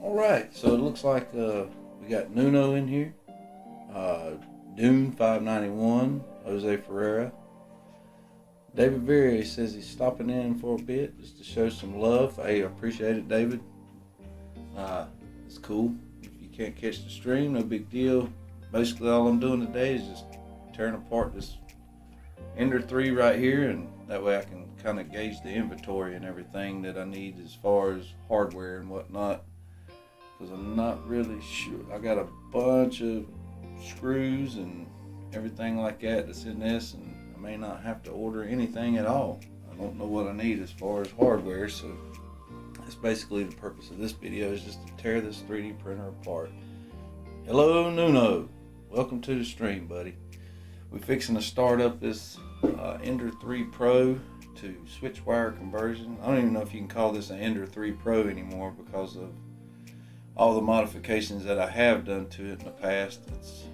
Alright, so it looks like we got Nuno in here, Dune 591, Jose Ferreira. David Very says he's stopping in for a bit just to show some love. Hey, I appreciate it, David. It's cool. If you can't catch the stream, no big deal. Basically all I'm doing today is just tearing apart this Ender 3 right here, and that way I can kind of gauge the inventory and everything that I need as far as hardware and whatnot, because I'm not really sure. I got a bunch of screws and everything like that that's in this, and I may not have to order anything at all. I don't know what I need as far as hardware, so that's basically the purpose of this video, is just to tear this 3D printer apart. Hello Nuno, welcome to the stream, buddy. We're fixing to start up this Ender 3 Pro to Switchwire conversion. I don't even know if you can call this an Ender 3 Pro anymore because of all the modifications that I have done to it in the past. It's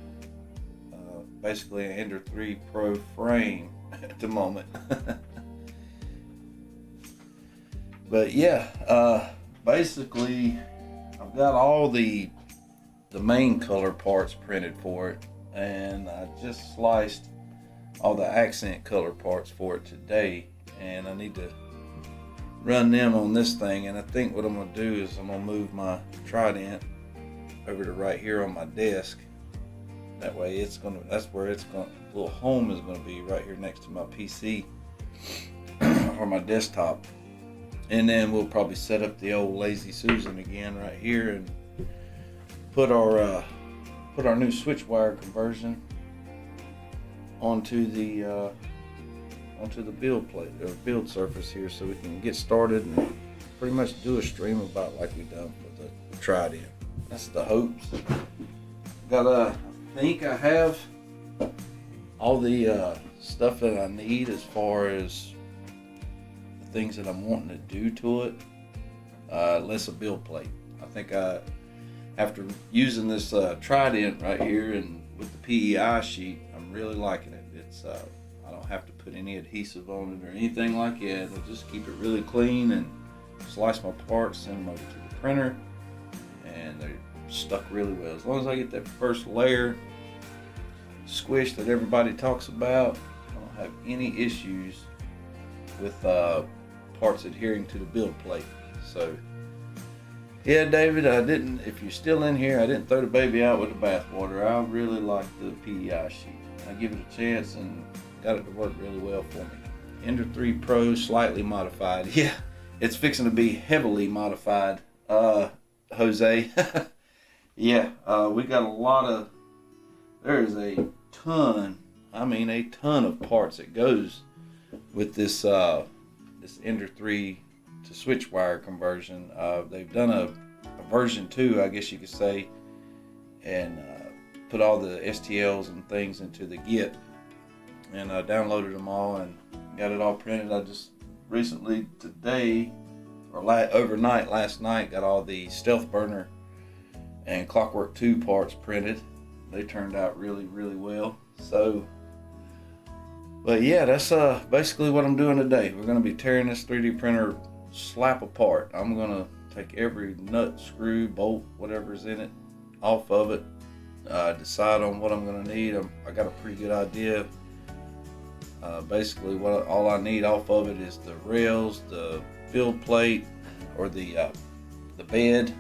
basically an Ender 3 Pro frame at the moment. But yeah, basically I've got all the main color parts printed for it, and I just sliced all the accent color parts for it today, and I need to run them on this thing. And I think what I'm going to do is I'm going to move my trident over to right here on my desk. That way that's where it's going to, little home is going to be, right here next to my PC or my desktop. And then we'll probably set up the old Lazy Susan again right here and put our new Switchwire conversion onto the build plate or build surface here, so we can get started and pretty much do a stream about like we done for the Trident. That's the hopes. I think I have all the stuff that I need as far as the things that I'm wanting to do to it. Less a build plate. I think after using this Trident right here and with the PEI sheet, I'm really liking it. It's I don't have to put any adhesive on it or anything like that. I'll just keep it really clean and slice my parts, send them over to the printer, and they're stuck really well. As long as I get that first layer squish that everybody talks about, I don't have any issues with parts adhering to the build plate. So yeah, David, if you're still in here, I didn't throw the baby out with the bathwater. I really like the PEI sheet. I give it a chance and got it to work really well for me. Ender 3 Pro slightly modified. Yeah, it's fixing to be heavily modified, Jose. Yeah, we got there is a ton of parts that goes with this Ender 3 to Switchwire conversion. They've done a version 2, I guess you could say, and put all the STLs and things into the Git, and I downloaded them all and got it all printed. I just recently today, or overnight last night, got all the Stealth Burner and Clockwork 2 parts printed. They turned out really, really well. So, but yeah, that's basically what I'm doing today. We're going to be tearing this 3D printer slap apart. I'm going to take every nut, screw, bolt, whatever's in it off of it, decide on what I'm going to need. I got a pretty good idea. Basically all I need off of it is the rails, the build plate, or the bed,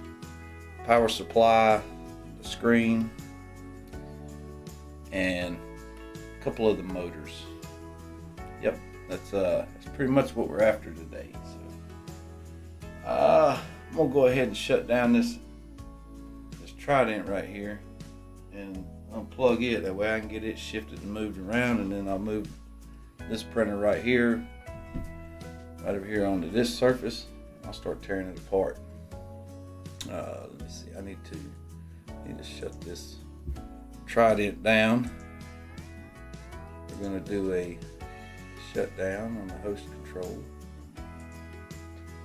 power supply, the screen, and a couple of the motors. Yep, that's pretty much what we're after today. So I'm gonna go ahead and shut down this Trident right here and unplug it. That way I can get it shifted and moved around, and then I'll move this printer right over here onto this surface. I'll start tearing it apart. Let me see. I need to shut this Trident down. We're gonna do a shutdown on the host control.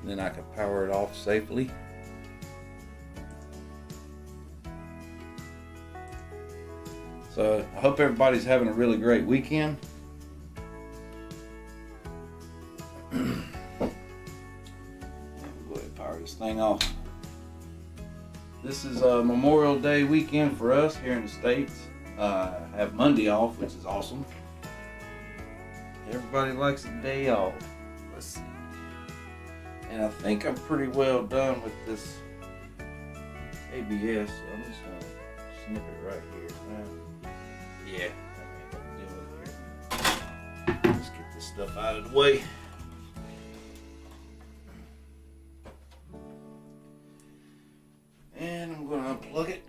And then I can power it off safely. So I hope everybody's having a really great weekend. Go ahead and power this thing off. This is a Memorial Day weekend for us here in the States. I have Monday off, which is awesome. Everybody likes a day off. Let's see. And I think I'm pretty well done with this ABS, so I'm just going to snip it right here. Yeah, I mean, deal with it here. Let's get this stuff out of the way. And I'm going to unplug it.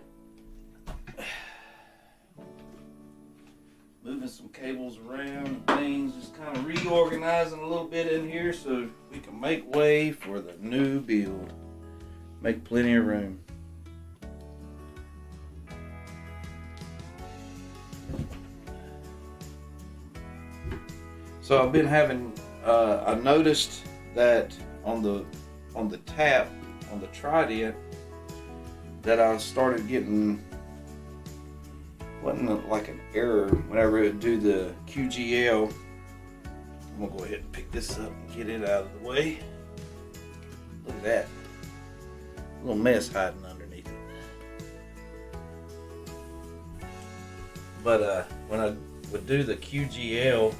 Moving some cables around and things, just kind of reorganizing a little bit in here so we can make way for the new build. Make plenty of room. So I've been having, I noticed that on the tap, on the trident, that I started getting, wasn't like an error whenever it would do the QGL. I'm gonna go ahead and pick this up and get it out of the way. Look at that, a little mess hiding underneath it. But when I would do the QGL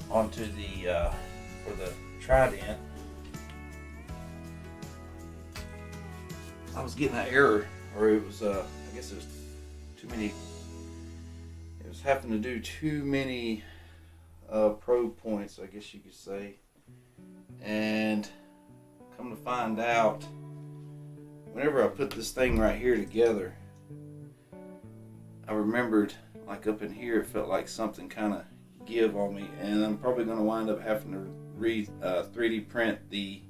onto the for the trident, I was getting an error, or it was I guess it was too many. It was having to do too many probe points, I guess you could say. And come to find out, whenever I put this thing right here together, I remembered, like up in here, it felt like something kind of give on me, and I'm probably going to wind up having to 3D print the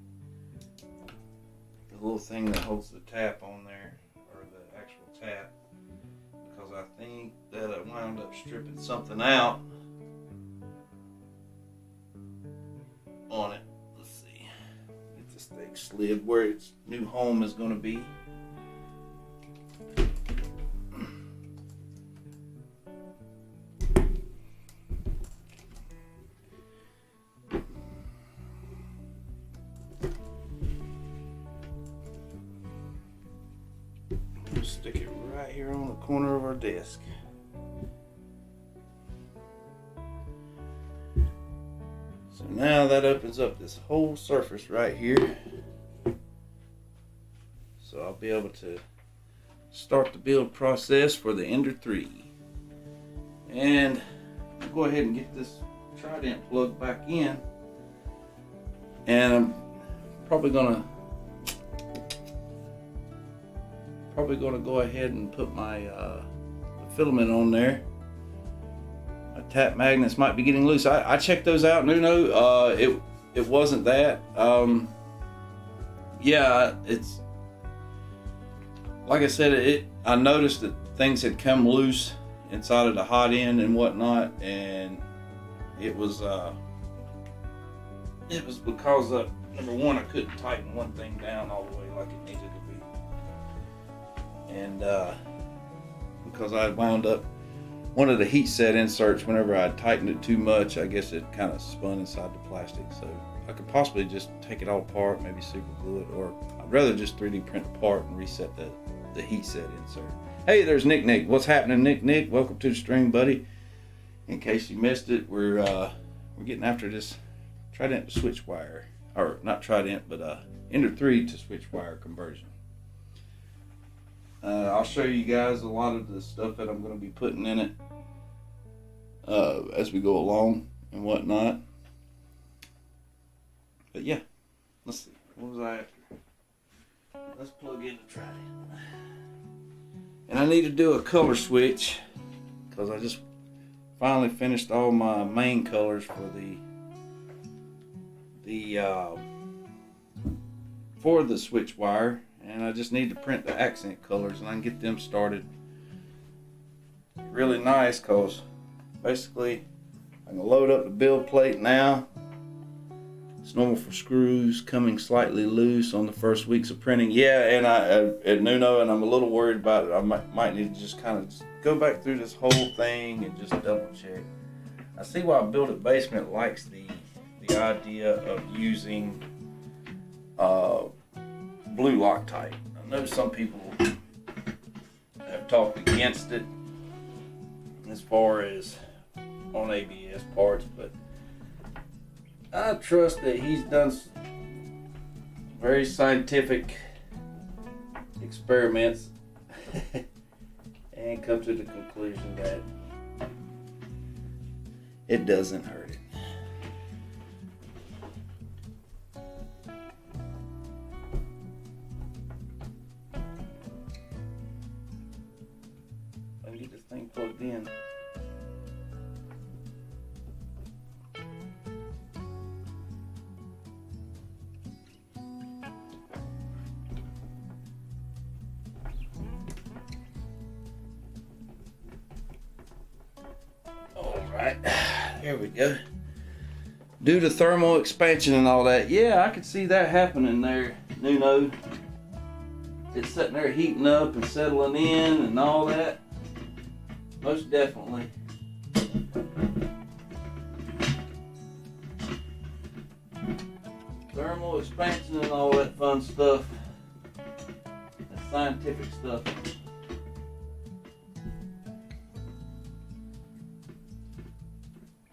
little thing that holds the tap on there, or the actual tap, because I think that I wound up stripping something out on it. Let's see, get this thing slid where its new home is going to be. Stick it right here on the corner of our desk. So now that opens up this whole surface right here. So I'll be able to start the build process for the Ender 3. And I'll go ahead and get this trident plugged back in. And I'm probably gonna go ahead and put my filament on there. My tap magnets might be getting loose. I checked those out. No, it wasn't that. Yeah, it's like I said. I noticed that things had come loose inside of the hot end and whatnot, and it was because of, number one, I couldn't tighten one thing down all the way like it needed to be. And because I wound up, one of the heat set inserts, whenever I tightened it too much, I guess it kind of spun inside the plastic. So I could possibly just take it all apart, maybe super glue it, or I'd rather just 3D print the part and reset the heat set insert. Hey, there's Nick. What's happening, Nick? Welcome to the stream, buddy. In case you missed it, we're getting after this Trident to Switchwire, or not Trident, but Ender 3 to Switchwire conversion. I'll show you guys a lot of the stuff that I'm going to be putting in it as we go along and whatnot. But yeah, let's see. What was I after? Let's plug in the trident. And I need to do a color switch because I just finally finished all my main colors for the Switchwire. And I just need to print the accent colors, and I can get them started really nice, because basically I can load up the build plate now. It's normal for screws coming slightly loose on the first weeks of printing. Yeah, and at Nuno, and I'm a little worried about it. I might need to just kind of go back through this whole thing and just double check. I see why Build It Basement likes the idea of using blue Loctite. I know some people have talked against it as far as on ABS parts, but I trust that he's done some very scientific experiments and come to the conclusion that it doesn't hurt it. I can get this thing plugged in. Alright, there we go. Due to thermal expansion and all that, yeah, I could see that happening there, Nuno. It's sitting there heating up and settling in and all that. Most definitely. Thermal expansion and all that fun stuff. That scientific stuff.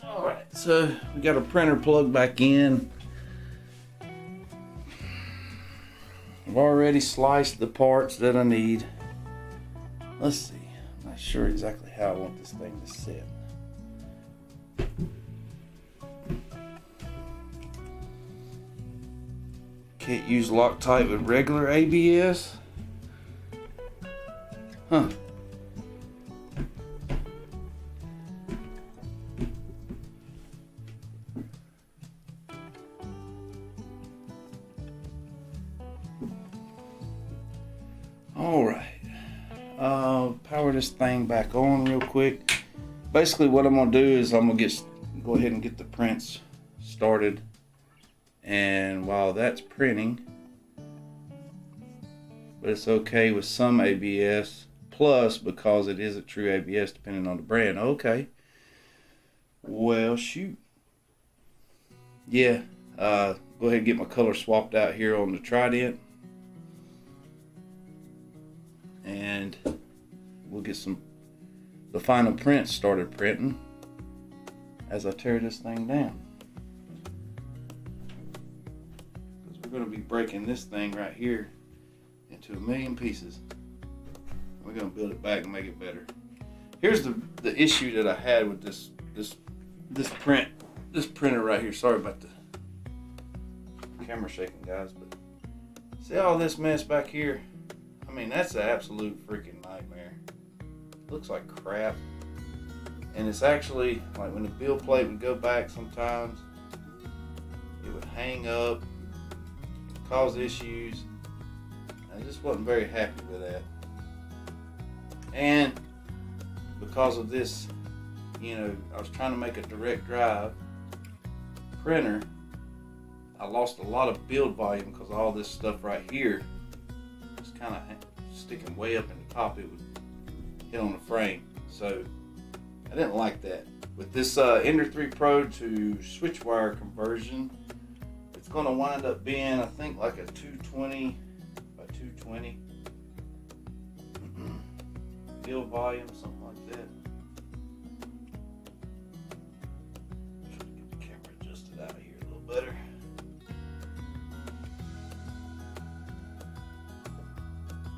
Alright, so we got our printer plugged back in. I've already sliced the parts that I need. Let's see. I'm not sure exactly how I want this thing to sit. Can't use Loctite with regular ABS? Huh. Alright, power this thing back on real quick. Basically what I'm going to do is I'm going to go ahead and get the prints started, and while that's printing, but it's okay with some ABS plus because it is a true ABS depending on the brand. Okay, well shoot, yeah, go ahead and get my color swapped out here on the Trident. And we'll get the final print started printing as I tear this thing down. Because we're going to be breaking this thing right here into 1,000,000 pieces. We're going to build it back and make it better. Here's the issue that I had with this printer right here. Sorry about the camera shaking, guys, but see all this mess back here? I mean, that's an absolute freaking nightmare. Looks like crap. And it's actually, like when the build plate would go back sometimes, it would hang up, cause issues. I just wasn't very happy with that. And because of this, you know, I was trying to make a direct drive printer. I lost a lot of build volume because of all this stuff right here. Kind of sticking way up in the top, it would hit on the frame, so I didn't like that. With this Ender 3 Pro to Switchwire conversion, it's going to wind up being, I think, like a 220 by 220 build volume, something like that. Try to get the camera adjusted out here a little better.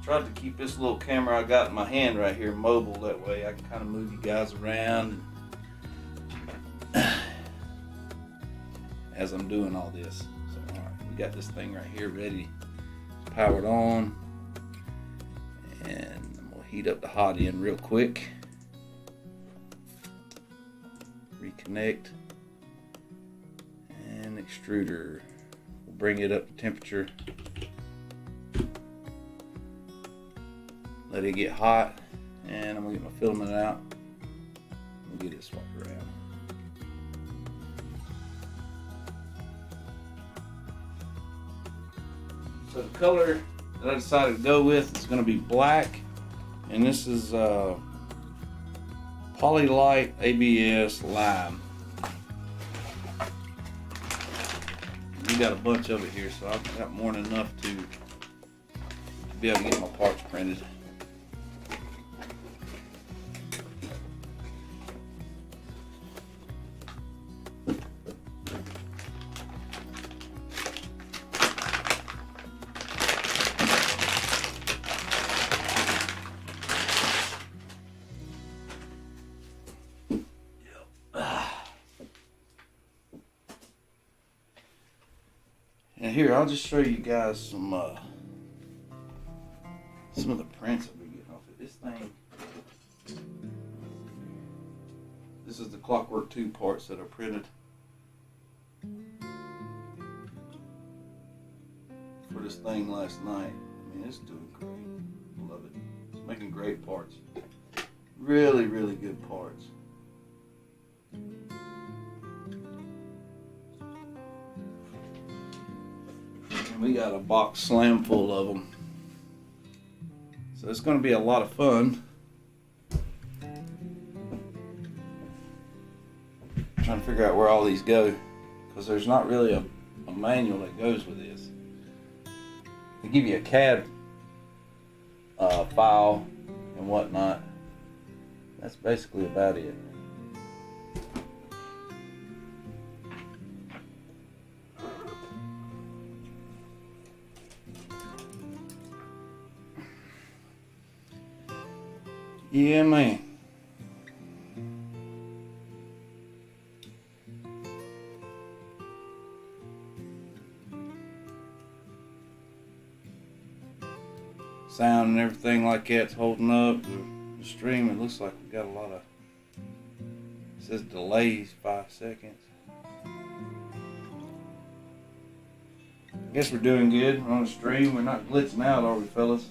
Tried to keep this little camera I got in my hand right here mobile, that way I can kind of move you guys around as I'm doing all this. So alright, we got this thing right here ready, powered on, and I'm gonna heat up the hot end real quick, reconnect, and extruder. We'll bring it up to temperature. Let it get hot, and I'm gonna get my filament out. We'll get it swapped around. So the color that I decided to go with is gonna be black, and this is Polylite ABS Lime. We got a bunch of it here, so I've got more than enough to be able to get my parts printed. And here, I'll just show you guys some of the prints that we're getting off of this thing. This is the Clockwork 2 parts that are printed for this thing last night. I mean, it's doing great. Love it. It's making great parts. Really, really good parts. And we got a box slam full of them. So it's going to be a lot of fun. Trying to figure out where all these go, because there's not really a manual that goes with this. They give you a CAD file and whatnot. That's basically about it. Yeah, man. Sound and everything like that's holding up. The stream, it looks like we got a lot of, it says delays 5 seconds. I guess we're doing good. We're on the stream. We're not blitzing out, are we, fellas?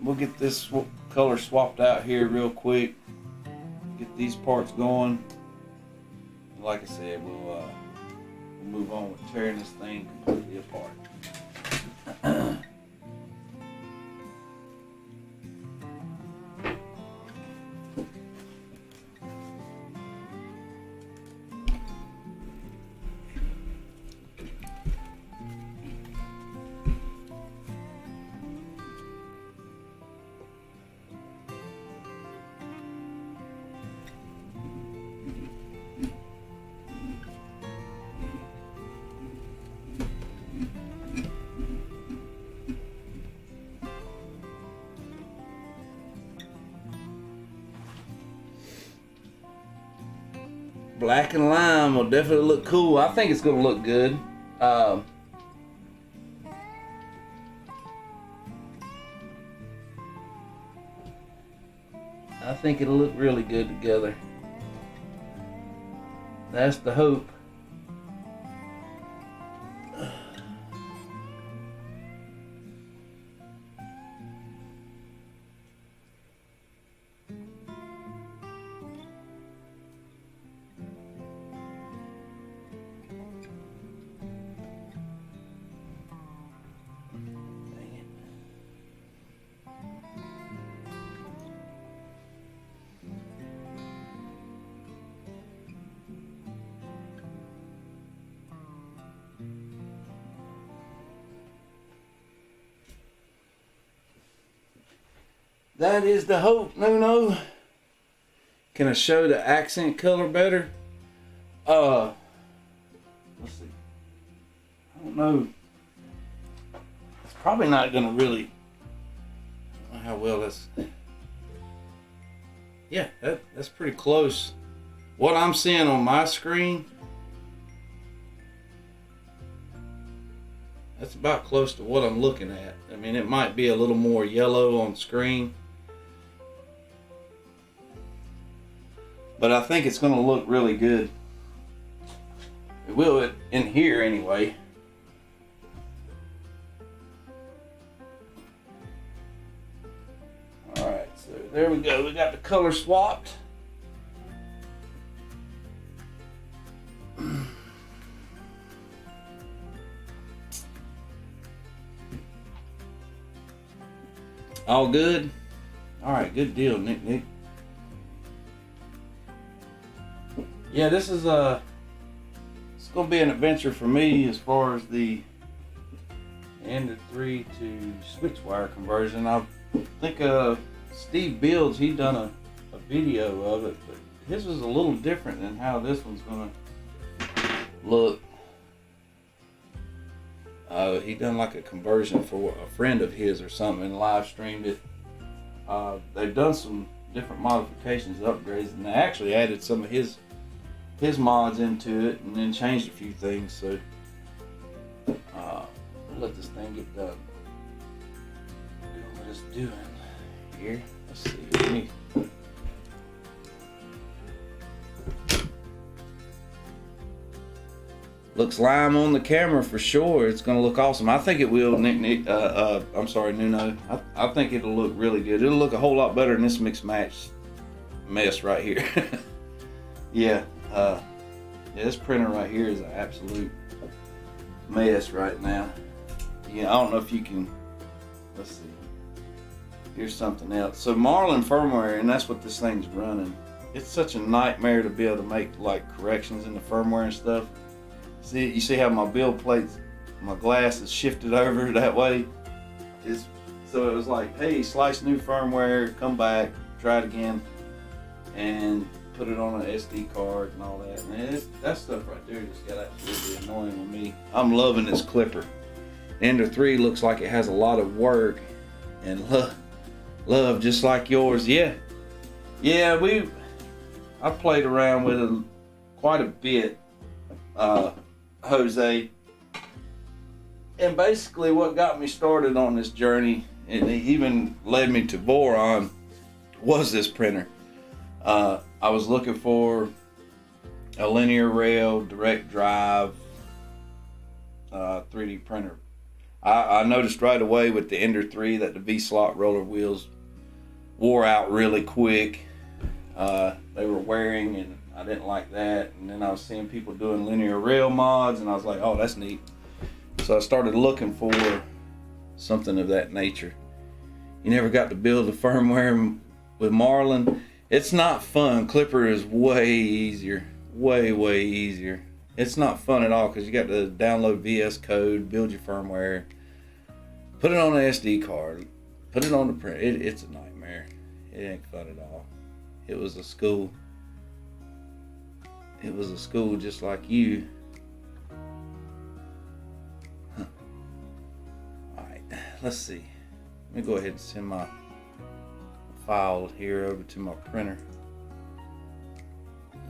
We'll get this color swapped out here real quick. Get these parts going. Like I said, we'll move on with tearing this thing completely apart. Black and lime will definitely look cool. I think it's going to look good. I think it'll look really good together. That's the hope. That is the hope, Nuno. Can I show the accent color better? Let's see. I don't know. It's probably not gonna really, I don't know how well that's, yeah, that's pretty close. What I'm seeing on my screen, that's about close to what I'm looking at. I mean, it might be a little more yellow on screen, but I think it's going to look really good. It will in here anyway. Alright, so there we go. We got the color swapped. All good. All right, good deal, Nick. Yeah, this is it's gonna be an adventure for me as far as the Ender 3 to Switchwire conversion. I think Steve Builds, he done a video of it, but his was a little different than how this one's gonna look. He done like a conversion for a friend of his or something and live streamed it. They've done some different modifications, upgrades, and they actually added some of his mods into it and then changed a few things. So we'll let this thing get done. What it's doing here. Let's see. Looks lime on the camera for sure. It's gonna look awesome. I think it will, Nick. I'm sorry, Nuno. I think it'll look really good. It'll look a whole lot better than this mix match mess right here. Yeah, this printer right here is an absolute mess right now. Yeah, I don't know if you can. Let's see. Here's something else. So Marlin firmware, and that's what this thing's running. It's such a nightmare to be able to make like corrections in the firmware and stuff. See, you see how my build plates, my glass is shifted over that way? So it was like, hey, slice new firmware, come back, try it again, and put it on an SD card and all that. And that stuff right there just got absolutely annoying with me. I'm loving this clipper. Ender 3 looks like it has a lot of work and love just like yours. Yeah, I played around with it quite a bit. Jose, and basically what got me started on this journey, and it even led me to Voron, was this printer. I was looking for a linear rail direct drive 3D printer. I noticed right away with the Ender 3 that the V-slot roller wheels wore out really quick. They were wearing, and I didn't like that. And then I was seeing people doing linear rail mods, and I was like, oh, that's neat. So I started looking for something of that nature. You never got to build the firmware with Marlin. It's not fun. Clipper is way easier, way easier. It's not fun at all because you got to download VS Code, build your firmware, put it on an SD card, put it on the print. It's a nightmare. It ain't fun at all. It was a school. It was a school just like you. Huh. Alright, let's see. Let me go ahead and send my file here over to my printer.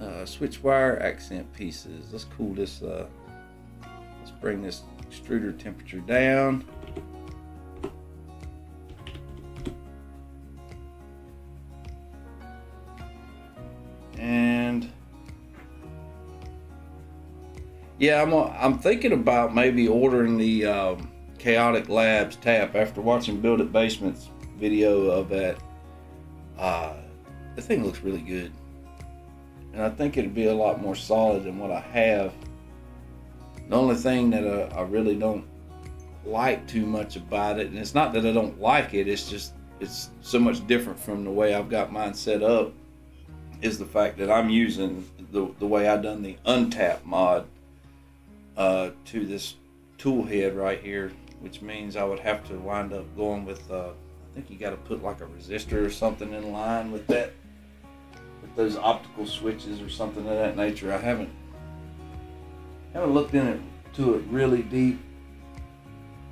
Switchwire accent pieces. Let's cool this. Let's bring this extruder temperature down. And yeah, I'm thinking about maybe ordering the Chaotic Labs tap after watching Build It Basement's video of that. The thing looks really good, and I think it'd be a lot more solid than what I have. The only thing that I really don't like too much about it, and it's not that I don't like it, it's just it's so much different from the way I've got mine set up, is the fact that I'm using the way I done the untap mod to this tool head right here, which means I would have to wind up going with I think you got to put like a resistor or something in line with that, with those optical switches or something of that nature. I haven't looked into it really deep.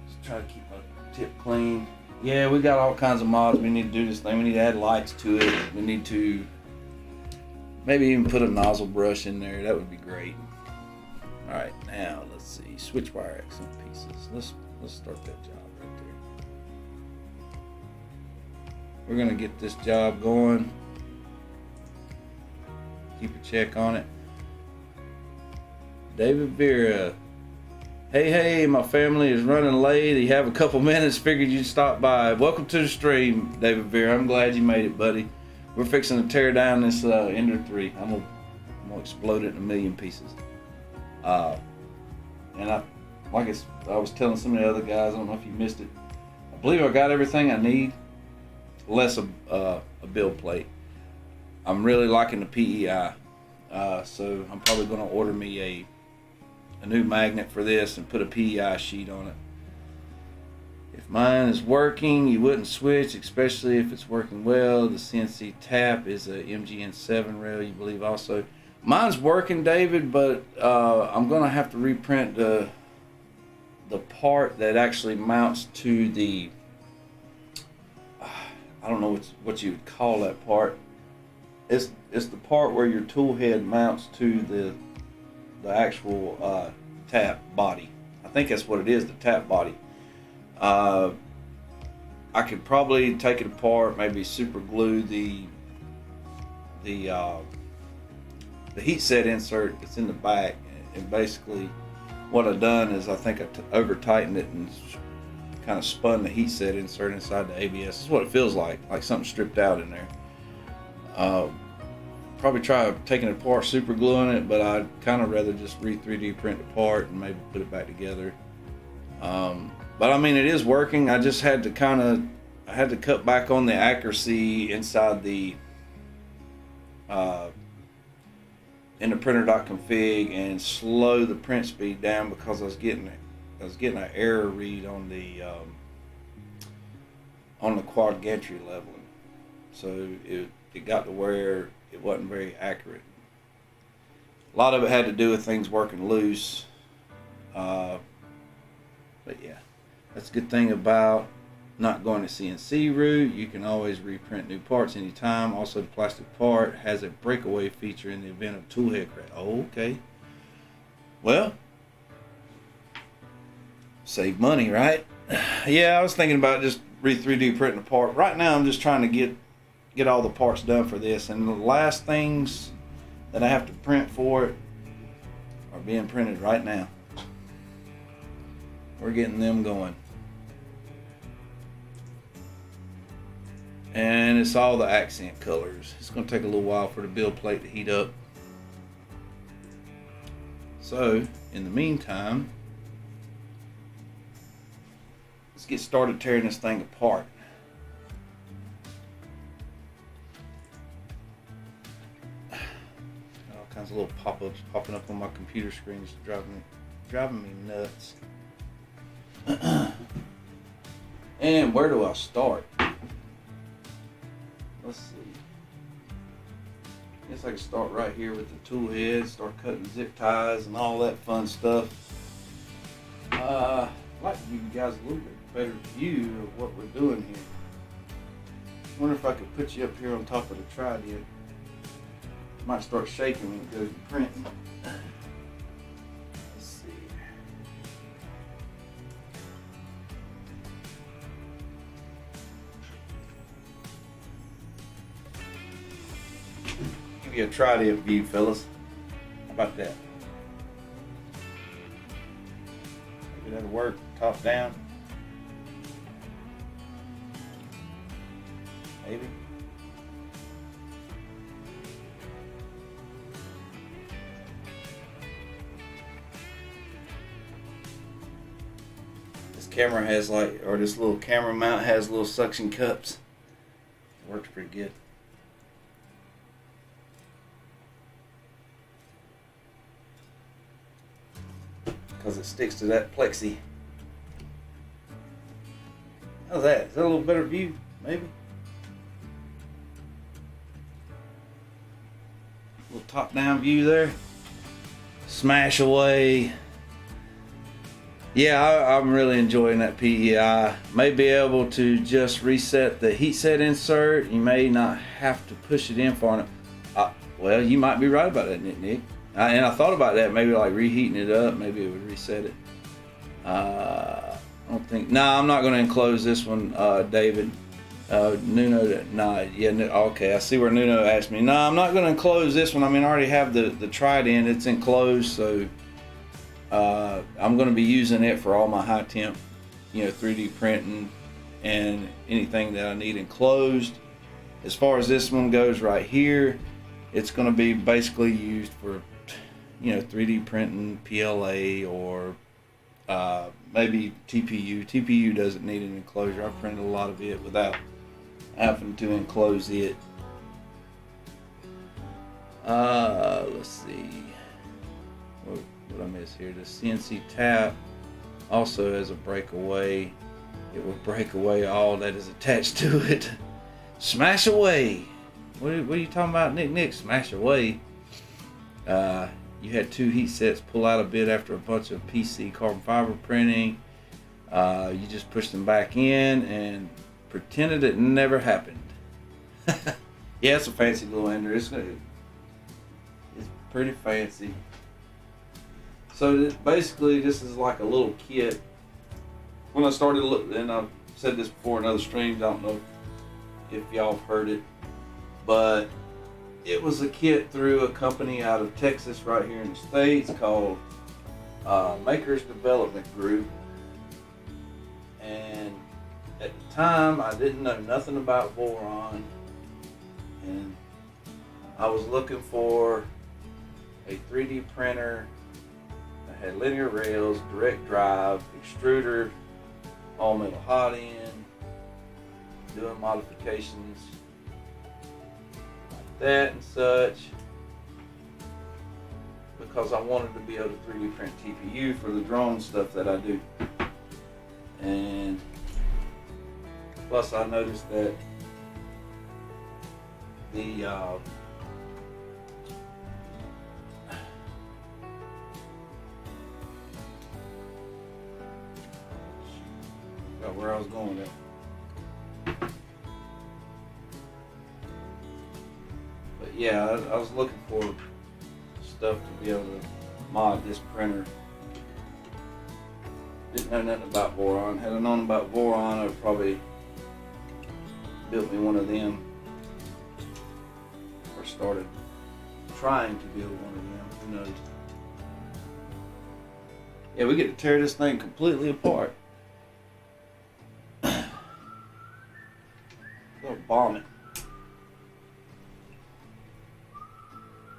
Just try to keep my tip clean. Yeah, we got all kinds of mods. We need to do this thing. We need to add lights to it. We need to maybe even put a nozzle brush in there. That would be great. All right, now let's see. Switchwire accent pieces. Let's start that job right there. We're gonna get this job going. Keep a check on it. David Vera. Hey, my family is running late. You have a couple minutes. Figured you'd stop by. Welcome to the stream, David Vera. I'm glad you made it, buddy. We're fixing to tear down this Ender 3. I'm gonna explode it in a million pieces. And I was telling some of the other guys, I don't know if you missed it, I believe I got everything I need. less a build plate. I'm really liking the PEI, so I'm probably going to order me a new magnet for this and put a PEI sheet on it. If mine is working, you wouldn't switch, especially if it's working well. The CNC tap is a MGN7 rail, you believe also. Mine's working, David, but I'm going to have to reprint the part that actually mounts to the, I don't know what you would call that part. It's the part where your tool head mounts to the actual tap body. I think that's what it is, the tap body. I could probably take it apart, maybe super glue the heat set insert that's in the back, and basically what I've done is I think I over tightened it and kind of spun the heat set insert inside the ABS. That's what it feels like something stripped out in there. Probably try taking it apart, super gluing it, but I'd kind of rather just 3D print the part and maybe put it back together. But I mean, it is working. I just had to I had to cut back on the accuracy inside the in the printer.config and slow the print speed down because I was getting an error read on the quad gantry leveling. So it got to where it wasn't very accurate. A lot of it had to do with things working loose. But yeah, that's a good thing about not going the CNC route. You can always reprint new parts anytime. Also, the plastic part has a breakaway feature in the event of tool head crack. Oh, okay. Well, save money, right? Yeah, I was thinking about just 3D printing a part. Right now, I'm just trying to get all the parts done for this, and the last things that I have to print for it are being printed right now. We're getting them going. And it's all the accent colors. It's going to take a little while for the build plate to heat up. So, in the meantime, let's get started tearing this thing apart. All kinds of little pop-ups popping up on my computer screen, just driving me nuts. And where do I start? Let's see. I guess I can start right here with the tool head, start cutting zip ties and all that fun stuff. I'd like to give you guys a little bit better view of what we're doing here. I wonder if I could put you up here on top of the trident. Might start shaking when it goes to printing. Let's see. Give you a trident view, fellas. How about that? Maybe that'll work. Top down. Maybe. This camera has this little camera mount has little suction cups. It works pretty good. Because it sticks to that plexi. How's that? Is that a little better view? Maybe? A little top-down view there. Smash away. Yeah, I'm really enjoying that PEI. May be able to just reset the heat set insert. You may not have to push it in far enough. Well, you might be right about that, Nick. And I thought about that, maybe like reheating it up, maybe it would reset it. I don't think. Nah, I'm not going to enclose this one, David. Nuno, nah, yeah, okay. I see where Nuno asked me. Nah, I'm not going to enclose this one. I mean, I already have the trident. It's enclosed, so I'm going to be using it for all my high temp, 3D printing and anything that I need enclosed. As far as this one goes right here, it's going to be basically used for 3D printing, PLA, or maybe TPU. TPU doesn't need an enclosure. I've printed a lot of it without having to enclose it. Let's see. What I miss here? The CNC tap also has a breakaway. It will break away all that is attached to it. Smash away. What are you talking about, Nick? Smash away. You had 2 heat sets pull out a bit after a bunch of PC carbon fiber printing. You just pushed them back in and pretended it never happened. Yeah, it's a fancy little ender. It's pretty fancy. So basically, this is like a little kit. When I started looking, and I've said this before in other streams, I don't know if y'all have heard it, but it was a kit through a company out of Texas right here in the States called Makers Development Group. And at the time, I didn't know nothing about Voron, and I was looking for a 3D printer that had linear rails, direct drive, extruder, all metal hot end, doing modifications like that and such, because I wanted to be able to 3D print TPU for the drone stuff that I do. And plus I noticed that the where I was going with that. But yeah, I was looking for stuff to be able to mod this printer. Didn't know nothing about Voron. Had I known about Voron, I'd probably built me one of them, or started trying to build one of them. Who knows? Yeah, we get to tear this thing completely apart. Little bomb it.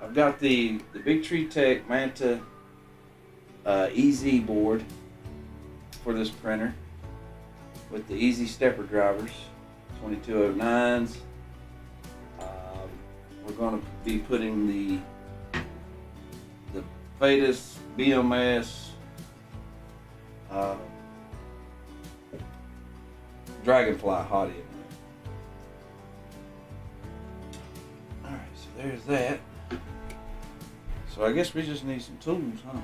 I've got the Big Tree Tech Manta EZ board for this printer with the easy stepper drivers, 2209s. We're going to be putting the Fadus BMS Dragonfly hot end. Alright, so there's that. So I guess we just need some tools, huh?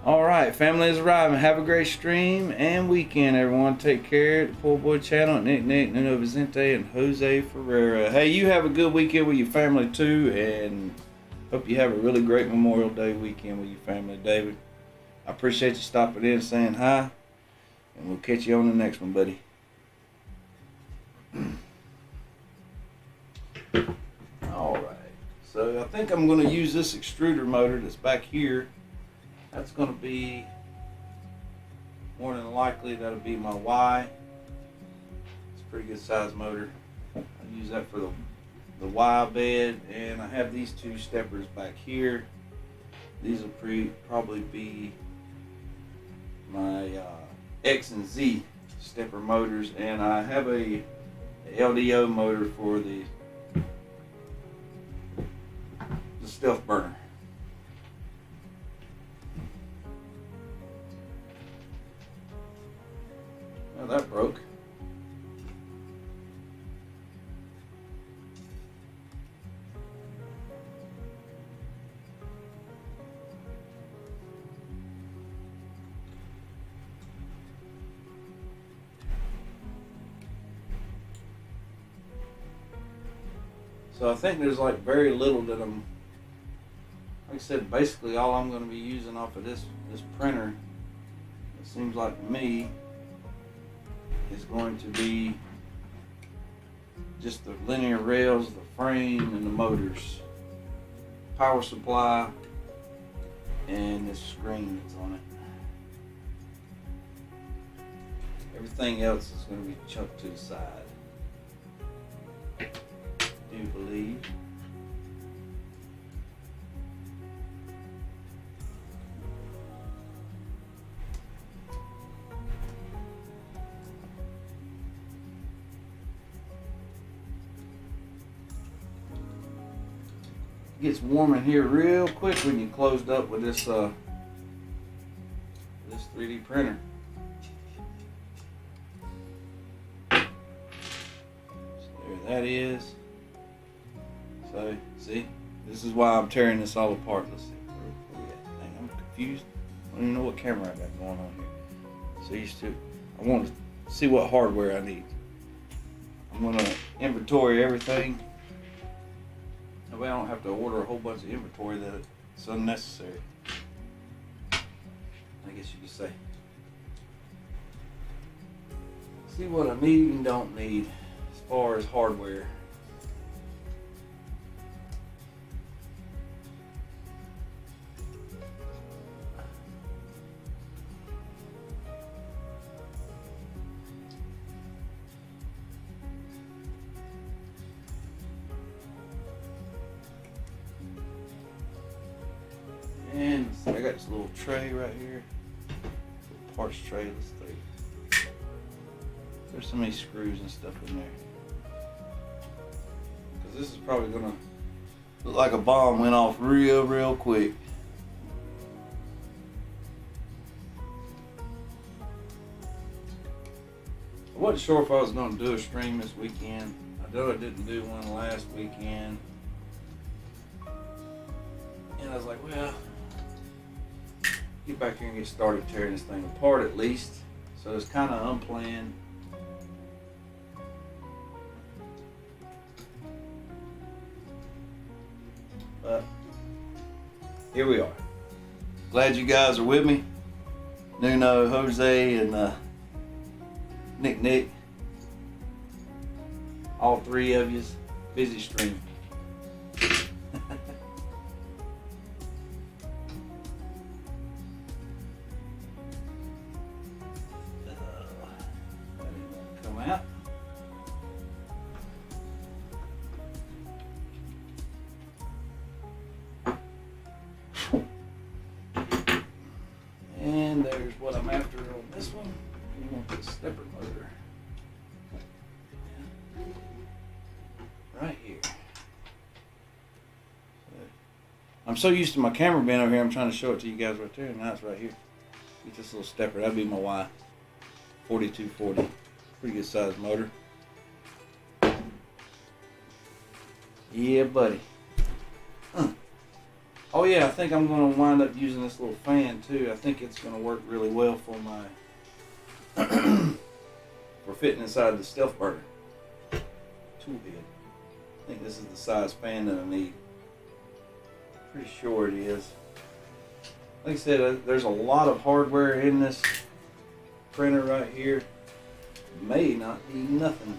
Alright, family is arriving. Have a great stream and weekend, everyone. Take care. The Poor Boy Channel, Nick, Nuno Vicente, and Jose Ferreira. Hey, you have a good weekend with your family too, and hope you have a really great Memorial Day weekend with your family, David. I appreciate you stopping in and saying hi, and we'll catch you on the next one, buddy. Alright, so I think I'm going to use this extruder motor that's back here. That's going to be, more than likely, that'll be my Y. It's a pretty good size motor. I use that for the Y bed, and I have these 2 steppers back here. These will probably be my X and Z stepper motors, and I have a LDO motor for the stealth burner. Well, that broke. So I think there's like very little that like I said, basically all I'm going to be using off of this printer, it seems like to me, is going to be just the linear rails, the frame, and the motors, power supply, and this screen that's on it. Everything else is going to be chucked to the side, I do believe. gets warm in here real quick when you closed up with this this 3D printer. So there that is. So see, this is why I'm tearing this all apart. Let's see. Dang, I'm confused. I don't even know what camera I got going on here. So used to, I want to see what hardware I need. I'm gonna inventory everything. That way I don't have to order a whole bunch of inventory that it's unnecessary. I guess you could say. See what I need and don't need as far as hardware. And I got this little tray right here, little parts tray. Let's see. There's so many screws and stuff in there. Because this is probably gonna look like a bomb went off real quick. I wasn't sure if I was gonna do a stream this weekend. I know I didn't do one last weekend. And I was like, well, get back here and get started tearing this thing apart at least. So it's kind of unplanned. But here we are. Glad you guys are with me. Nuno, Jose, and Nick. All three of yous. Busy stream. Out. And there's what I'm after on this one. We want the stepper motor. Right here. I'm so used to my camera being over here, I'm trying to show it to you guys right there, and now it's right here. Get this little stepper, that'd be my Y 4240. Pretty good sized motor. Yeah, buddy. Oh yeah, I think I'm going to wind up using this little fan too. I think it's going to work really well for my for fitting inside the stealth burner tool head. I think this is the size fan that I need. Pretty sure it is. Like I said, there's a lot of hardware in this printer right here. May not be nothing.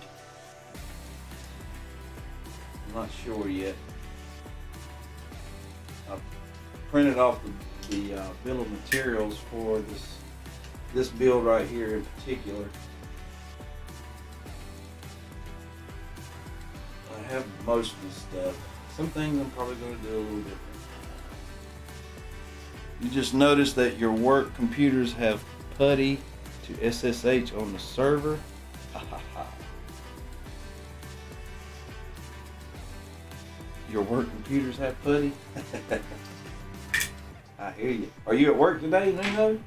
I'm not sure yet. I printed off the bill of materials for this build right here in particular. I have most of the stuff. Some things I'm probably going to do a little different. You just notice that your work computers have PuTTY to SSH on the server. Your work computers have PuTTY? I hear you. Are you at work today, Nuno?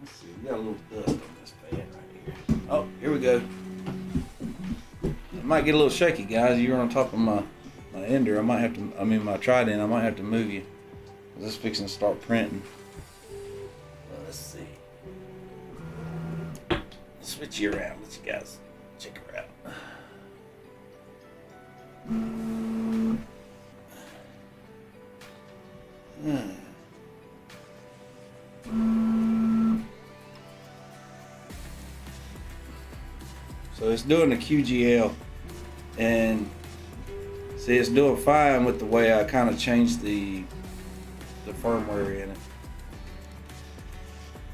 Let's see, we got a little dust on this fan right here. Oh, here we go. It might get a little shaky, guys. You're on top of my ender. My trident. I might have to move you. This is fixing to start printing. Let's see. Switch you around. Let you guys check her out. So it's doing the QGL, and see, it's doing fine with the way I kind of changed the firmware in it.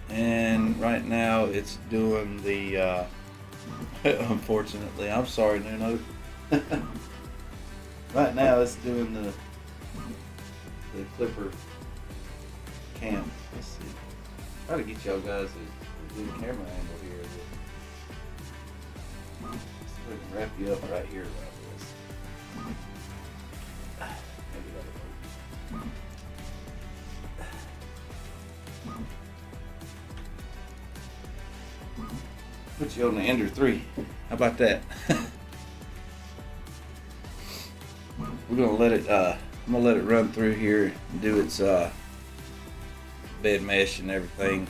And right now it's doing the unfortunately, I'm sorry, Nuno. Right now it's doing the clipper cam. Let's see. Try to get y'all guys a good camera angle here. Let's see if we can wrap you up right here like this. Put you on the Ender 3. How about that? We're gonna let it. I'm gonna let it run through here and do its bed mesh and everything.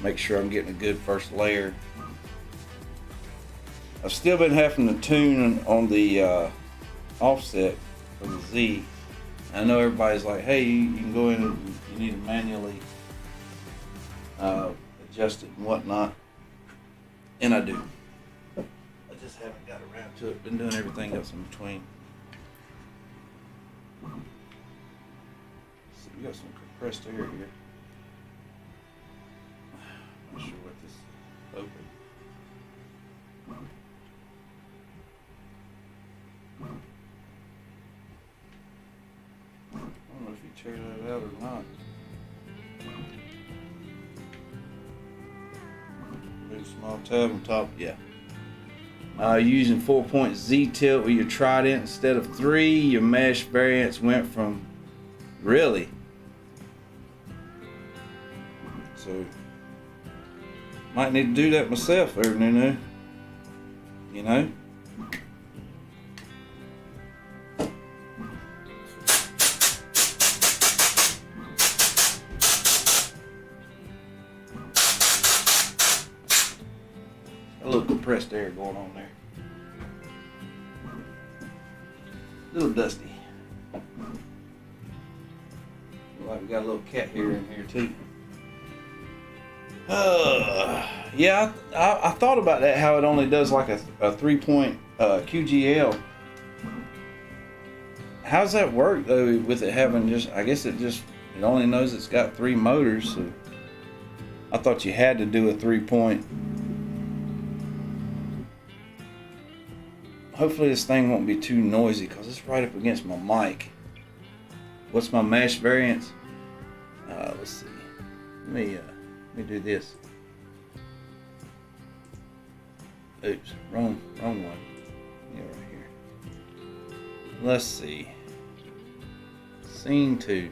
Make sure I'm getting a good first layer. I've still been having to tune on the offset for the Z. I know everybody's like, hey, you can go in and you need to manually adjust it and whatnot. And I do. I just haven't got around to it. Been doing everything else in between. So we got some compressed air here. Not sure what this is open. I don't know if you check that out or not. Big small tab on top, yeah. Using 4-point Z tilt with your trident instead of 3, your mesh variance went from really. So might need to do that myself every now and then, you know. A little compressed air going on there. A little dusty. Look like we got a little cat hair in here too. Yeah, I thought about that, how it only does like a 3-point QGL. How's that work though with it having just, I guess it only knows it's got 3 motors, so I thought you had to do a 3-point. Hopefully this thing won't be too noisy because it's right up against my mic. What's my mesh variance? Let's see. Let me do this. Oops, wrong one. Yeah, right here. Let's see. Scene 2.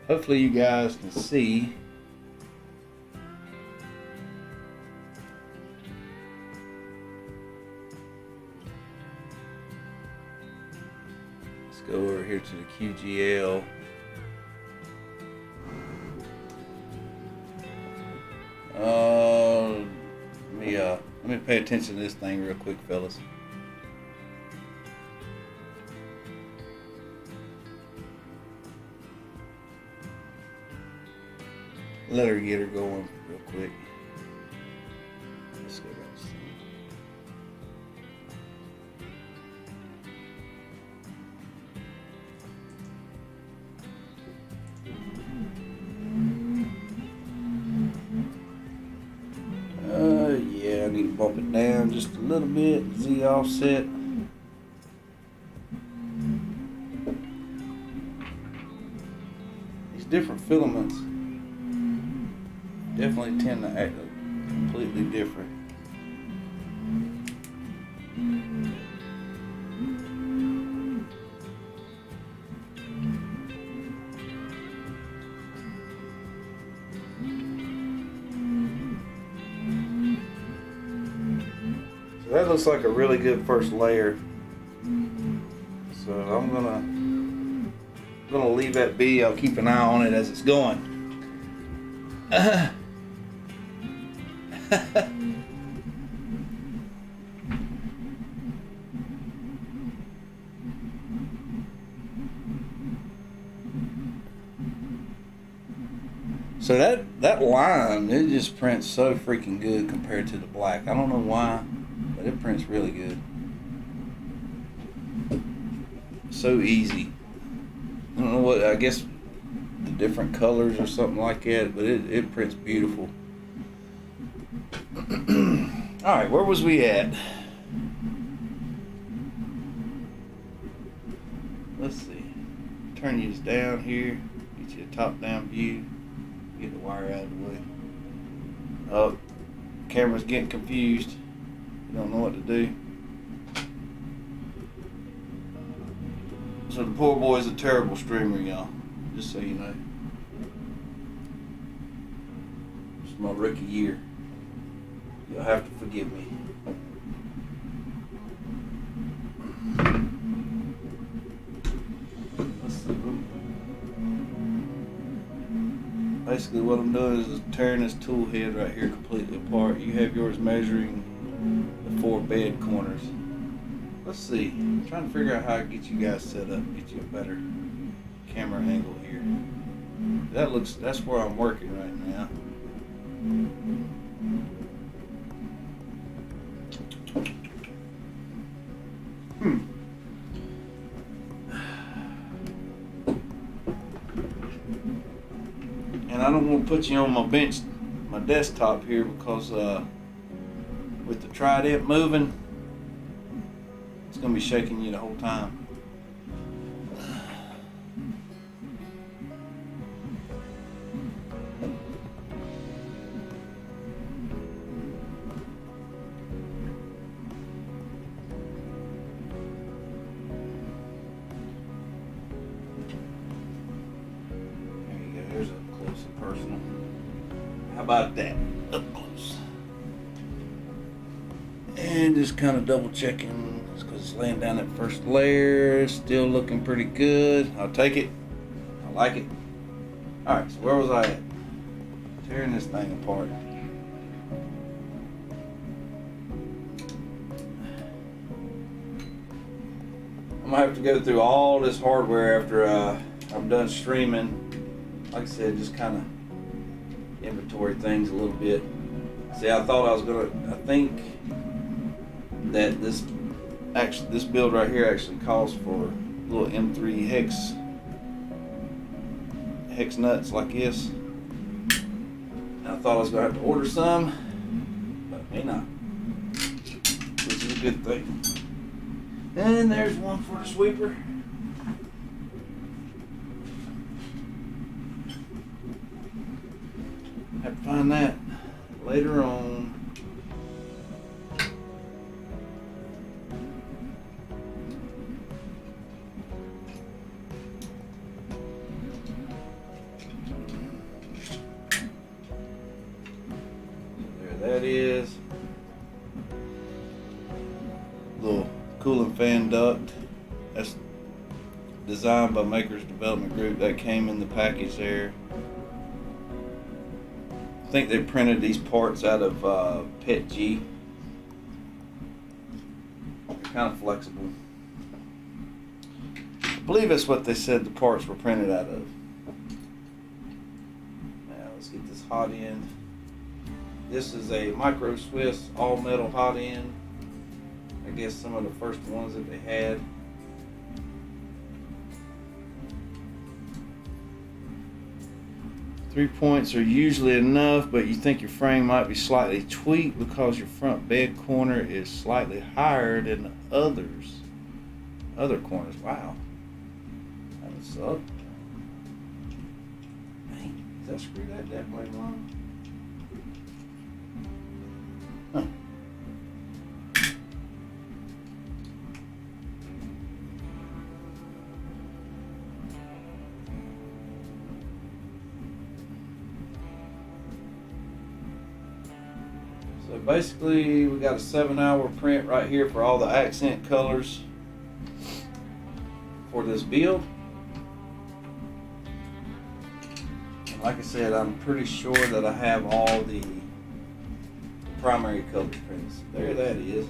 Hopefully you guys can see. Let's go over here to the QGL. Let me pay attention to this thing real quick, fellas. Let her get her going real quick. Let's go back to see. Yeah, I need to bump it down just a little bit. Z offset. These different filaments definitely tend to act completely different. So that looks like a really good first layer. So I'm gonna leave that be. I'll keep an eye on it as it's going. So that line, it just prints so freaking good compared to the black. I don't know why, but it prints really good. So easy. I don't know what, I guess the different colors or something like that, but it prints beautiful. Alright, where was we at? Let's see. Turn these down here. Get you a top-down view. Get the wire out of the way. Oh, camera's getting confused. You don't know what to do. So the poor boy's a terrible streamer, y'all. Just so you know. my rookie year. You'll have to forgive me. Basically what I'm doing is tearing this tool head right here completely apart. You have yours measuring the 4 bed corners. Let's see. I'm trying to figure out how to get you guys set up, get you a better camera angle here. That's where I'm working right now. And I don't want to put you on my bench, my desktop here, because with the trident moving, it's going to be shaking you the whole time. There's up close and personal. How about that? Up close. And just kind of double checking, because it's laying down that first layer. Still looking pretty good. I'll take it. I like it. Alright, so where was I at? Tearing this thing apart. I'm going to have to go through all this hardware after I'm done streaming. Like I said, just kind of inventory things a little bit. See, I think that this build right here actually calls for little M3 hex nuts like this. And I thought I was gonna have to order some, but may not, which is a good thing. And there's one for the sweeper. Have to find that later on. There that is. Little cooling fan duct. That's designed by Makers Development Group. That came in the package there. I think they printed these parts out of PETG. They're kind of flexible. I believe that's what they said the parts were printed out of. Now let's get this hot end. This is a Micro Swiss all metal hot end. I guess some of the first ones that they had. 3 points are usually enough, but you think your frame might be slightly tweaked because your front bed corner is slightly higher than the other corners. Wow, that would suck. Dang, is that screwed that way wrong? Huh. So basically we got a 7-hour print right here for all the accent colors for this build. And like I said, I'm pretty sure that I have all the primary color prints. There that is.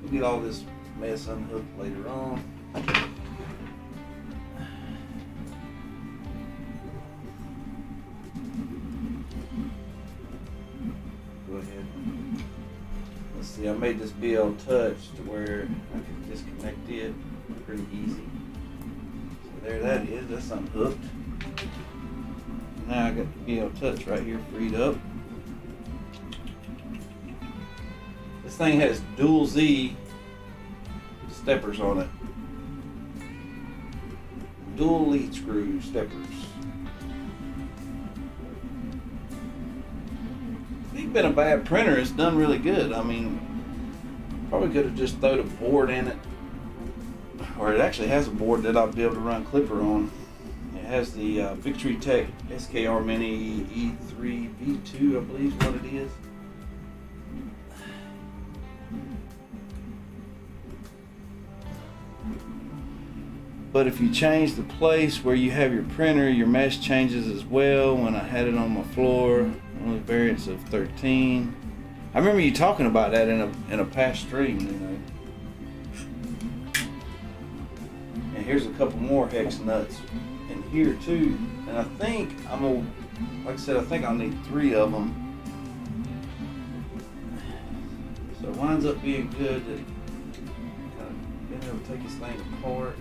We'll get all this mess unhooked later on. Go ahead. Let's see, I made this BL touch to where I can disconnect it pretty easy. So there that is, that's unhooked. Now I got the BL touch right here freed up. This thing has dual Z steppers on it. Dual lead screw steppers. If you've been a bad printer, it's done really good. I mean, probably could have just thrown a board in it. Or it actually has a board that I'll be able to run Clipper on. It has the Victory Tech SKR Mini E3 V2, I believe is what it is. But if you change the place where you have your printer, your mesh changes as well. When I had it on my floor, only variance of 13. I remember you talking about that in a past stream, you know. And here's a couple more hex nuts in here too. And I think like I said, I think I'll need 3 of them. So it winds up being good to kind of being able to take this thing apart.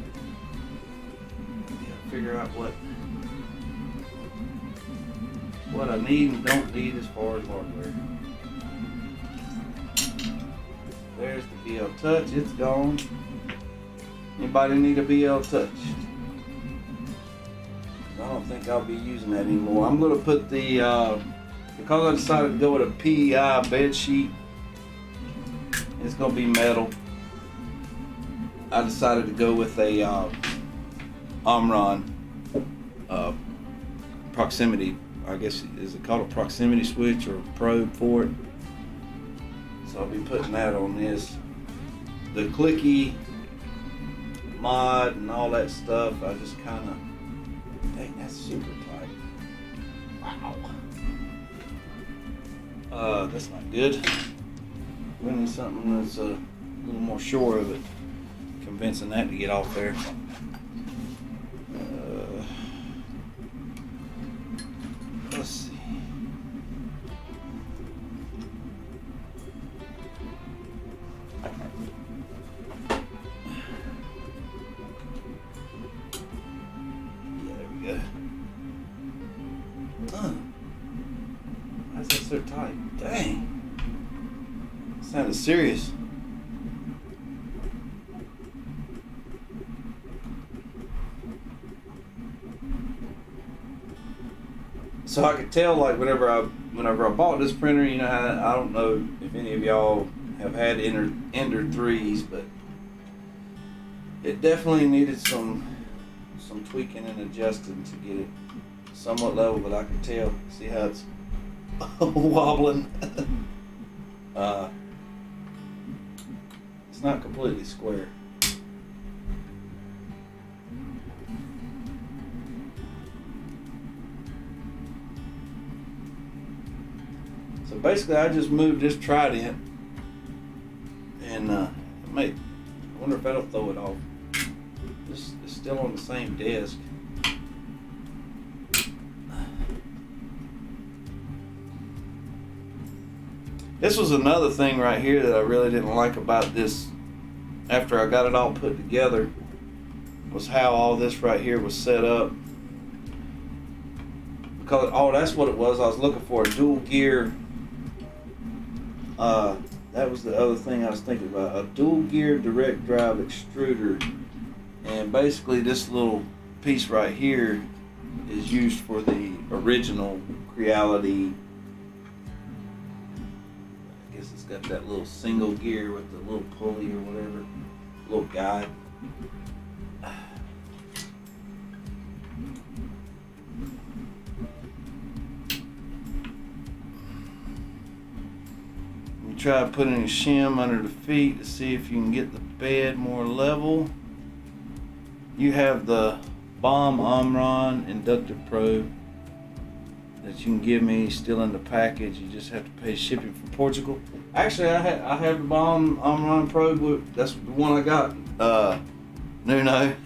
Figure out what I need and don't need as far as hardware. There's the BL Touch, it's gone. Anybody need a BL Touch? I don't think I'll be using that anymore. I'm gonna put the, because I decided to go with a PEI bed sheet, it's gonna be metal. I decided to go with a Omron proximity, I guess, is it called a proximity switch or probe for it? So I'll be putting that on this. The clicky mod and all that stuff, I just kind of, dang, that's super tight. Wow. That's not good. We need something that's a little more sure of it. Convincing that to get off there. Let's see. Yeah, there we go. Why is that so tight? Dang. Sounded serious. So I could tell, like, whenever I bought this printer, you know, I don't know if any of y'all have had Ender 3s, but it definitely needed some tweaking and adjusting to get it somewhat level. But I could tell, see how it's wobbling. It's not completely square. So basically, I just moved this trident, and I wonder if that'll throw it off. This is still on the same desk. This was another thing right here that I really didn't like about this. After I got it all put together, was how all this right here was set up. Because that's what it was. I was looking for a dual gear. That was the other thing I was thinking about, a dual gear direct drive extruder. And basically this little piece right here is used for the original Creality. I guess it's got that little single gear with the little pulley or whatever, little guide. Try putting a shim under the feet to see if you can get the bed more level. You have the Bomb Omron inductive probe that you can give me still in the package. You just have to pay shipping from Portugal. Actually, I have the Bomb Omron probe. That's the one I got. Nuno.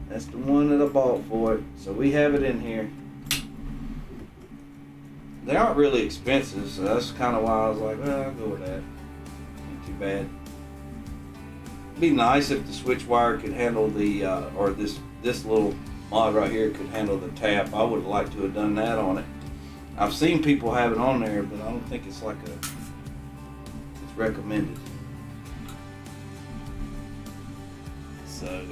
That's the one that I bought for it. So we have it in here. They aren't really expensive, so that's kind of why I was like, well, I'll go with that. Ain't too bad. It'd be nice if the Switchwire could handle the, or this little mod right here could handle the tap. I would like to have done that on it. I've seen people have it on there, but I don't think it's like it's recommended. So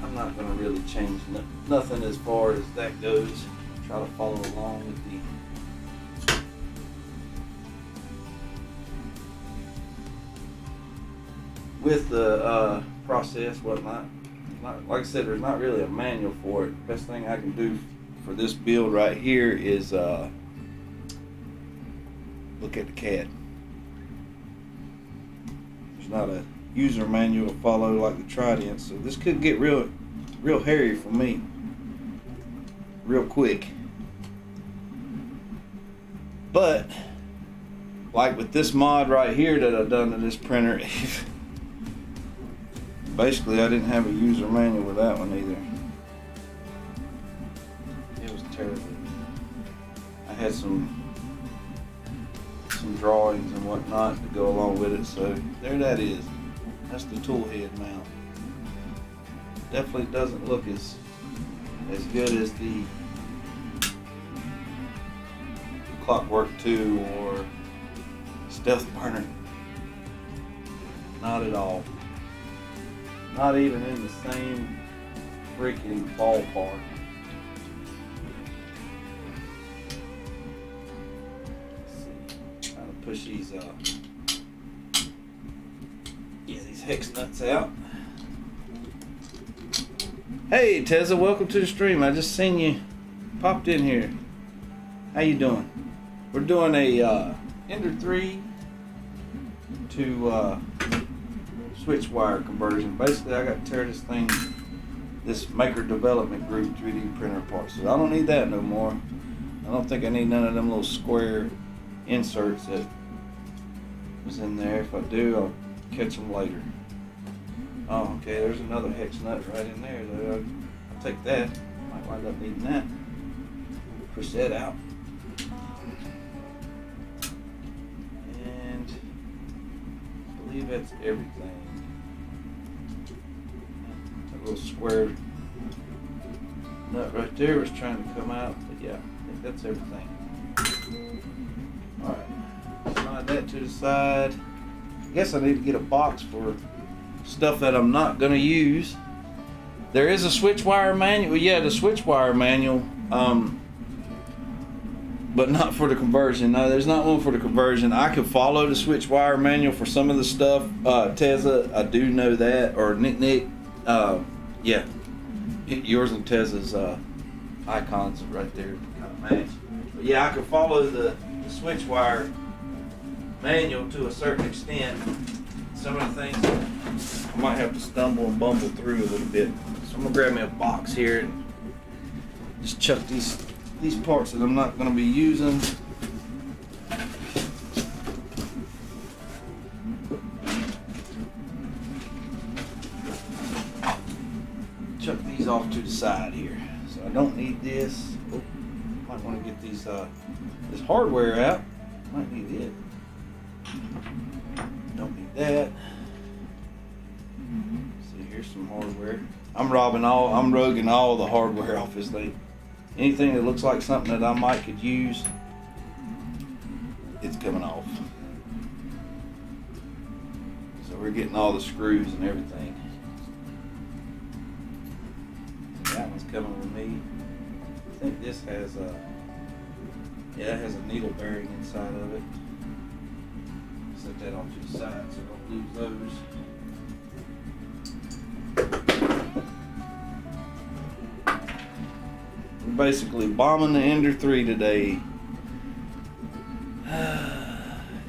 I'm not going to really change nothing as far as that goes. Try to follow along with the process, whatnot. Like I said, there's not really a manual for it. Best thing I can do for this build right here is look at the CAD. There's not a user manual to follow like the Trident, so this could get real hairy for me real quick. But like with this mod right here that I've done to this printer, basically I didn't have a user manual with that one either. It was terrible. I had some drawings and whatnot to go along with it, so there that is. That's the tool head mount. Definitely doesn't look as good as the Clockwork 2 or Stealth Burner. Not at all. Not even in the same freaking ballpark. Trying to push these these hex nuts out. Hey Tezza, welcome to the stream. I just seen you popped in here. How you doing? We're doing a Ender 3 to Switchwire conversion. Basically, I got to tear this maker development group 3D printer apart. So I don't need that no more. I don't think I need none of them little square inserts that was in there. If I do, I'll catch them later. Oh, okay, there's another hex nut right in there, though. I'll take that. Might wind up needing that. Push that out. And I believe that's everything. That little square nut right there was trying to come out, but yeah, I think that's everything. Alright, slide that to the side. I guess I need to get a box for stuff that I'm not going to use. There is a Switchwire manual. Yeah, the Switchwire manual, but not for the conversion. No, there's not one for the conversion. I could follow the Switchwire manual for some of the stuff. Tezza, I do know that. Or Nick, yeah, yours and Tezza's icons right there kind of match. But yeah, I could follow the Switchwire manual to a certain extent. Some of the things I might have to stumble and bumble through a little bit. So I'm gonna grab me a box here and just chuck these parts that I'm not gonna be using. Chuck these off to the side here. So I don't need this. Oh, might want to get these this hardware out. Might need it. Don't need that. See, here's some hardware. I'm roguing all the hardware off this thing. Anything that looks like something that I might could use, it's coming off. So we're getting all the screws and everything. So that one's coming with me. I think this has a, yeah, it has a needle bearing inside of it. Set that off to the side so I don't lose those. We're basically bombing the Ender 3 today.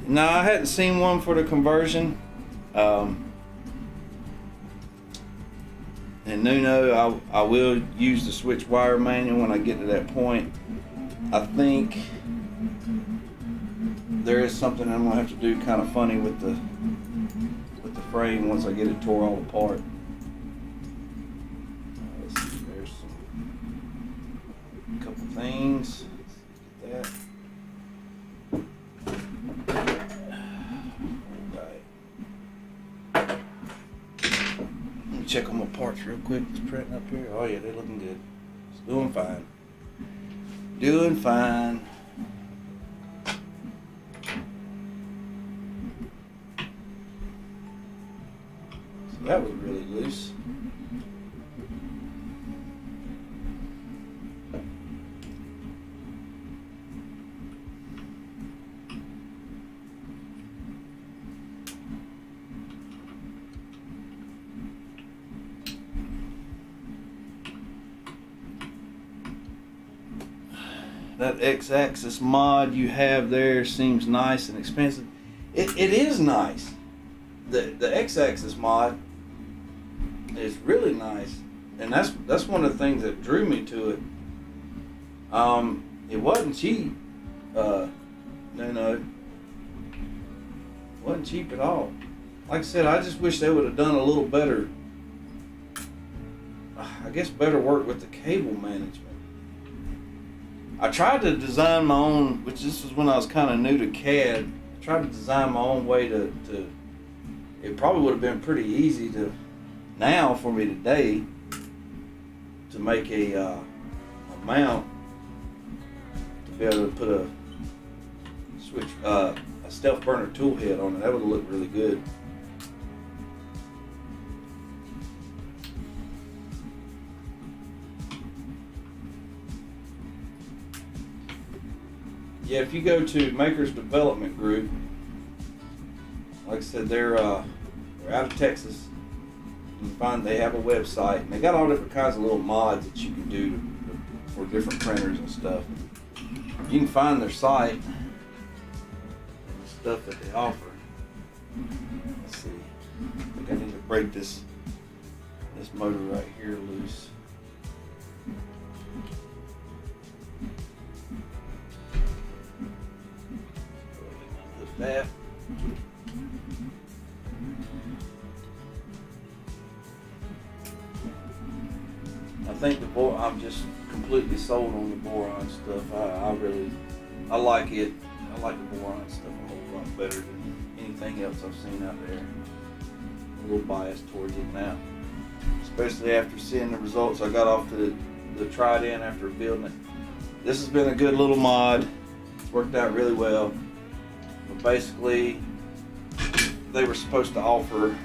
No, I hadn't seen one for the conversion. And Nuno, I will use the Switchwire manual when I get to that point. I think there is something I'm gonna have to do kind of funny with the frame once I get it tore all apart. Let's see, there's a couple things. Let's get that. Right. Let me check on my parts real quick. It's printing up here. Oh yeah, they're looking good. It's doing fine. Doing fine. That was really loose. that X-axis mod you have there seems nice and expensive. It is nice. The X-axis mod is really nice, and that's one of the things that drew me to it. It wasn't cheap. No, it wasn't cheap at all. Like I said, I just wish they would have done a little better. I guess better work with the cable management. I tried to design my own, which this was when I was kind of new to CAD. I tried to design my own way to it probably would have been pretty easy now for me today to make a mount to be able to put a stealth burner tool head on it. That would have looked really good. Yeah, if you go to Makers Development Group, like I said, they're out of Texas. You can find they have a website, and they got all different kinds of little mods that you can do for different printers and stuff. You can find their site and the stuff that they offer. Let's see. I think I need to break this motor right here loose. That. I think I'm just completely sold on the boron stuff. I like it. I like the boron stuff a whole lot better than anything else I've seen out there. I'm a little biased towards it now, especially after seeing the results I got off the Trident after building it. This has been a good little mod. It's worked out really well. But basically, they were supposed to offer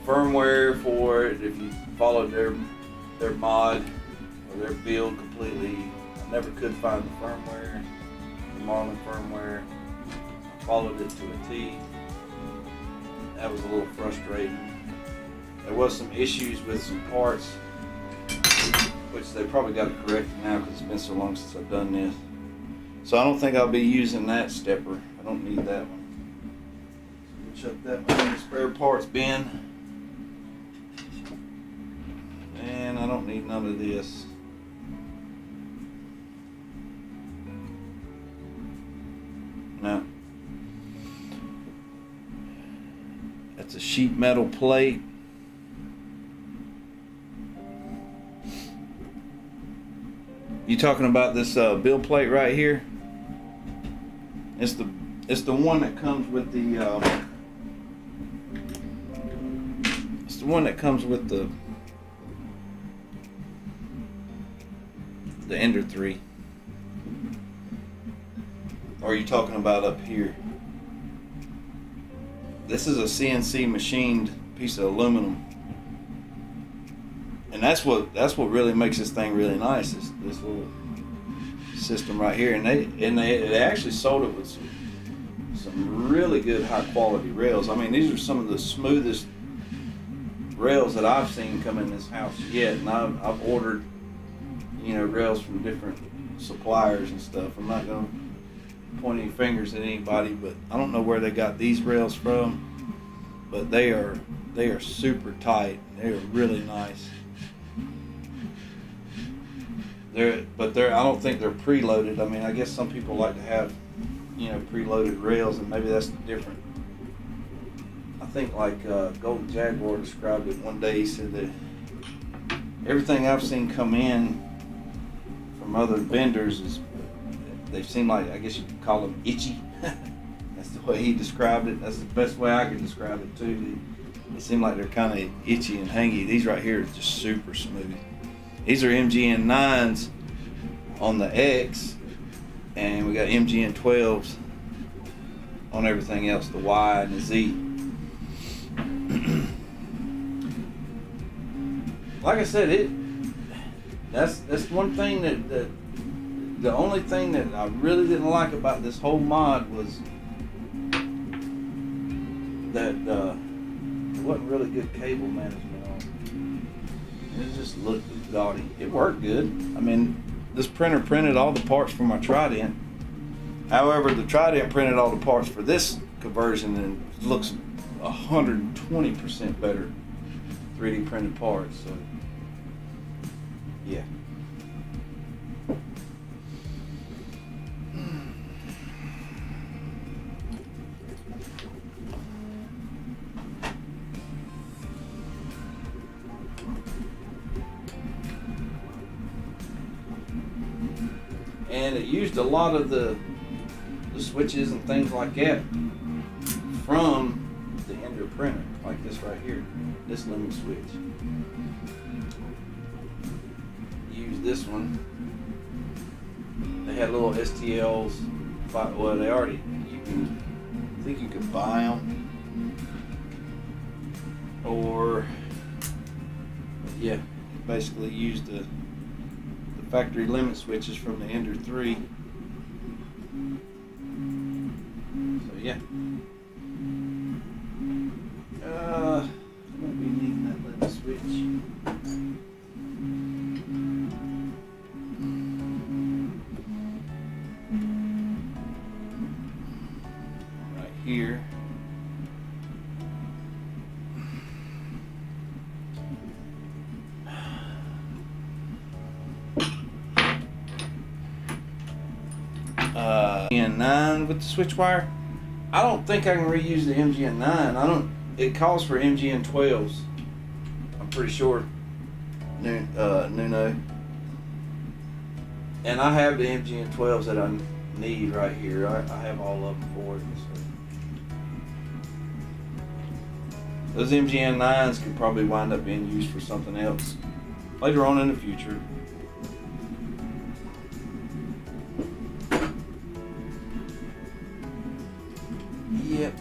firmware for it if you followed their mod or their build completely. I never could find the firmware, the Marlin firmware. I followed it to a T. That was a little frustrating. There was some issues with some parts, which they probably got it corrected now because it's been so long since I've done this. So I don't think I'll be using that stepper. I don't need that one. So we'll chuck that one in the spare parts bin. And I don't need none of this. No. That's a sheet metal plate. You talking about this build plate right here? It's the one that comes with the it's the one that comes with the Ender 3. Or are you talking about up here? This is a CNC machined piece of aluminum. And that's what really makes this thing really nice, is this little system right here. And they actually sold it with some really good high quality rails. I mean, these are some of the smoothest rails that I've seen come in this house yet. And I've ordered, rails from different suppliers and stuff. I'm not gonna point any fingers at anybody, but I don't know where they got these rails from, but they are super tight. They are really nice. I don't think they're preloaded. I mean, I guess some people like to have, preloaded rails, and maybe that's the difference. I think like Golden Jaguar described it one day. He said that everything I've seen come in from other vendors they seem like, I guess you could call them itchy. That's the way he described it. That's the best way I could describe it too. They seem like they're kind of itchy and hangy. These right here are just super smooth. These are MGN 9s on the X, and we got MGN 12s on everything else, the Y and the Z. Like I said, that's one thing that the only thing that I really didn't like about this whole mod was that there wasn't really good cable management on it. It just looked gaudy. It worked good. I mean, this printer printed all the parts for my Trident. However, the Trident printed all the parts for this conversion and it looks 120% better 3D printed parts. So yeah. And it used a lot of the switches and things like that from the Ender printer, like this right here, this limit switch. Use this one. They had little STLs. Well, they already, I think you could buy them. Or, yeah, basically use the factory limit switches from the Ender 3. So yeah. Might be needing that limit switch. Right here. MGN9 with the Switchwire. I don't think I can reuse the MGN9. It calls for MGN12s. I'm pretty sure. Nuno. And I have the MGN12s that I need right here. I have all of them for it. So. Those MGN9s could probably wind up being used for something else later on in the future. Yep.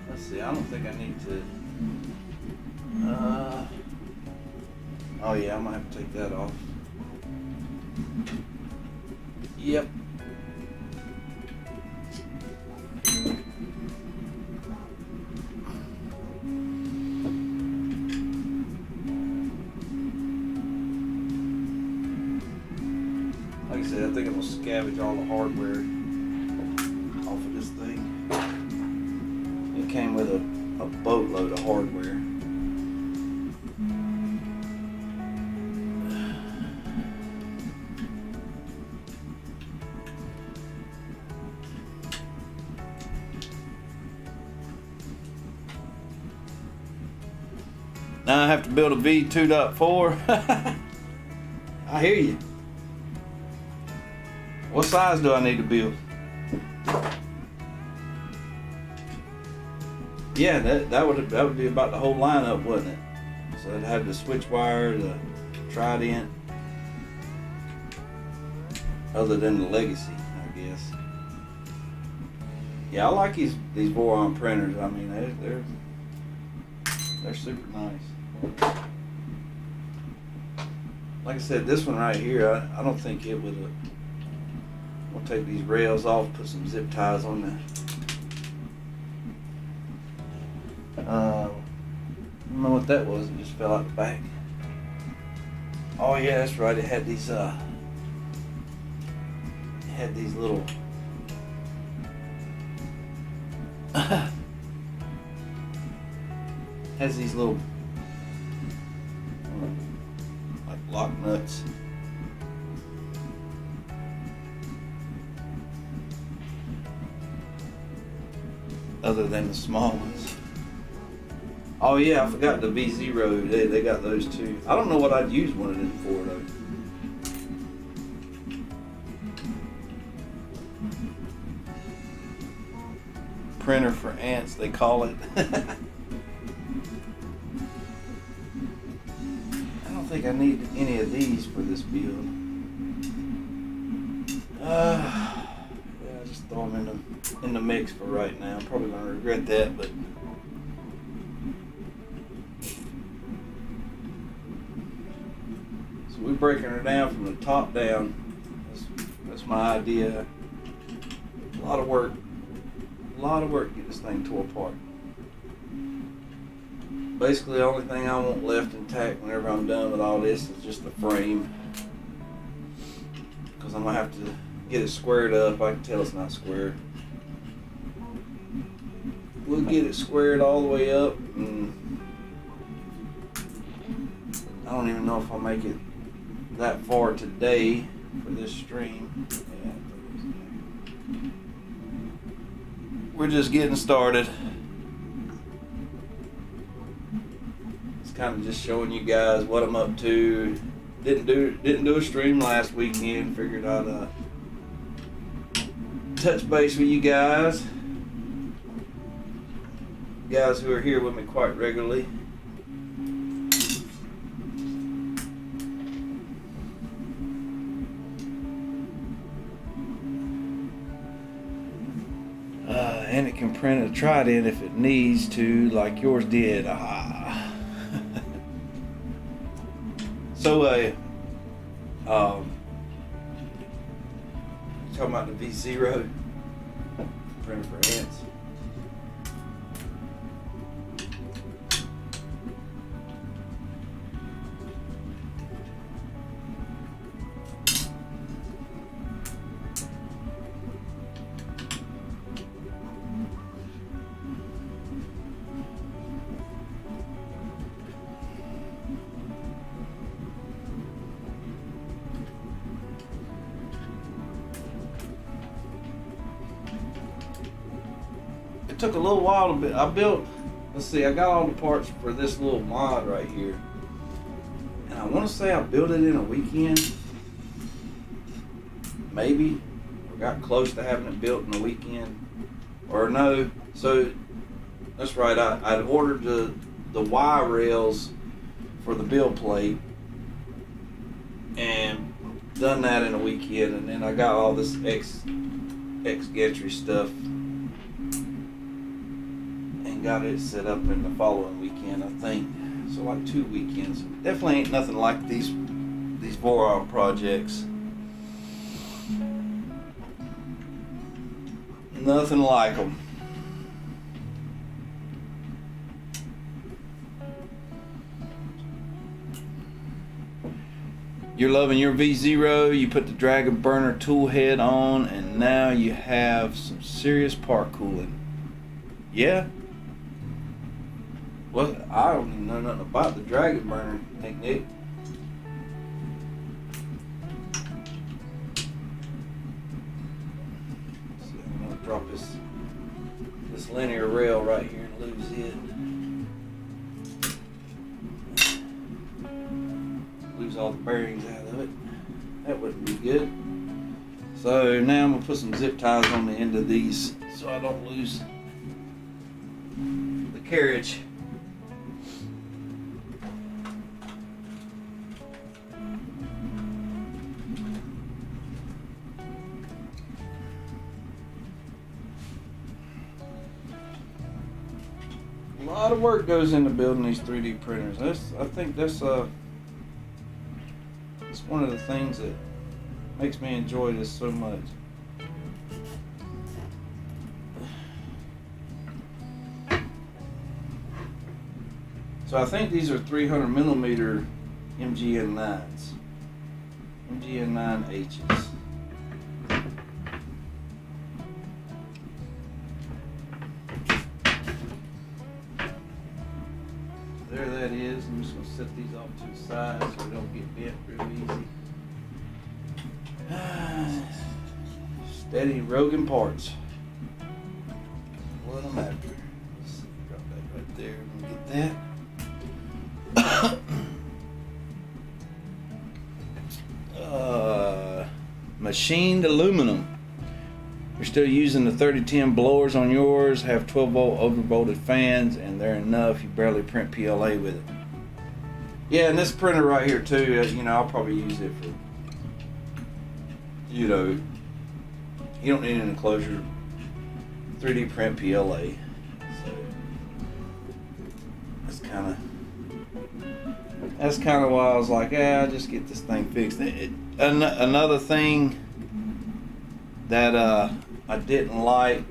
Let's see, I don't think I need to. Oh yeah, I might have to take that off. Yep. Like I said, I think I'm gonna scavenge all the hardware off of this thing. It came with a boatload of hardware. Now I have to build a V2.4. I hear you. What size do I need to build? Yeah, that would be about the whole lineup, wouldn't it? So I'd have the Switchwire, the Trident, other than the Legacy, I guess. Yeah, I like these Voron printers. I mean, they're super nice. Like I said, this one right here, I don't think it would. We'll take these rails off, put some zip ties on there. I don't know what that was. It just fell out the back. Oh yeah, that's right. It had these little has these little like lock nuts. Other than the small ones. Oh yeah, I forgot the V0. They got those too. I don't know what I'd use one of them for though. Printer for ants, they call it. I don't think I need any of these for this build. Yeah, just throw them in the mix for right now. I'm probably gonna regret that, but so we're breaking her down from the top down. That's my idea. A lot of work. A lot of work to get this thing tore apart. Basically, the only thing I want left intact whenever I'm done with all this is just the frame. Because I'm going to have to get it squared up. I can tell it's not squared. We'll get it squared all the way up. And I don't even know if I'll make it that far today for this stream. Yeah. We're just getting started. Kind of just showing you guys what I'm up to. Didn't do a stream last weekend. Figured I'd touch base with you guys who are here with me quite regularly. And it can print a trident if it needs to, like yours did. So, talking about the V0 printer for ants. It took a little while to build. I got all the parts for this little mod right here. And I want to say I built it in a weekend. Maybe. Or got close to having it built in a weekend. Or no. So, that's right. I'd ordered the Y rails for the build plate. And done that in a weekend. And then I got all this X gantry stuff. Got it set up in the following weekend, I think. So like 2 weekends. Definitely ain't nothing like these Voron projects. Nothing like them. You're loving your V0. You put the drag and burner tool head on, and now you have some serious part cooling. Yeah. Well, I don't even know nothing about the drag and burner technique. So I'm gonna drop this linear rail right here and lose it. Lose all the bearings out of it. That wouldn't be good. So now I'm gonna put some zip ties on the end of these so I don't lose the carriage. A lot of work goes into building these 3D printers. I think that's it's one of the things that makes me enjoy this so much. So I think these are 300 millimeter MGN9s, MGN9Hs. There that is. I'm just going to set these off to the side so they don't get bent real easy. Steady Rogan parts. What I'm after. Let's drop that right there and get that. Machined aluminum. You're still using the 3010 blowers on yours, have 12 volt overvolted fans, and they're enough. You barely print PLA with it. Yeah, and this printer right here too, I'll probably use it for, you don't need an enclosure. 3D print PLA. So that's kind of why I was like, I'll just get this thing fixed. Another thing that I didn't like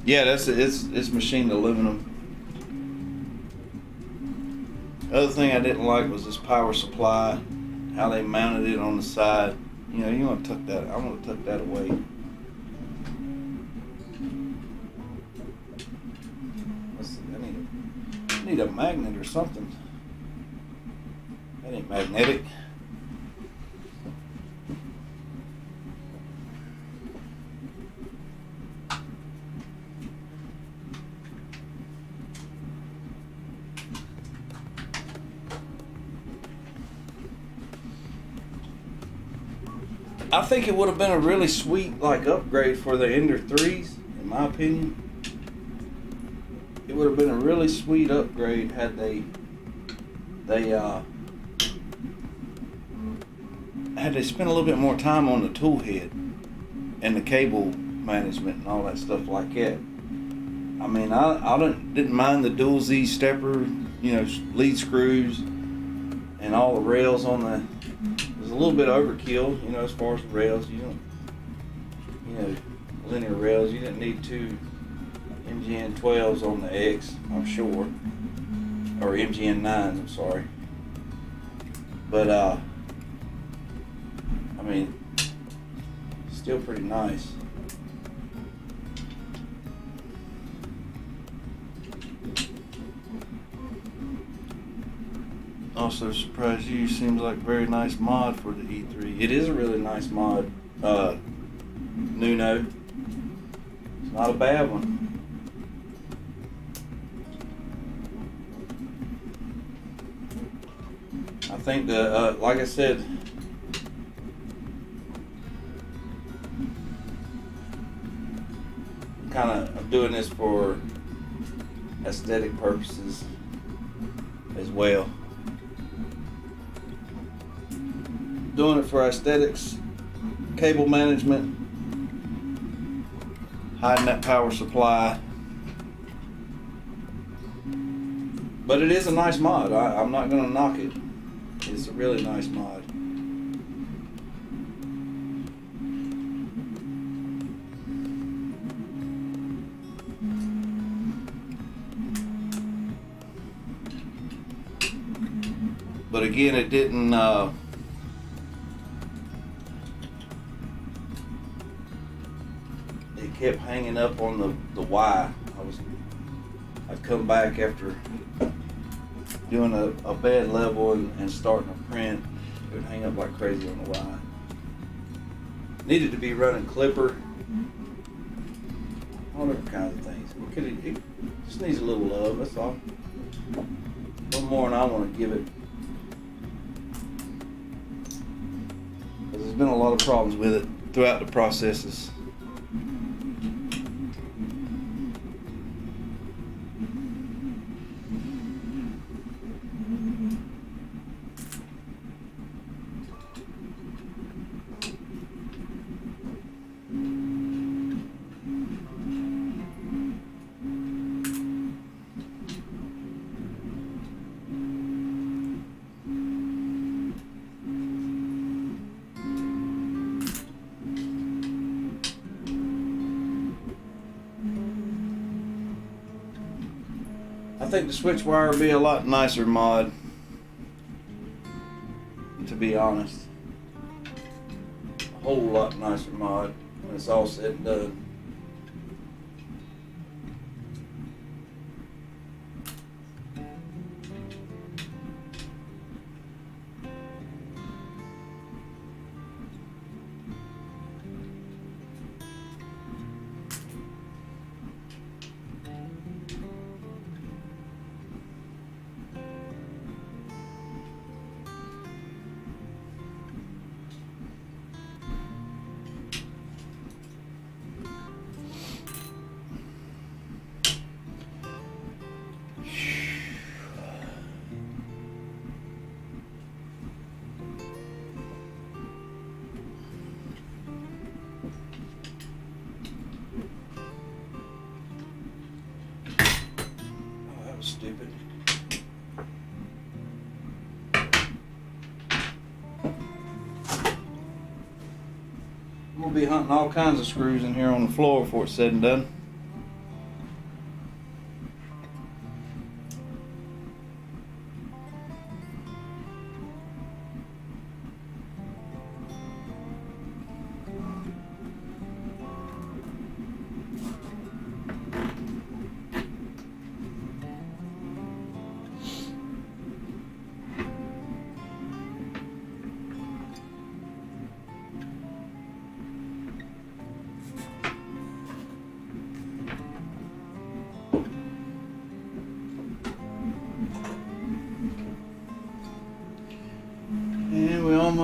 Yeah, it's machined aluminum. The other thing I didn't like was this power supply, how they mounted it on the side. You know, you want to tuck that. I want to tuck that away. Let's see, I need a magnet or something. That ain't magnetic. I think it would have been a really sweet upgrade for the Ender 3s, in my opinion. It would have been a really sweet upgrade had they spent a little bit more time on the tool head and the cable management and all that stuff like that. I mean, I didn't mind the dual Z stepper, lead screws and all the rails on the. It was a little bit overkill, as far as the rails. Linear rails. You didn't need two MGN 12s on the X, I'm sure, or MGN 9s. I'm sorry, but I mean, still pretty nice. Also, Surprise You seems like a very nice mod for the E3. It is a really nice mod, Nuno. It's not a bad one. I think like I said, I'm doing this for aesthetic purposes as well. Doing it for aesthetics, cable management, hiding that power supply. But it is a nice mod. I'm not going to knock it. It's a really nice mod. But again, it didn't. It kept hanging up on the Y. I'd come back after doing a bad level and starting a print. It would hang up like crazy on the Y. Needed to be running clipper. All different kinds of things. It just needs a little love. That's all. One more, and I want to give it. There's been a lot of problems with it throughout the processes. I think the Switchwire would be a lot nicer mod, to be honest. A whole lot nicer mod when it's all said and done. Stupid. We'll be hunting all kinds of screws in here on the floor before it's said and done.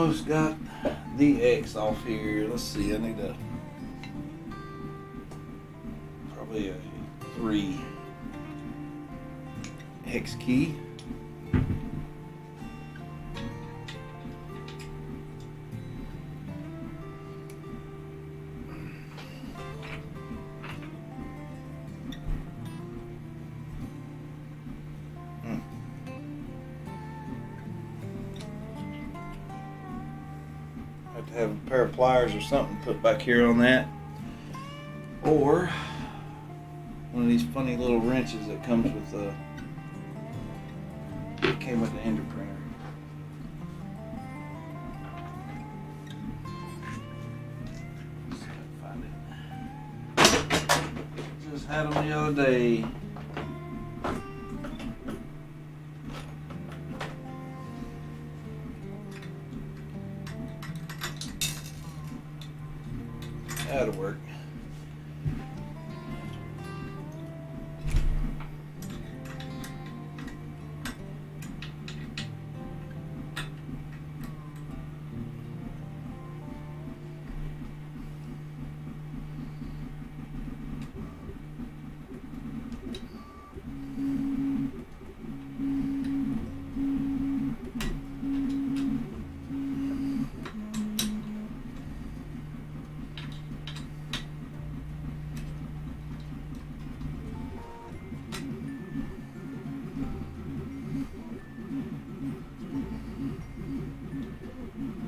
almost got the X off here. Let's see, I need probably a 3 hex key. Have to have a pair of pliers or something put back here on that, or one of these funny little wrenches that comes with the came with the ender printer. Let's see if I can find it. Just had them the other day. That'll work.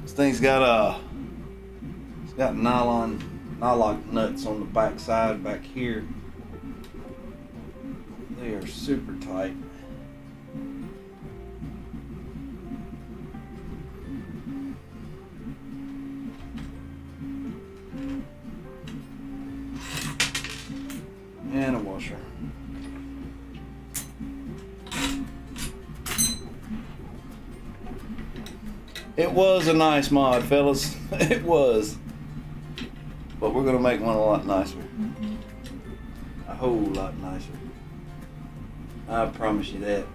This thing's got it's got nylock nuts on the back side back here. They are super tight. And a washer. It was a nice mod, fellas. It was. But we're gonna make one a lot nicer. A whole lot nicer. I promise you that.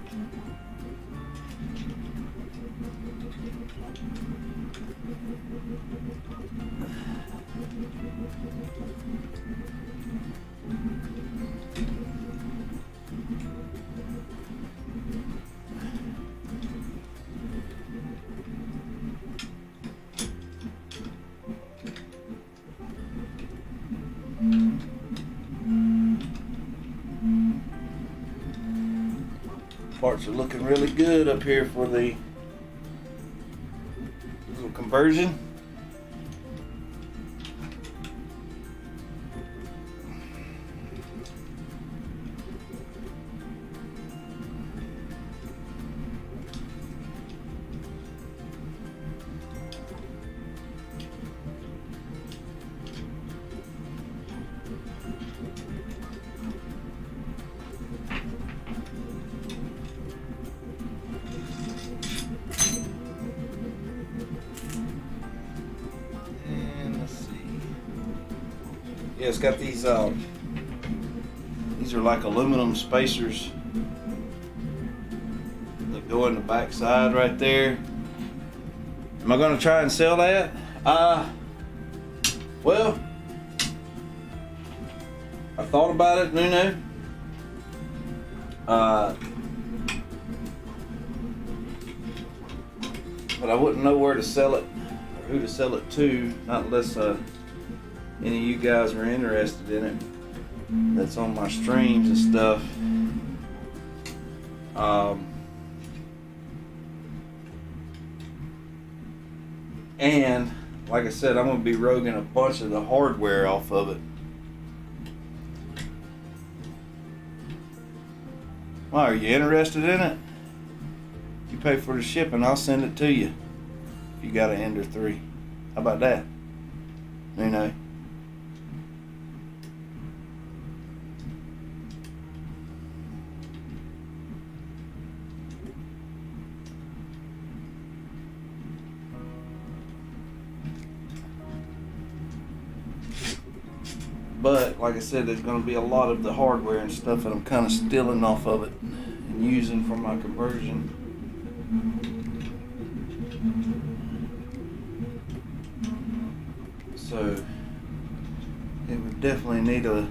Parts are looking really good up here for the little conversion. Yeah, it's got these are like aluminum spacers that go in the back side right there. Am I gonna try and sell that? Well, I thought about it, Nuno. But I wouldn't know where to sell it or who to sell it to, not unless any of you guys are interested in it. That's on my streams and stuff. And like I said, I'm gonna be roguing a bunch of the hardware off of it. Why, are you interested in it? You pay for the shipping, I'll send it to you. If you got an Ender 3. How about that? You know. But like I said, there's going to be a lot of the hardware and stuff that I'm kind of stealing off of it and using for my conversion. So it would definitely need a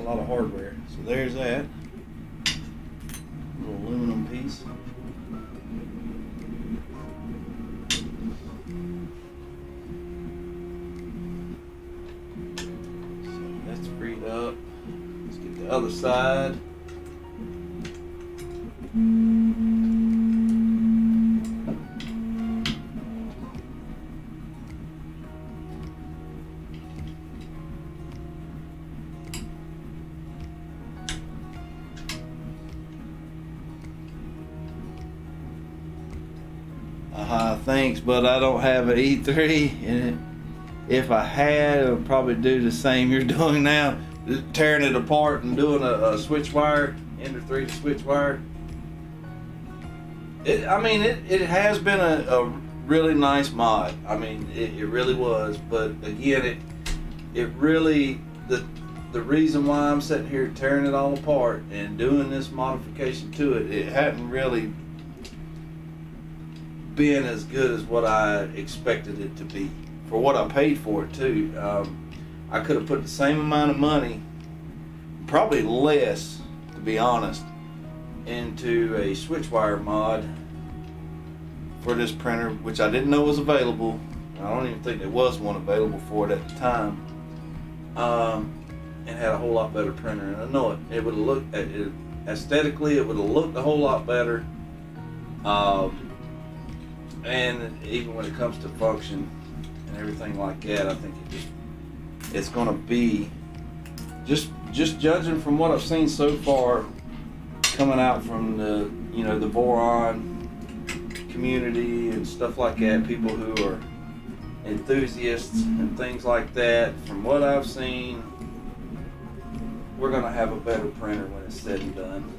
lot of hardware. So there's that little aluminum piece. So that's freed up. Let's get the other side. Thanks, but I don't have an E3, and if I had, I would probably do the same you're doing now, tearing it apart and doing a Switchwire, Ender 3 Switchwire. It has been a really nice mod. I mean, it really was, but again, it really, the reason why I'm sitting here tearing it all apart and doing this modification to it, it hadn't really been as good as what I expected it to be for what I paid for it too. I could have put the same amount of money, probably less to be honest, into a Switchwire mod for this printer, which I didn't know was available. I don't even think there was one available for it at the time, and had a whole lot better printer. And I know it would have looked aesthetically, it would have looked a whole lot better. And even when it comes to function and everything like that, I think it's going to be just judging from what I've seen so far, coming out from the the Boron community and stuff like that, people who are enthusiasts and things like that. From what I've seen, we're going to have a better printer when it's said and done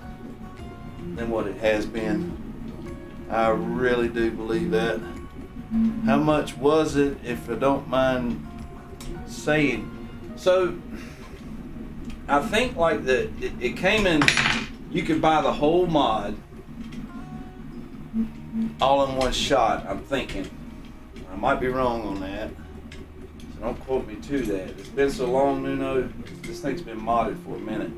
than what it has been. I really do believe that. How much was it, if I don't mind saying? So I think like it came in, you could buy the whole mod all in one shot, I'm thinking. I might be wrong on that, so don't quote me to that. It's been so long, Nuno. This thing's been modded for a minute.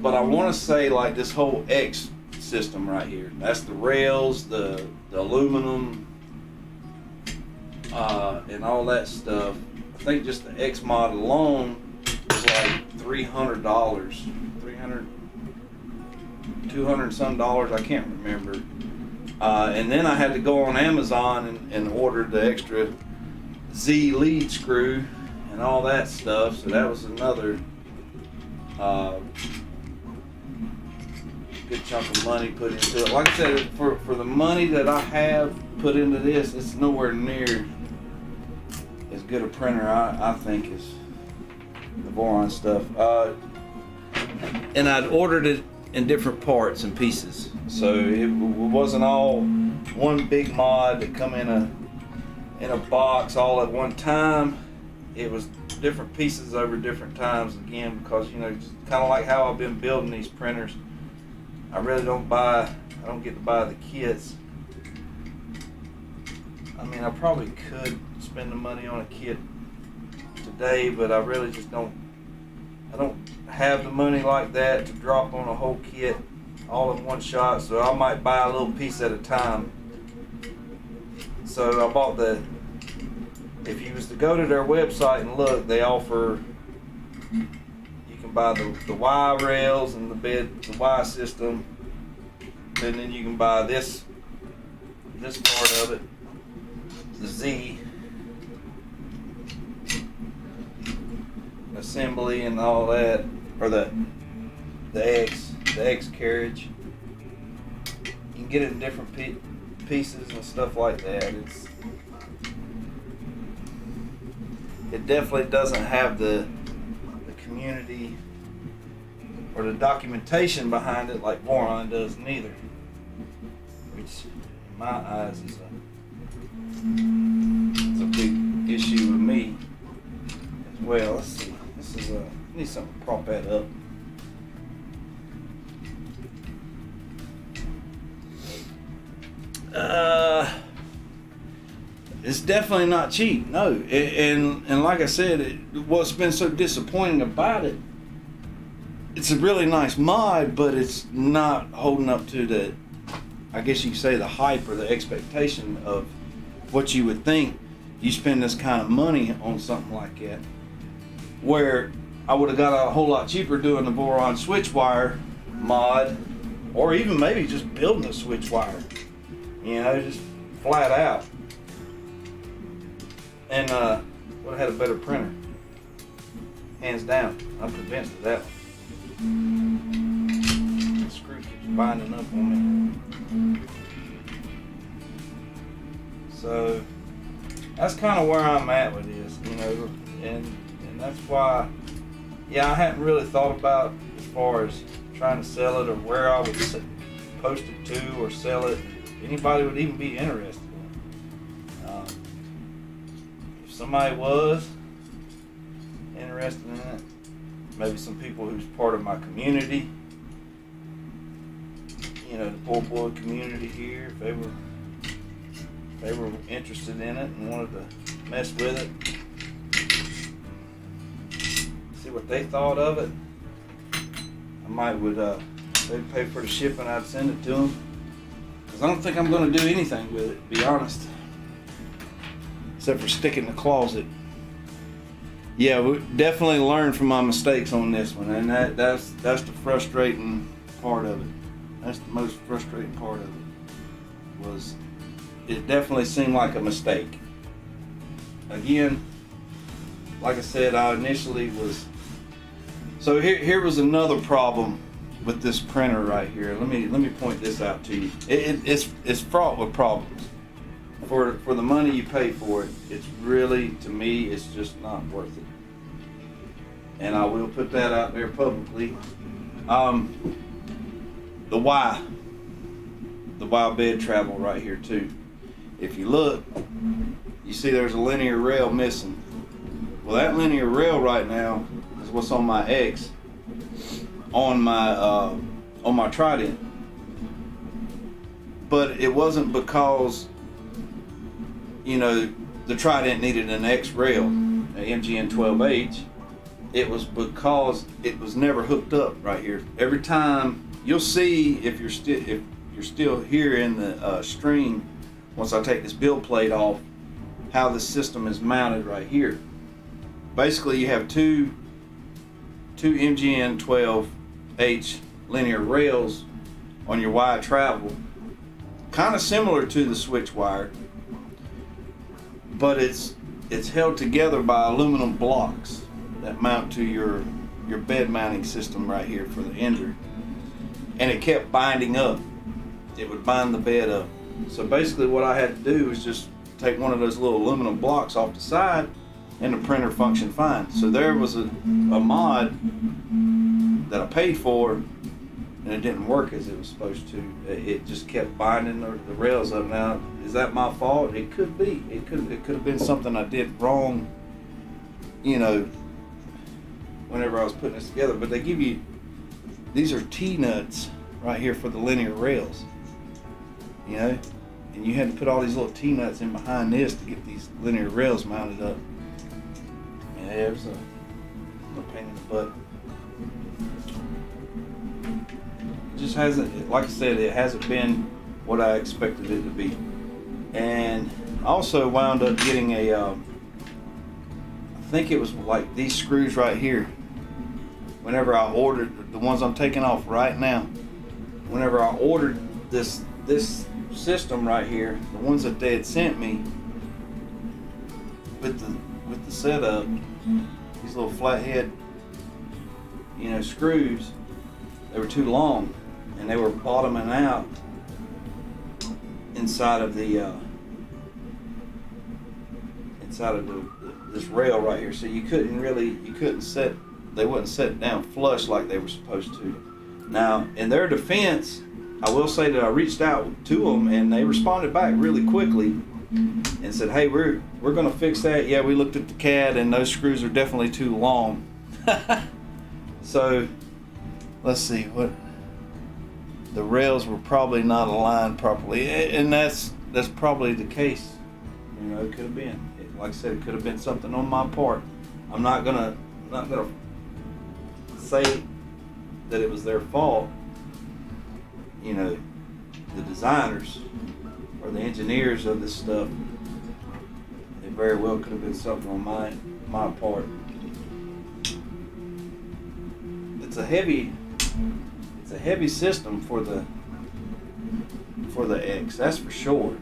But I want to say like this whole X system right here, that's the rails, the aluminum, and all that stuff. I think just the X mod alone was like $300, $200 some dollars, I can't remember. And then I had to go on Amazon and order the extra Z lead screw and all that stuff, so that was another good chunk of money put into it. Like I said, for the money that I have put into this, it's nowhere near as good a printer I think as the Boron stuff. And I'd ordered it in different parts and pieces, so it wasn't all one big mod that come in a box all at one time. It was different pieces over different times, again, because just kind of like how I've been building these printers. I really don't get to buy the kits. I mean, I probably could spend the money on a kit today, but I really just don't have the money like that to drop on a whole kit all in one shot, so I might buy a little piece at a time. So I bought if you was to go to their website and look, they offer, you can buy the Y rails and the Y system, and then you can buy this part of it, the Z assembly and all that, or the X carriage. You can get it in different pieces and stuff like that. It definitely doesn't have the community or the documentation behind it like Boron does neither, which in my eyes is a big issue with me as well. Let's see, this is I need something to prop that up. it's definitely not cheap. No, and like I said, what's been so disappointing about it, it's a really nice mod, but it's not holding up to the, I guess you could say, the hype or the expectation of what you would think you spend this kind of money on something like that. Where I would have got a whole lot cheaper doing the boron Switchwire mod, or even maybe just building a Switchwire, you know, just flat out. And would have had a better printer, hands down. I'm convinced of that one. The screw keeps binding up on me. So that's kind of where I'm at with this, you know, and that's why, yeah, I hadn't really thought about as far as trying to sell it or where I would post it to or sell it. Anybody would even be interested in it. If somebody was interested in it, maybe some people who's part of my community, you know, the poor boy community here, if they were interested in it and wanted to mess with it, see what they thought of it, I might would they'd pay for the shipping, I'd send it to them, because I don't think I'm going to do anything with it, to be honest, except for stick it in the closet. Yeah, we definitely learned from my mistakes on this one, and that's the frustrating part of it. That's the most frustrating part of it, was it definitely seemed like a mistake. Again, like I said, I initially was, so here was another problem with this printer right here. Let me point this out to you. It's fraught with problems. For the money you pay for it, it's really, to me, it's just not worth it. And I will put that out there publicly. The Y bed travel right here too. If you look, you see there's a linear rail missing. Well, that linear rail right now is what's on my X, on my Trident. But it wasn't because, you know, the Trident needed an X rail, an MGN 12H. It was because it was never hooked up right here. Every time, you'll see if you're still here in the stream, once I take this build plate off, how the system is mounted right here. Basically, you have two MGN 12H linear rails on your Y travel, kind of similar to the Switchwire, but it's held together by aluminum blocks that mount to your bed mounting system right here for the ender, and it kept binding up. It would bind the bed up. So basically what I had to do was just take one of those little aluminum blocks off the side, and the printer functioned fine. So there was a mod that I paid for, and it didn't work as it was supposed to. It just kept binding the rails up. Now, is that my fault? It could be. It could have been something I did wrong, you know, whenever I was putting this together. But they give you, these are T-nuts right here for the linear rails, you know, and you had to put all these little T-nuts in behind this to get these linear rails mounted up. And there's a pain in the butt. It just hasn't, like I said, it hasn't been what I expected it to be. And I also wound up getting a, I think it was like these screws right here. Whenever I ordered, the ones I'm taking off right now, whenever I ordered this system right here, the ones that they had sent me with the setup, these little flathead, you know, screws, they were too long, and they were bottoming out inside of the this rail right here. So you couldn't set, they wouldn't set down flush like they were supposed to. Now, in their defense, I will say that I reached out to them and they responded back really quickly and said, hey, we're going to fix that. Yeah, we looked at the CAD and those screws are definitely too long. So let's see, what the rails were probably not aligned properly, and that's probably the case You know, it could have been. Like I said, it could have been something on my part. I'm not gonna say that it was their fault. You know, the designers or the engineers of this stuff. It very well could have been something on my part. It's a heavy system for the X, that's for sure.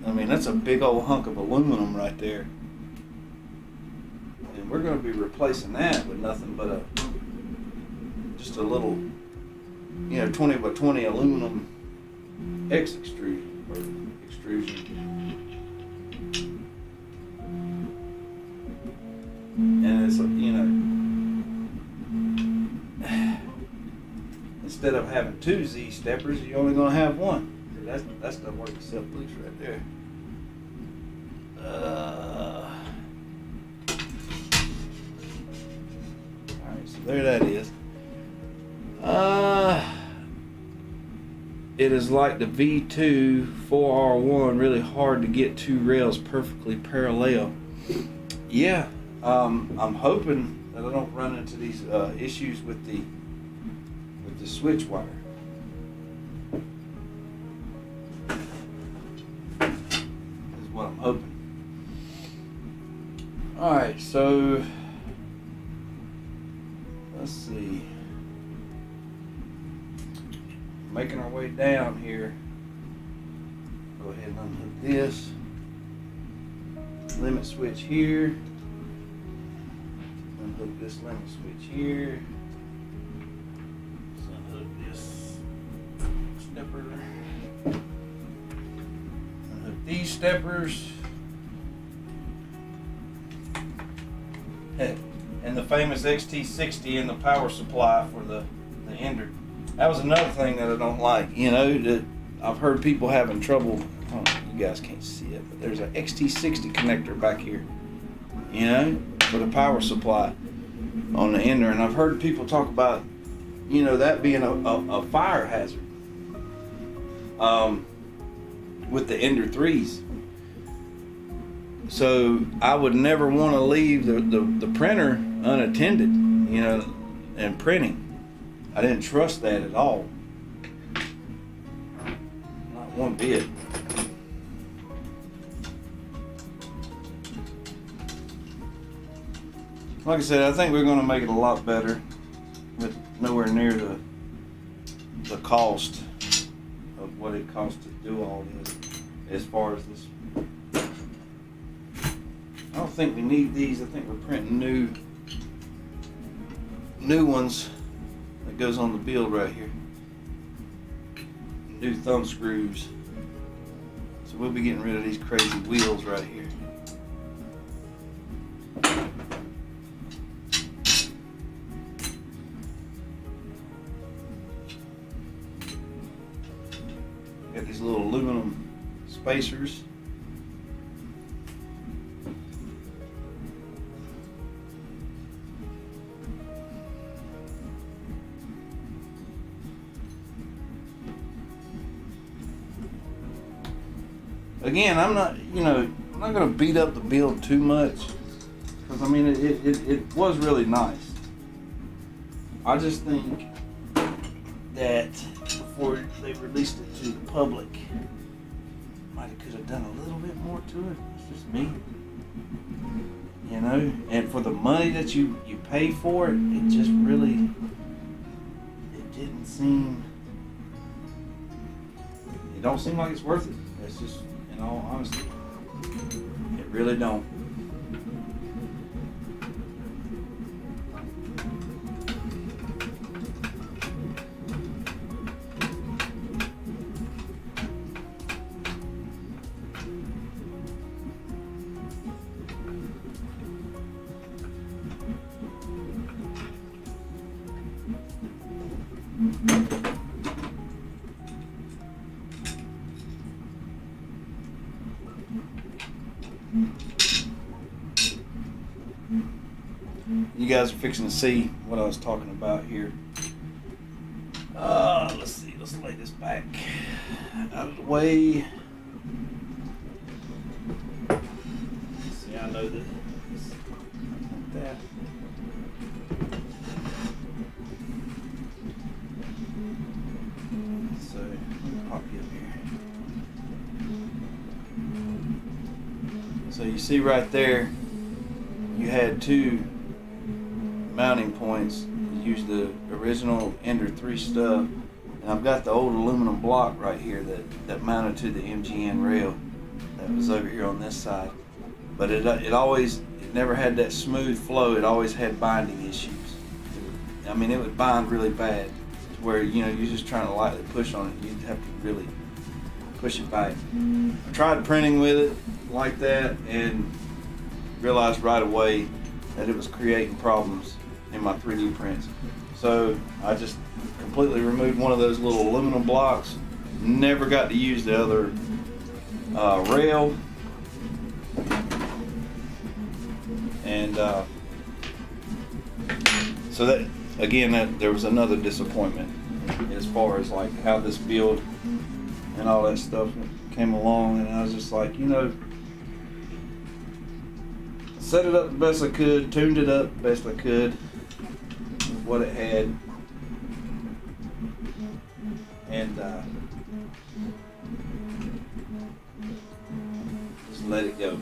I mean, that's a big old hunk of aluminum right there. And we're going to be replacing that with nothing but just a little, 20 by 20 aluminum X extrusion. And it's, instead of having 2 Z steppers, you're only going to have 1. That's the work itself loose right there. Alright, so there that is. It is like the V2 4R1, really hard to get 2 rails perfectly parallel. Yeah, I'm hoping that I don't run into these issues with the Switchwire. Is what I'm hoping. Alright, so let's see. Making our way down here. Go ahead and unhook this. Limit switch here. Unhook this limit switch here. Unhook this stepper. Unhook these steppers. And the famous XT60 in the power supply for the ender. That was another thing that I don't like. That I've heard people having trouble. Oh, you guys can't see it, but there's an XT60 connector back here. For the power supply on the ender, and I've heard people talk about, that being a fire hazard with the ender 3s. So I would never want to leave the printer unattended, and printing. I didn't trust that at all. Not one bit. Like I said, I think we're going to make it a lot better with nowhere near the cost of what it costs to do all this as far as this. I don't think we need these. I think we're printing new ones that goes on the build right here. New thumb screws. So we'll be getting rid of these crazy wheels right here. Got these little aluminum spacers. Again, I'm not going to beat up the build too much, because I mean it was really nice. I just think that before they released it to the public, could have done a little bit more to it. It's just me, And for the money that you pay for it, it just really didn't seem. It don't seem like it's worth it. It's just. In all honesty, it really don't. You guys are fixing to see what I was talking about here. Let's see. Let's lay this back out of the way. know that it's like that. So let me pop you up here. So you see right there, you had two mounting points. You used the original Ender 3 stuff, and I've got the old aluminum block right here that mounted to the MGN rail that was over here on this side. But it never had that smooth flow. It always had binding issues. I mean, it would bind really bad, to where you're just trying to lightly push on it. You'd have to really push it back. I tried printing with it like that and realized right away that it was creating problems in my 3D prints. So I just completely removed one of those little aluminum blocks. Never got to use the other rail. And so that, again, there was another disappointment as far as like how this build and all that stuff came along, and I was just like, set it up the best I could, tuned it up the best I could with what it had, and just let it go.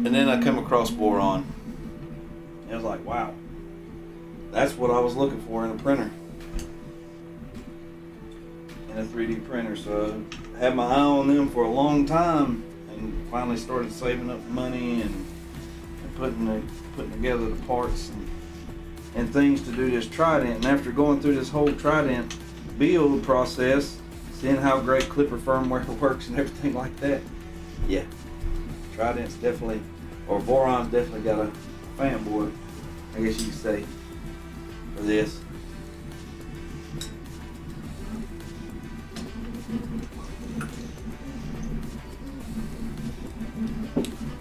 And then I come across boron. And I was like, wow, that's what I was looking for in a printer, in a 3D printer. So I had my eye on them for a long time, and finally started saving up money and putting together the parts and things to do this Trident. And after going through this whole Trident build process, seeing how great Clipper firmware works and everything like that, yeah, Trident's definitely, or boron's definitely got a fanboy, I guess you could say, for this.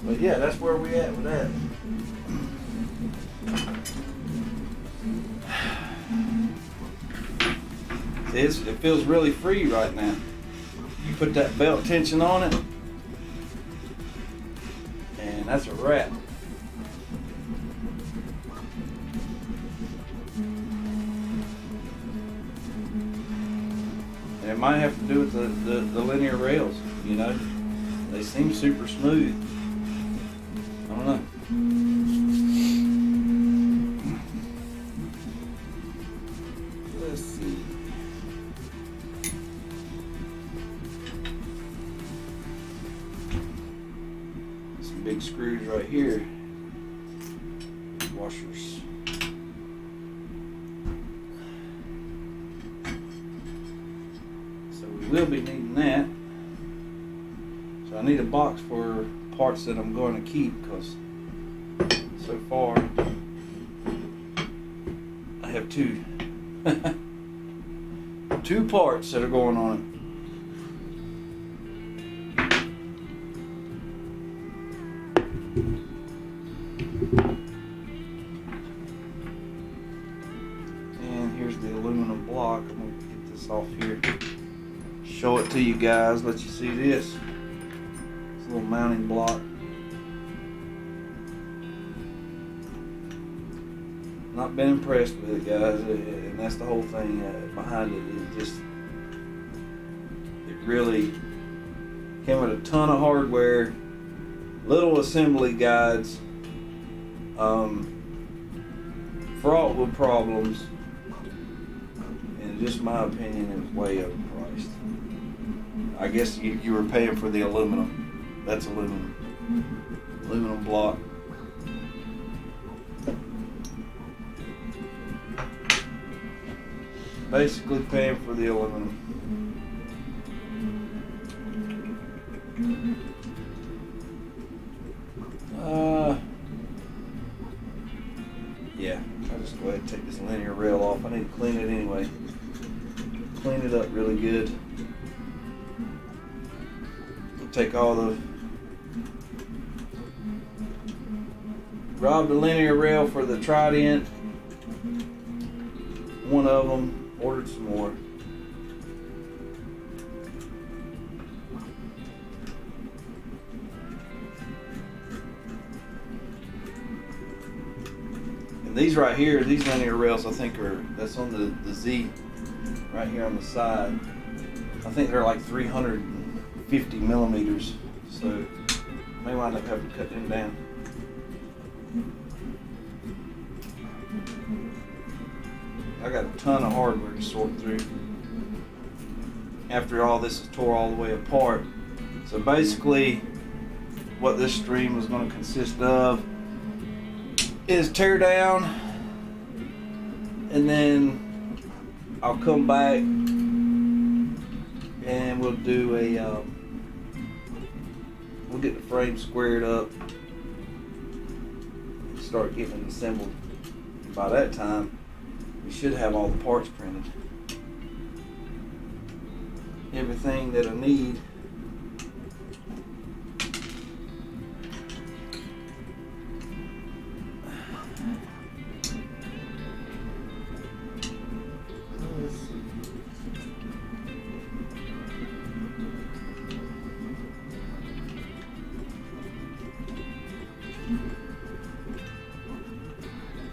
But yeah, that's where we at with that. See, it feels really free right now. You put that belt tension on it, and that's a wrap. And it might have to do with the linear rails, They seem super smooth. I don't know. Let's see. Some big screws right here. Washers. So we will be needing that. So I need a box for parts that I'm going to keep, because so far I have two parts that are going on it. And here's the aluminum block. I'm going to get this off here, show it to you guys, let you see this. It's a little mounting block. Not been impressed with it, guys, and that's the whole thing behind it. It really came with a ton of hardware, little assembly guides, fraught with problems, and just my opinion, it was way overpriced. I guess you were paying for the aluminum. That's aluminum block. Basically paying for the aluminum. Yeah, I'll just go ahead and take this linear rail off. I need to clean it anyway. Clean it up really good. Take all the, robbed the linear rail for the Trident. One of them. Ordered some more. these right here, these linear rails, I think that's on the Z right here on the side. I think they're like 350 millimeters, so may wind up having to cut them down. I got a ton of hardware to sort through after all this is tore all the way apart. So basically what this stream is going to consist of is tear down, and then I'll come back and we'll do a we'll get the frame squared up and start getting it assembled. By that time we should have all the parts printed, everything that I need.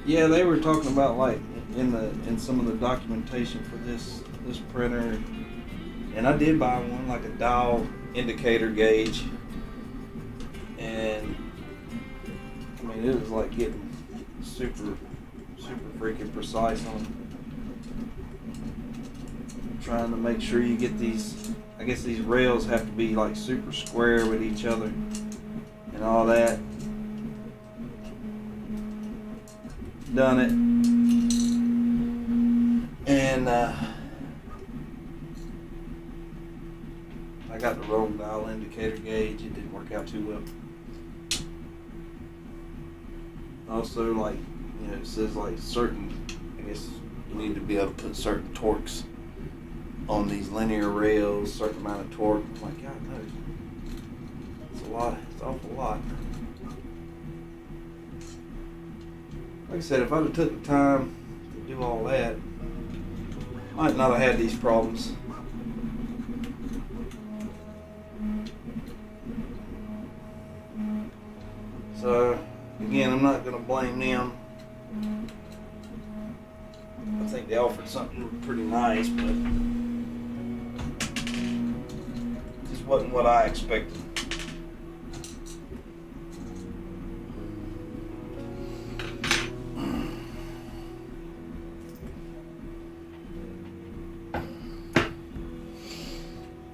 Yeah, they were talking about like in some of the documentation for this printer, and I did buy one, like a dial indicator gauge, and I mean it was like getting super freaking precise on trying to make sure you get these. I guess these rails have to be like super square with each other and all that. Done it, and I got the wrong dial indicator gauge. It didn't work out too well. Also, like, you know, it says like certain, I guess you need to be able to put certain torques on these linear rails, certain amount of torque. I'm like, God knows, it's a lot. It's an awful lot. Like I said, if I'd have took the time to do all that, I might not have had these problems. So, again, I'm not going to blame them. I think they offered something pretty nice, but it just wasn't what I expected.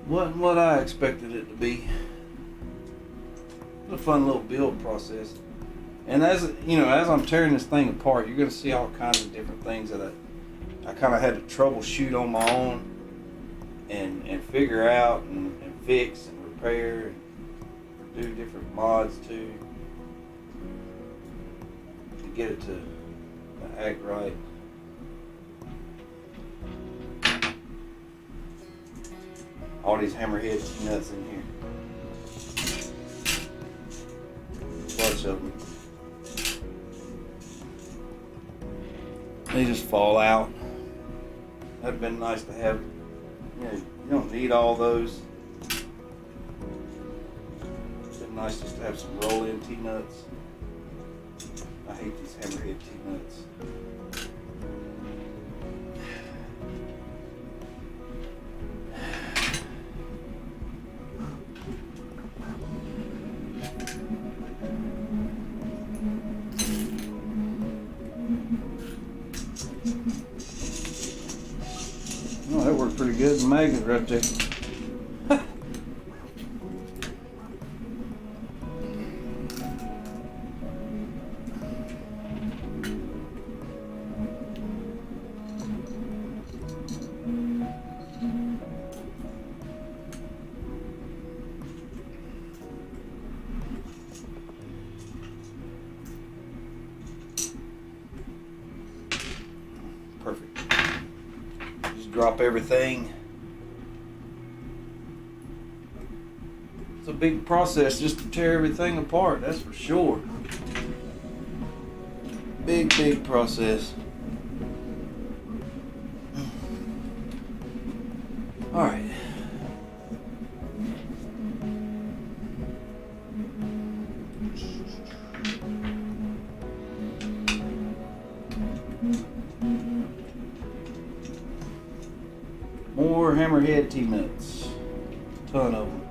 Wasn't what I expected it to be. It's a fun little build process. And as you know, as I'm tearing this thing apart, you're going to see all kinds of different things that I kind of had to troubleshoot on my own and figure out and fix and repair and do different mods to get it to act right. All these hammerhead nuts in here. Bunch of them. They just fall out. That'd been nice to have. You know, you don't need all those. It's been nice just to have some roll-in T-nuts. I hate these hammerhead T-nuts. Oh, that worked pretty good. The magnet right there. Perfect. Just drop everything. It's a big process just to tear everything apart, that's for sure. Big process. All right. pure hammerhead T-nuts. Ton of them.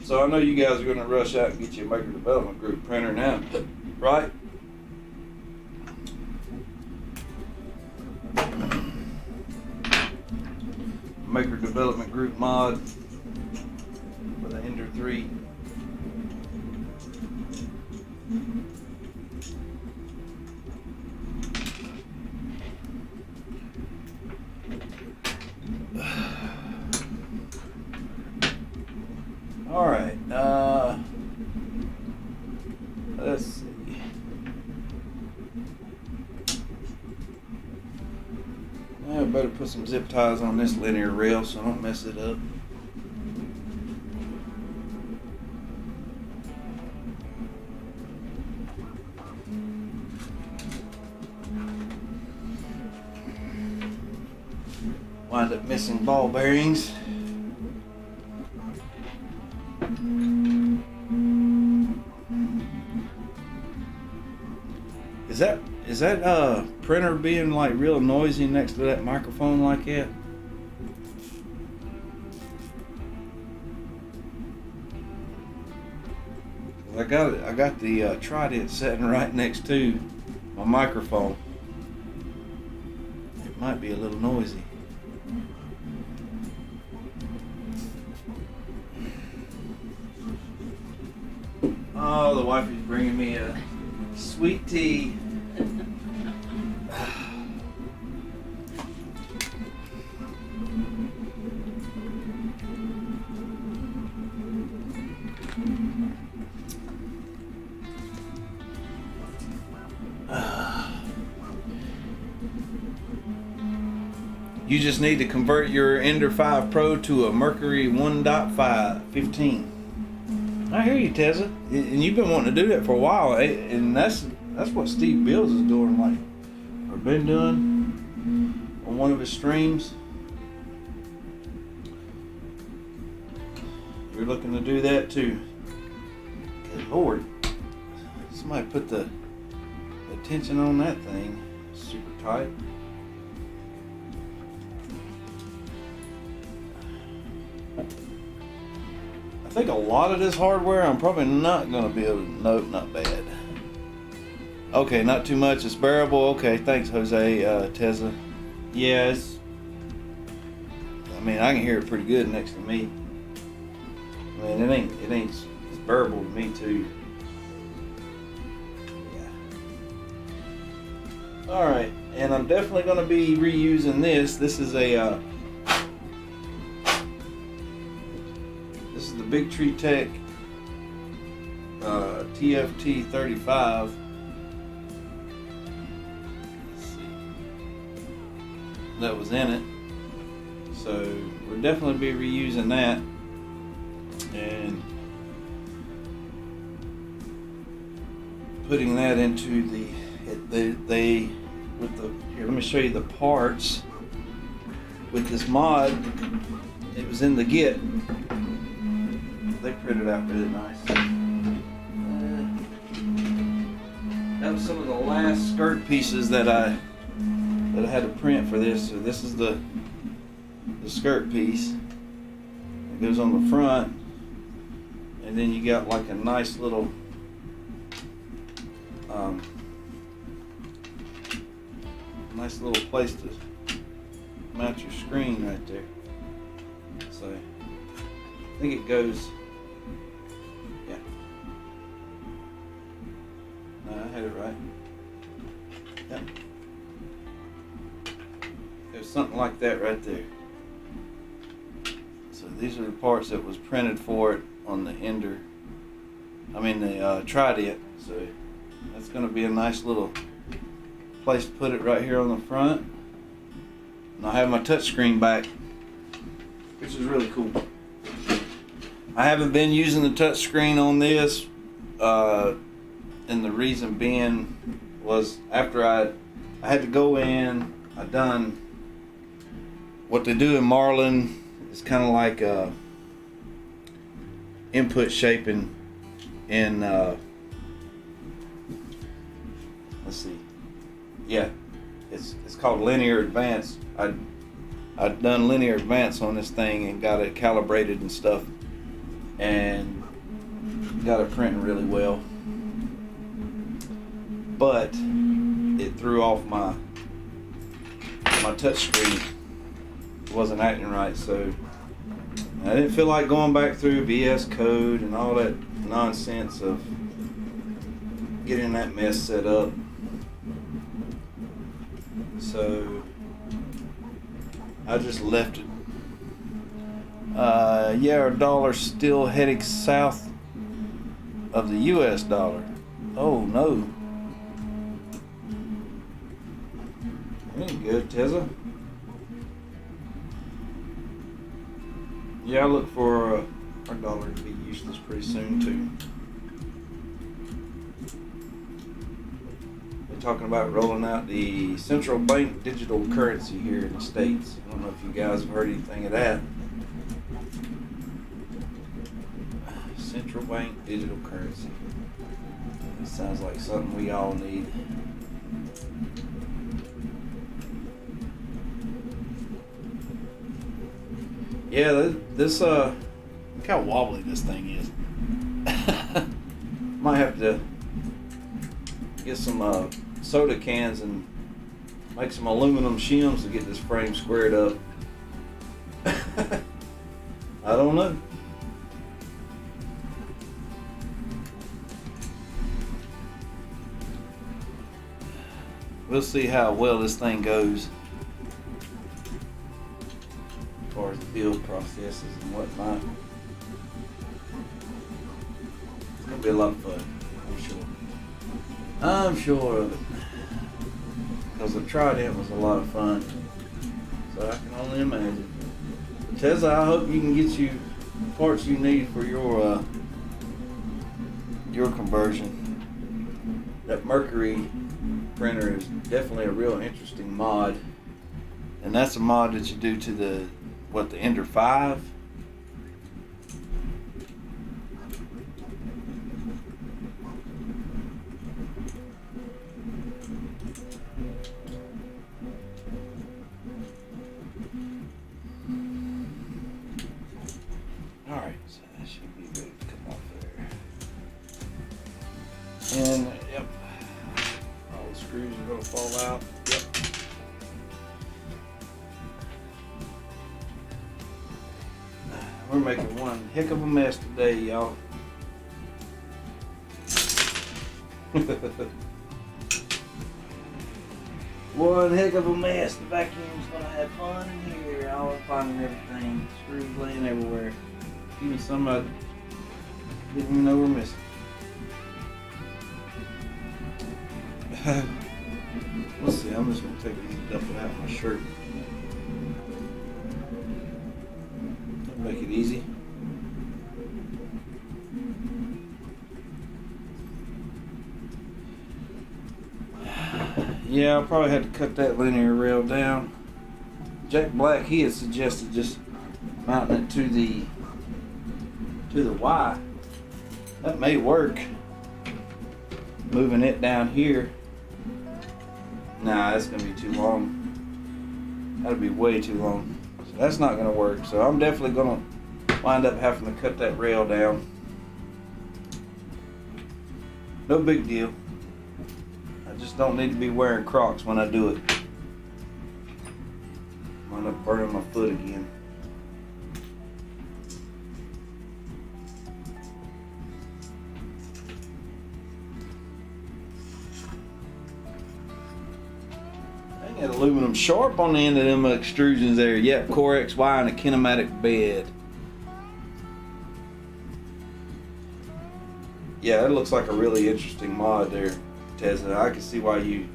So I know you guys are going to rush out and get you a Maker Development Group printer now, right? Maker Development Group mod for the Ender 3. All right, let's see. I better put some zip ties on this linear rail so I don't mess it up. Wind up missing ball bearings. Is that printer being like real noisy next to that microphone like that? I got the Trident sitting right next to my microphone. It might be a little noisy. Oh, the wife is bringing me a sweet tea. You just need to convert your Ender 5 Pro to a Mercury 1.15. I hear you, Tessa. And you've been wanting to do that for a while, and that's what Steve Bills is doing, like, or been doing on one of his streams. You're looking to do that too. Good Lord, somebody put the tension on that thing super tight. I think a lot of this hardware I'm probably not going to be able to, nope, not bad. Okay, not too much, it's bearable. Okay, thanks Jose, Tessa. Yeah, I mean, I can hear it pretty good next to me. I mean, it's bearable to me too. Yeah. Alright, and I'm definitely going to be reusing this. This is a, this is the Big Tree Tech TFT 35. Let's see. That was in it. So we'll definitely be reusing that. And putting that into here, let me show you the parts with this mod. It was in the Git. They printed out really nice. That was some of the last skirt pieces that I had to print for this. So this is the skirt piece. It goes on the front, and then you got like a nice little place to mount your screen right there. So I think it goes. Yeah. No, I had it right. Yeah. There's something like that right there. So these are the parts that was printed for it on the Ender. I mean the Trident. So that's going to be a nice little place to put it right here on the front. And I have my touch screen back, which is really cool. I haven't been using the touch screen on this, and the reason being was after I had to go in, I done what they do in Marlin. It's kind of like input shaping in let's see, yeah, it's called Linear Advance. I'd done Linear Advance on this thing and got it calibrated and stuff, and got it printing really well, but it threw off my touch screen. It wasn't acting right, so I didn't feel like going back through VS Code and all that nonsense of getting that mess set up. So I just left it. Yeah, our dollar's still heading south of the US dollar. Oh no. Ain't good, Tessa. Yeah, I look for our dollar to be useless pretty soon too. They're talking about rolling out the central bank digital currency here in the States. I don't know if you guys have heard anything of that. Central bank digital currency. It sounds like something we all need. Yeah, this look how wobbly this thing is. Might have to get some soda cans and make some aluminum shims to get this frame squared up. I don't know. We'll see how well this thing goes as far as the build processes and whatnot. It's gonna be a lot of fun, I'm sure. I'm sure of it. Because the Trident was a lot of fun. So I can only imagine. But Tessa, I hope you can get you parts you need for your conversion. That Mercury printer is definitely a real interesting mod. And that's a mod that you do to the Ender 5? Alright, so that should be good to come off there. And, yep, all the screws are going to fall out. Yep. We're making one heck of a mess today, y'all. One heck of a mess. The vacuum's gonna have fun in here. All finding everything. Screws laying everywhere. Even some I didn't even know were missing. Let's see, I'm just gonna take it easy, dump it out of my shirt. Make it easy. Yeah, I'll probably have to cut that linear rail down. Jack Black, he had suggested just mounting it to the Y. That may work. Moving it down here. Nah, that's gonna be too long. That'll be way too long. So that's not gonna work. So I'm definitely gonna wind up having to cut that rail down. No big deal. I just don't need to be wearing Crocs when I do it. Wind up burning my foot again. Got aluminum sharp on the end of them extrusions there. Yep, Core XY and a kinematic bed. Yeah, that looks like a really interesting mod there, Tessa. I can see why you'd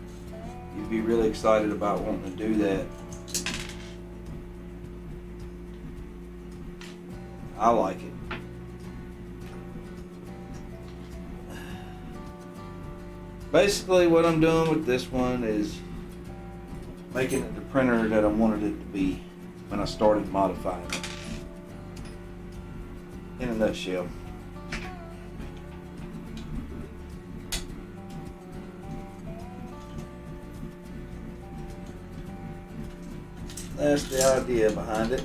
be really excited about wanting to do that. I like it. Basically, what I'm doing with this one is making it the printer that I wanted it to be when I started modifying it. In a nutshell. That's the idea behind it.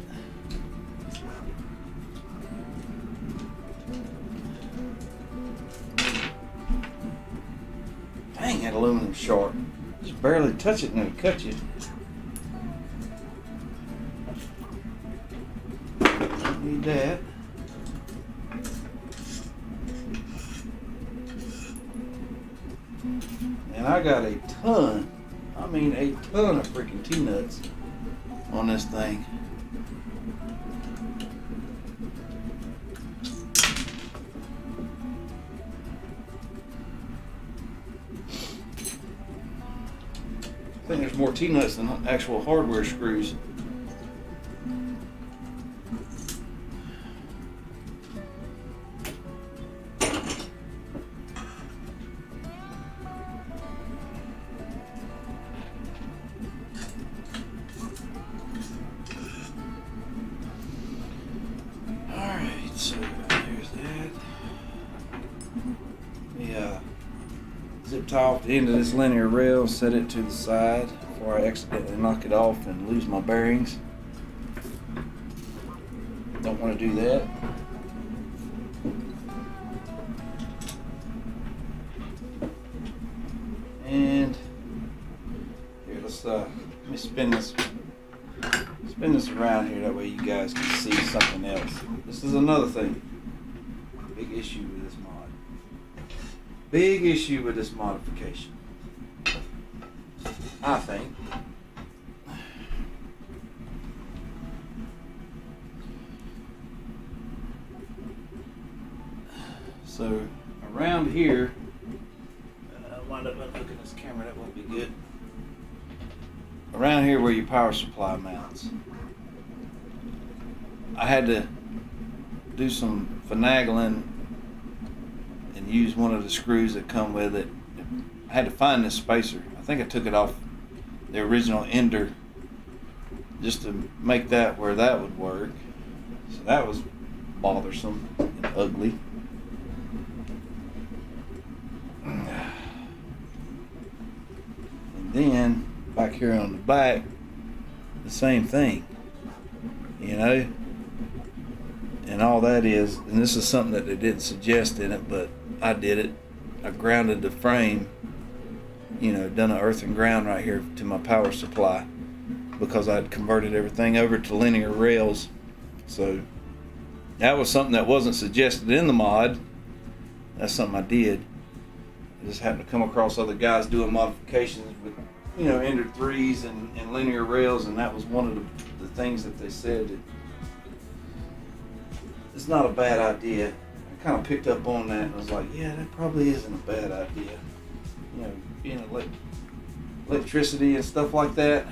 Dang, that aluminum sharp. Just barely touch it and it'll cut you. Don't need that. And I got a ton, I mean a ton of freaking T-nuts on this thing. I think there's more T-nuts than actual hardware screws. So there's that. Yeah. Zip tie off the end of this linear rail, set it to the side before I accidentally knock it off and lose my bearings. Don't want to do that. And here, let me spin this around here, that way you guys can see something else. This is another thing. Big issue with this mod. Big issue with this modification, I think. So around here, I wind up looking at this camera, that wouldn't be good. Around here where your power supply mounts, I had to do some finagling and use one of the screws that come with it. I had to find this spacer. I think I took it off the original ender just to make that where that would work. So that was bothersome and ugly. And then back here on the back, the same thing, you know. And all that is, and this is something that they didn't suggest in it, but I did it. I grounded the frame, you know, done an earth and ground right here to my power supply because I'd converted everything over to linear rails. So that was something that wasn't suggested in the mod. That's something I did. I just happened to come across other guys doing modifications with, you know, ender 3s and linear rails, and that was one of the things that they said that it's not a bad idea. I kind of picked up on that and was like, yeah, that probably isn't a bad idea. You know, being electricity and stuff like that.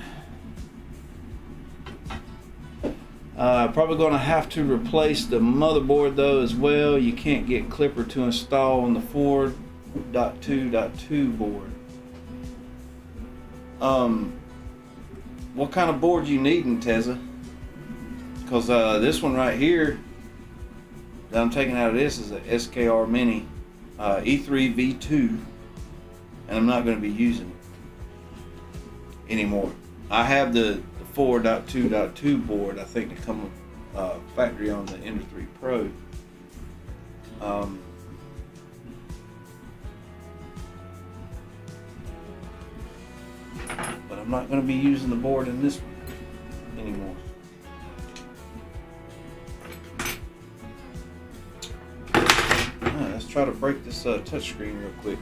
Probably going to have to replace the motherboard though as well. You can't get Clipper to install on the 4.2.2 board. What kind of board you needing, Tezza? Because this one right here that I'm taking out of this is a SKR Mini E3 V2, and I'm not going to be using it anymore. I have the 4.2.2 board, I think, to come factory on the Ender 3 Pro. But I'm not going to be using the board in this one anymore. Let's try to break this touchscreen real quick.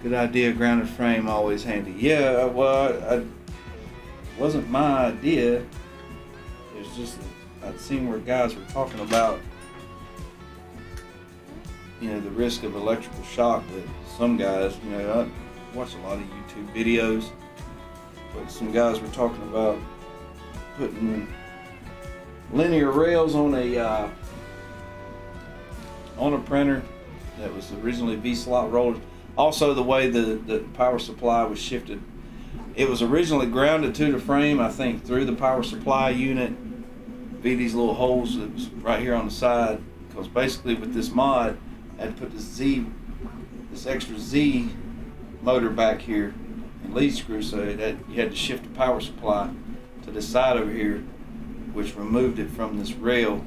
Good idea, grounded frame always handy. Yeah, well, it wasn't my idea. It was just I'd seen where guys were talking about, you know, the risk of electrical shock with some guys. You know, I watch a lot of YouTube videos, but some guys were talking about putting linear rails on a printer that was originally V-slot rollers. Also, the way the power supply was shifted, it was originally grounded to the frame, I think, through the power supply unit via these little holes that was right here on the side. Because basically with this mod, I had to put the Z this extra Z motor back here and lead screw, so that you had to shift the power supply to this side over here, which removed it from this rail,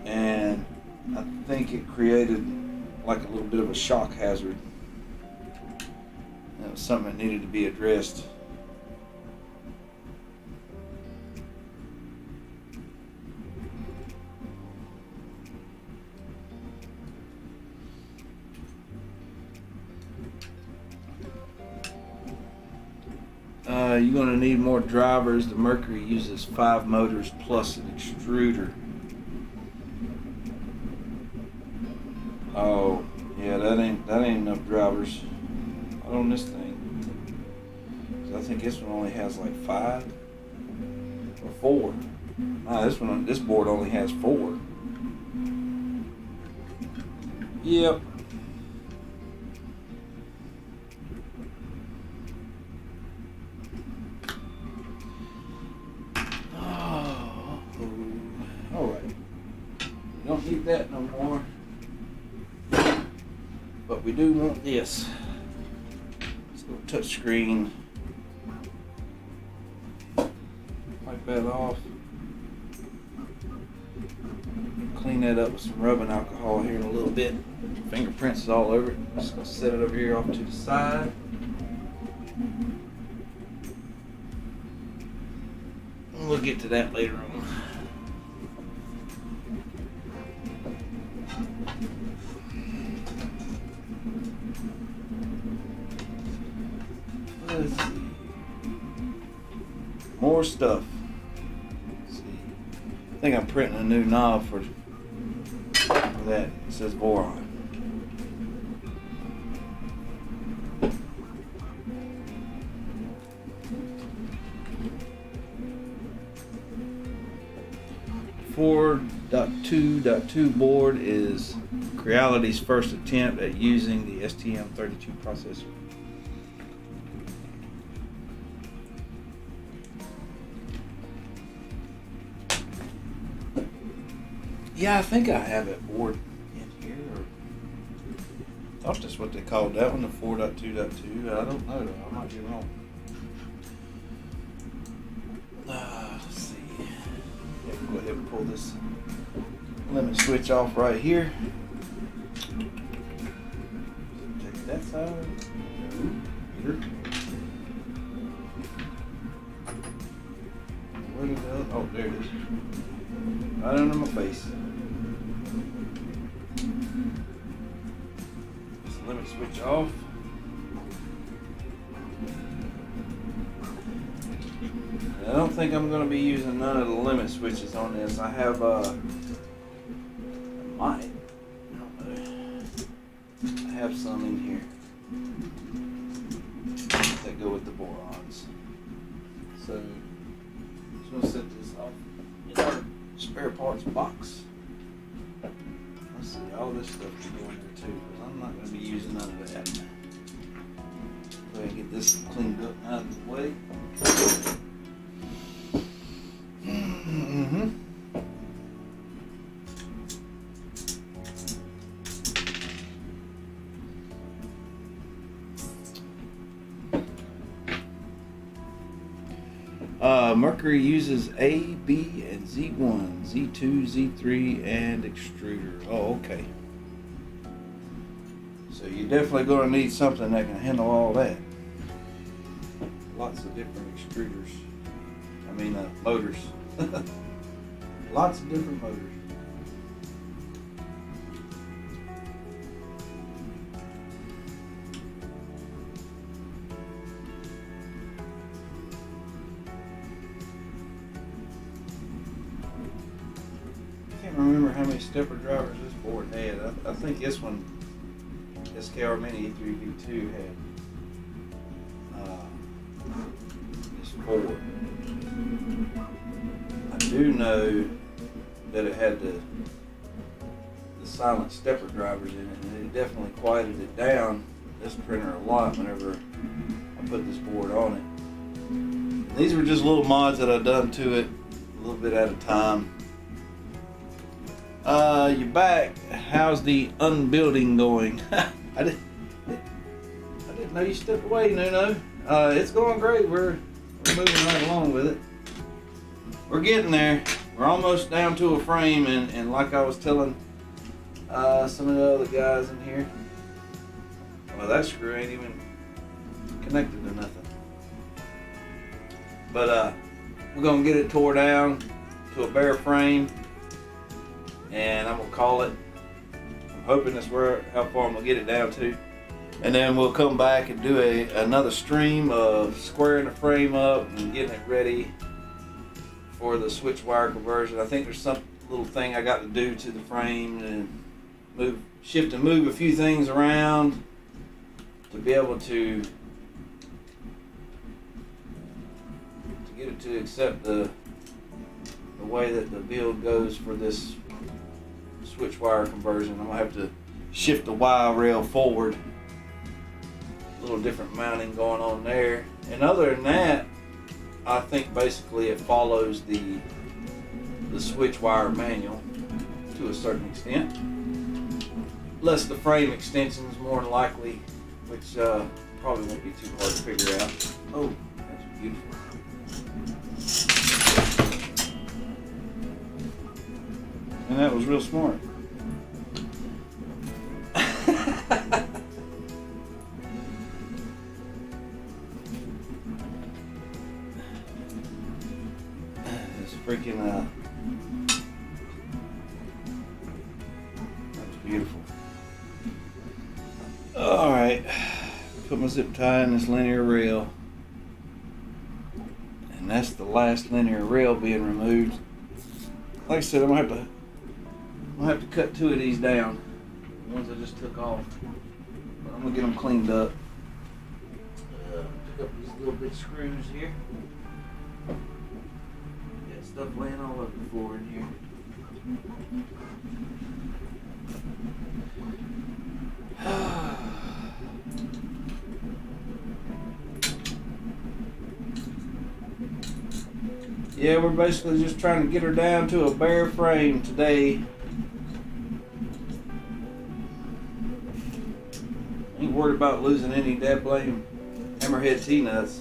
and I think it created like a little bit of a shock hazard. That was something that needed to be addressed. You're going to need more drivers. The Mercury uses 5 motors plus an extruder. Oh, yeah, that ain't enough drivers. Not on this thing. 'Cause I think this one only has like 5 or 4. Nah, this board only has 4. Yep. Don't need that no more, but we do want this. Let's go touch screen. Wipe that off. Clean that up with some rubbing alcohol here in a little bit. Fingerprints is all over it. I'm just gonna set it over here off to the side. And we'll get to that later on. Let's see. More stuff. Let's see. I think I'm printing a new knob for that. It says boron. .2.2 board is Creality's first attempt at using the STM32 processor. Yeah, I think I have that board in here. I thought that's what they called that one, the 4.2.2. I don't know though, I might be wrong. Let's see. Yeah, go ahead and pull this limit switch off right here. Take that side. Here. Where did that? Oh, there it is. Right under my face. Just limit switch off. I don't think I'm going to be using none of the limit switches on this. I have I might. I don't know. I have some in here that go with the borons. So I'm just going to set this off in our spare parts box. Let's see, all this stuff can go in there too, but I'm not going to be using none of that. Go ahead and get this cleaned up and out of the way. Mercury uses A, B, and Z1, Z2, Z3, and extruder. Oh, okay. So you're definitely going to need something that can handle all that. Lots of different extruders. I mean, motors. Lots of different motors. I can't remember how many stepper drivers this board had. I think this one, SKR Mini E3V2 had this 4. I do know that it had the silent stepper drivers in it, and it definitely quieted it down, this printer, a lot whenever I put this board on it. And these were just little mods that I've done to it a little bit at a time. You're back. How's the unbuilding going? I didn't know you stepped away, Nuno. It's going great. We're moving right along with it. We're getting there. We're almost down to a frame, and like I was telling some of the other guys in here, well, that screw ain't even connected to nothing. But we're gonna get it tore down to a bare frame, and I'm gonna call it. I'm hoping that's how far I'm gonna get it down to, and then we'll come back and do another stream of squaring the frame up and getting it ready for the Switchwire conversion. I think there's some little thing I got to do to the frame and shift and move a few things around to be able to get it to accept the way that the build goes for this Switchwire conversion. I'm gonna have to shift the Y rail forward. A little different mounting going on there. And other than that, I think basically it follows the Switchwire manual to a certain extent. Less the frame extensions more than likely, which probably won't be too hard to figure out. Oh, that's beautiful. And that was real smart. It's freaking that's beautiful. Alright, put my zip tie in this linear rail. And that's the last linear rail being removed. Like I said, I'm gonna have to cut 2 of these down. The ones I just took off. But I'm gonna get them cleaned up. Pick up these little bit screws here. Got stuff laying all over the floor in here. Yeah, we're basically just trying to get her down to a bare frame today. Ain't worried about losing any dead blame hammerhead T-nuts.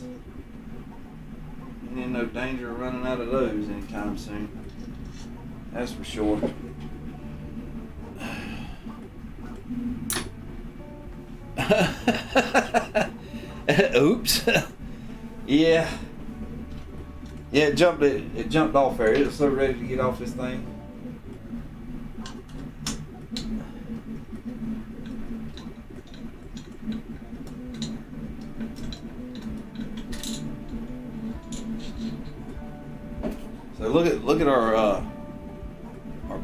Ain't in no danger of running out of those anytime soon. That's for sure. Oops. Yeah. Yeah, it jumped off there. It was so ready to get off this thing. So look at our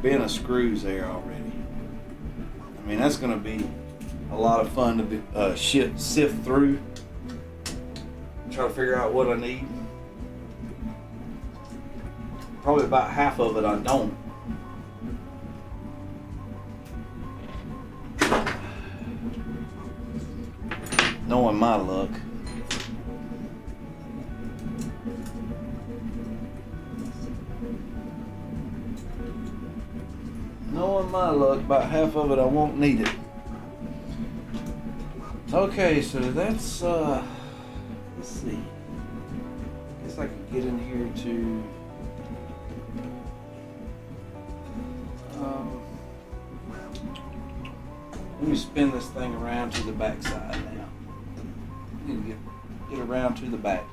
bin of screws there already. I mean, that's going to be a lot of fun to be, sift through. Try to figure out what I need. Probably about half of it I don't. Knowing my luck. Knowing my luck, about half of it I won't need it. Okay, so that's let's see. Guess I can get in here to let me spin this thing around to the back side now. I need to get around to the back.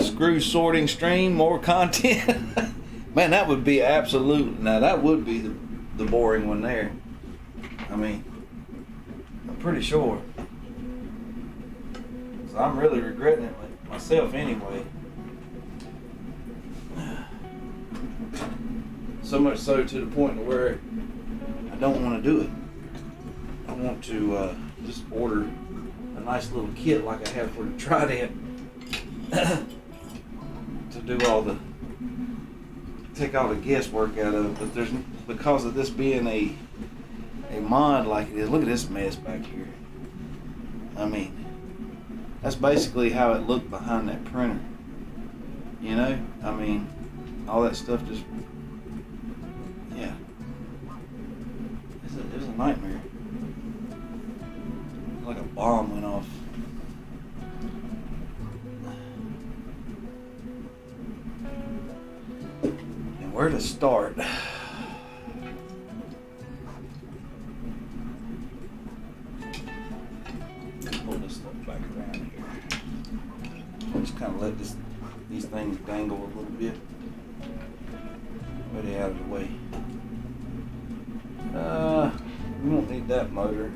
Screw sorting stream, more content. Man, that would be absolute. Now that would be the boring one there. I mean, I'm pretty sure. So I'm really regretting it myself anyway. So much so to the point where I don't want to do it. I want to just order a nice little kit like I have for the Trident to do take all the guesswork out of it. But because of this being a mod like it is, look at this mess back here. I mean, that's basically how it looked behind that printer. You know, I mean, all that stuff just, yeah. It was a nightmare. Like a bomb went off. And where to start? Pull this stuff back around here. Just kind of let these things dangle a little bit. Put it out of the way. We won't need that motor.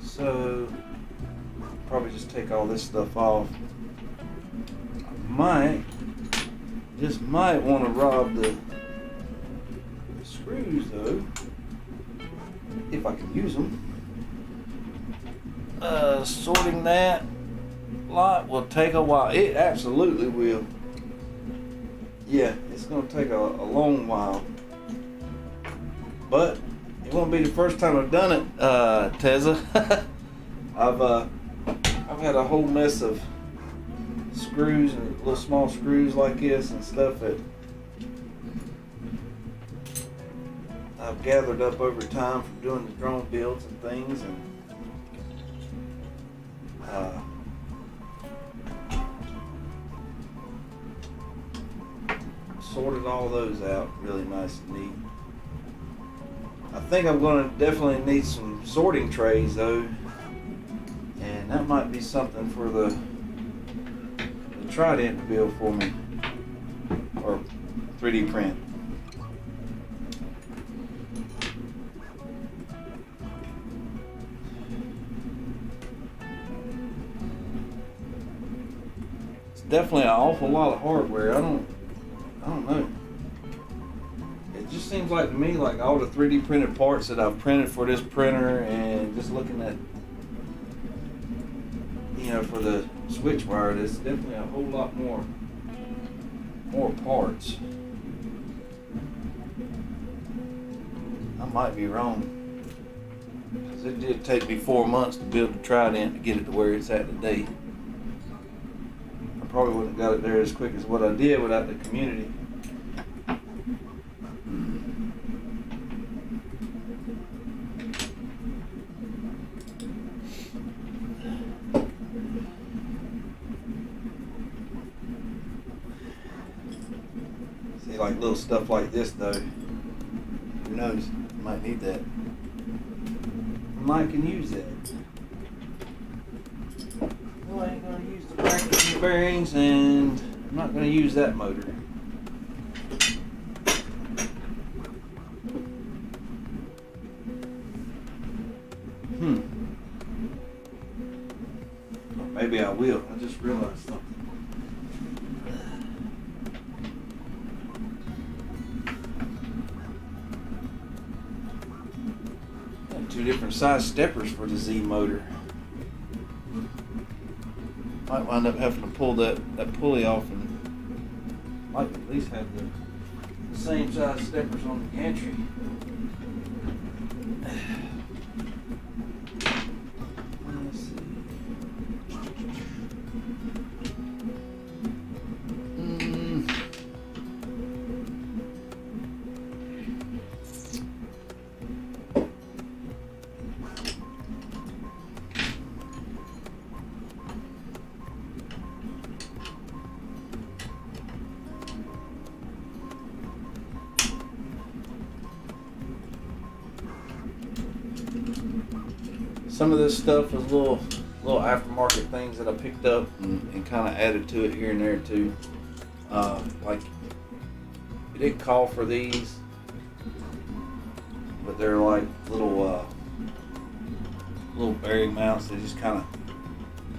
So, probably just take all this stuff off. I might want to rob the screws though, if I can use them. Sorting that lot will take a while. It absolutely will. Yeah, it's going to take a long while. But it won't be the first time I've done it, Teza. I've had a whole mess of screws and little small screws like this and stuff that I've gathered up over time from doing the drone builds and things, and sorted all those out really nice and neat. I think I'm going to definitely need some sorting trays though, and that might be something for the Trident to build for me, or 3D print. It's definitely an awful lot of hardware. I don't know. It just seems like to me like all the 3D printed parts that I've printed for this printer, and just looking at, you know, for the Switchwire, there's definitely a whole lot more parts. I might be wrong, because it did take me 4 months to build the Trident to get it to where it's at today. I probably wouldn't have got it there as quick as what I did without the community. See, like little stuff like this though, who knows, you might need that. I might can use that. Well, I ain't gonna use the brackets and bearings, and I'm not gonna use that motor. Or maybe I will. I just realized something. Two different size steppers for the Z motor. Might wind up having to pull that pulley off, and might at least have the same size steppers on the gantry. Let's see. Some of this stuff is little aftermarket things that I picked up and kind of added to it here and there too. Like, it didn't call for these, but they're like little bearing mounts. They just kind of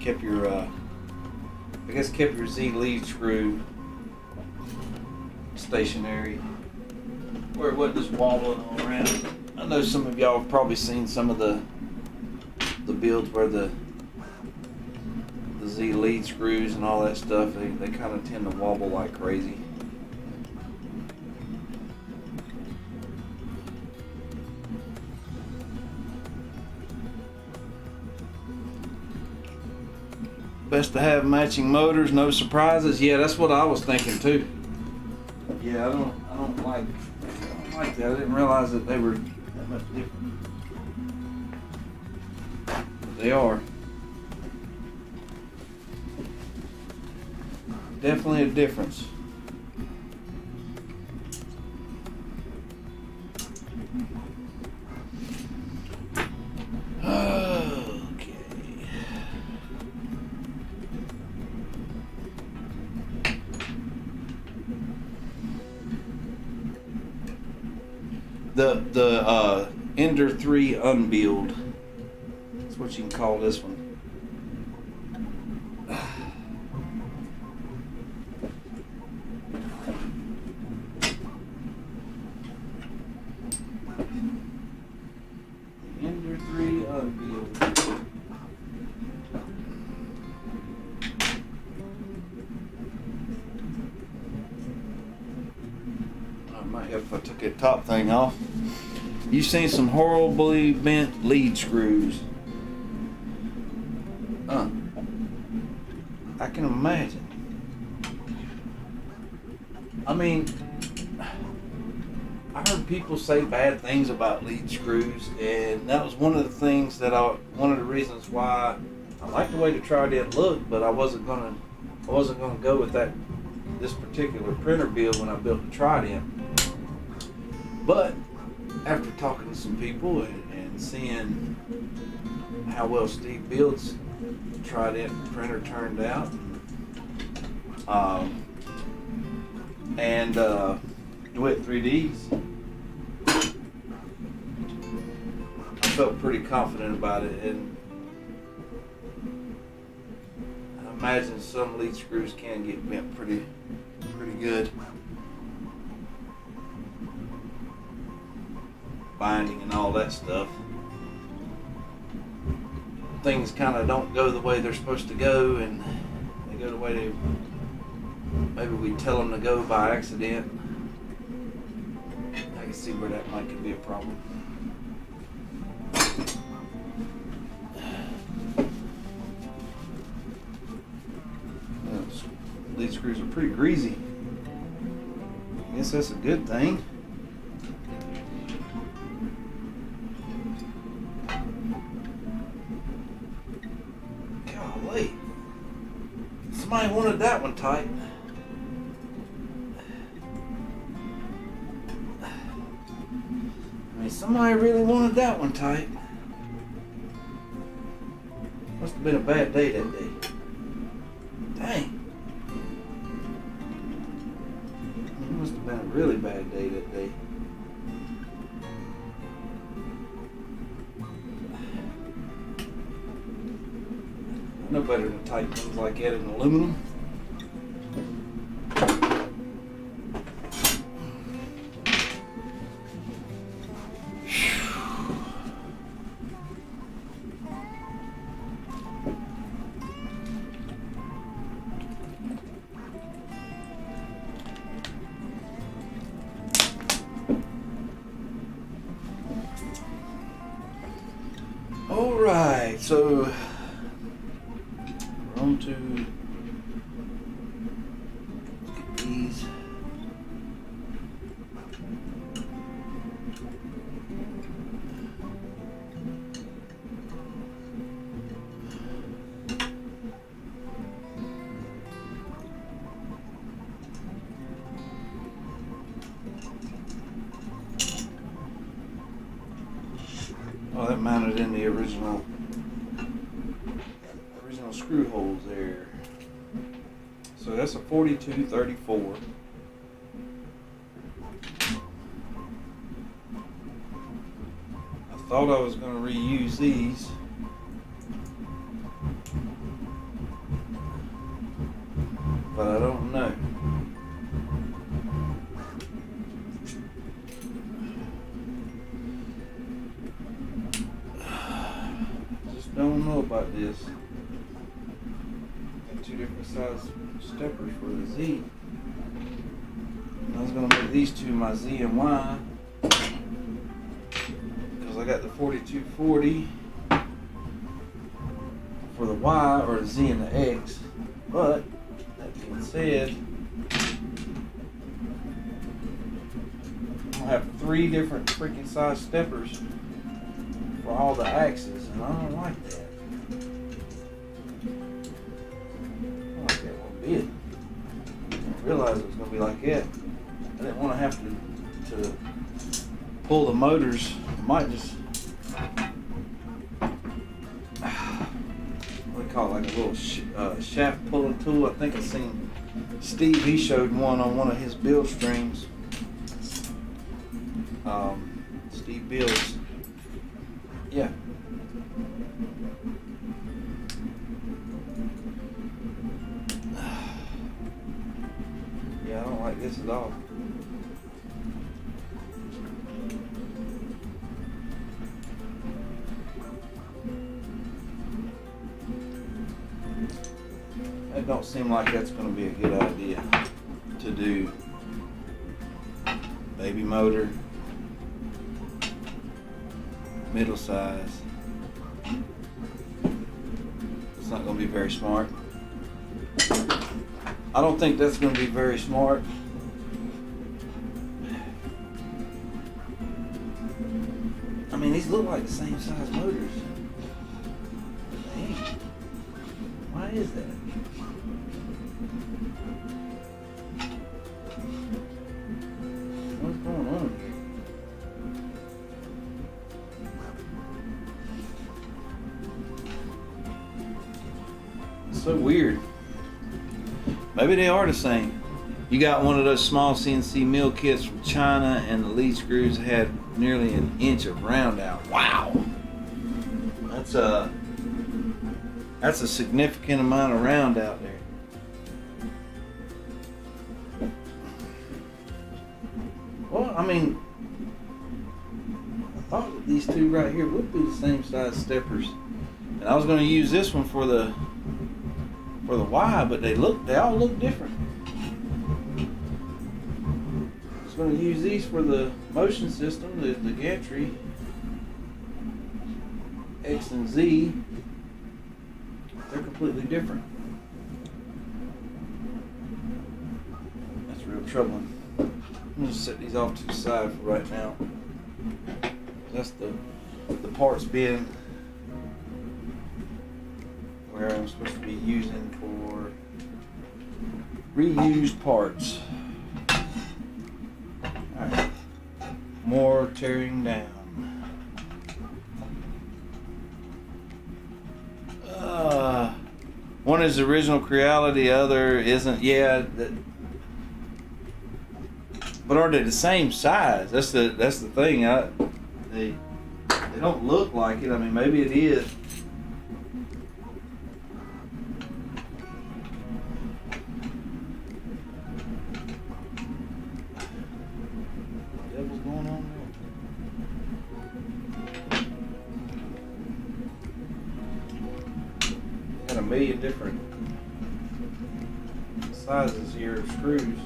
kept your, I guess kept your Z lead screw stationary, where it wasn't just wobbling all around. I know some of y'all have probably seen some of the builds where the Z lead screws and all that stuff, they kind of tend to wobble like crazy. best to have matching motors, no surprises. Yeah, that's what I was thinking too. Yeah, I don't like that. I didn't realize that they were that much different. But they are. Definitely a difference. Okay. The Ender 3 unbuild. That's what you can call this one. Ender 3 unbuild. I might have if I took that top thing off. You've seen some horribly bent lead screws. I can imagine. I mean, I heard people say bad things about lead screws, and that was one of the things that one of the reasons why I liked the way the Trident looked, but I wasn't gonna go with this particular printer build when I built the Trident. But after talking to some people and seeing how well Steve builds the Trident printer turned out, and DeWitt 3Ds, I felt pretty confident about it, and I imagine some lead screws can get bent pretty good. Binding and all that stuff. Things kind of don't go the way they're supposed to go, and they go the way maybe we tell them to go by accident. I can see where that might could be a problem. These screws are pretty greasy. I guess that's a good thing. Golly. Somebody wanted that one tight. I mean, somebody really wanted that one tight. Must have been a bad day that day. Dang. It must have been a really bad day that day. No better than tighten things like that in aluminum. All right, so we're on to look at these. Oh, that mounted in the original screw holes there. So that's a 4234. I thought I was going to reuse these. But I don't know. Don't know about this. Got two different size steppers for the Z. I was going to make these two my Z and Y because I got the 4240, for the Y or the Z and the X. But that being said, I have 3 different freaking size steppers for all the axes, and I don't like that. I don't like that one bit. I didn't realize it was going to be like that. I didn't want to have to pull the motors. I might just, what do you call it, like a little shaft pulling tool. I think I seen Steve, he showed one on one of his build streams. Steve builds. Yeah. Yeah, I don't like this at all. It don't seem like that's going to be a good idea to do. Baby motor, middle size. It's not going to be very smart. I don't think that's going to be very smart. I mean, these look like the same size motors. Dang. Why is that? What's going on here? It's so weird. Maybe they are the same. You got one of those small CNC mill kits from China, and the lead screws had nearly an inch of round out. Wow, that's a significant amount of round out there. Well, I mean, I thought that these 2 right here would be the same size steppers, and I was going to use this one for the Y, but they all look different. I was going to use these for the motion system, the gantry X and Z. They're completely different. That's real troubling. I'm going to set these off to the side for right now. That's the parts bin where I'm supposed to be using for reused parts. Alright, more tearing down. One is the original Creality, the other isn't. Yeah, but are they the same size? That's the thing. They don't look like it. I mean, maybe it is. What's going on there? Got a million different sizes here of screws.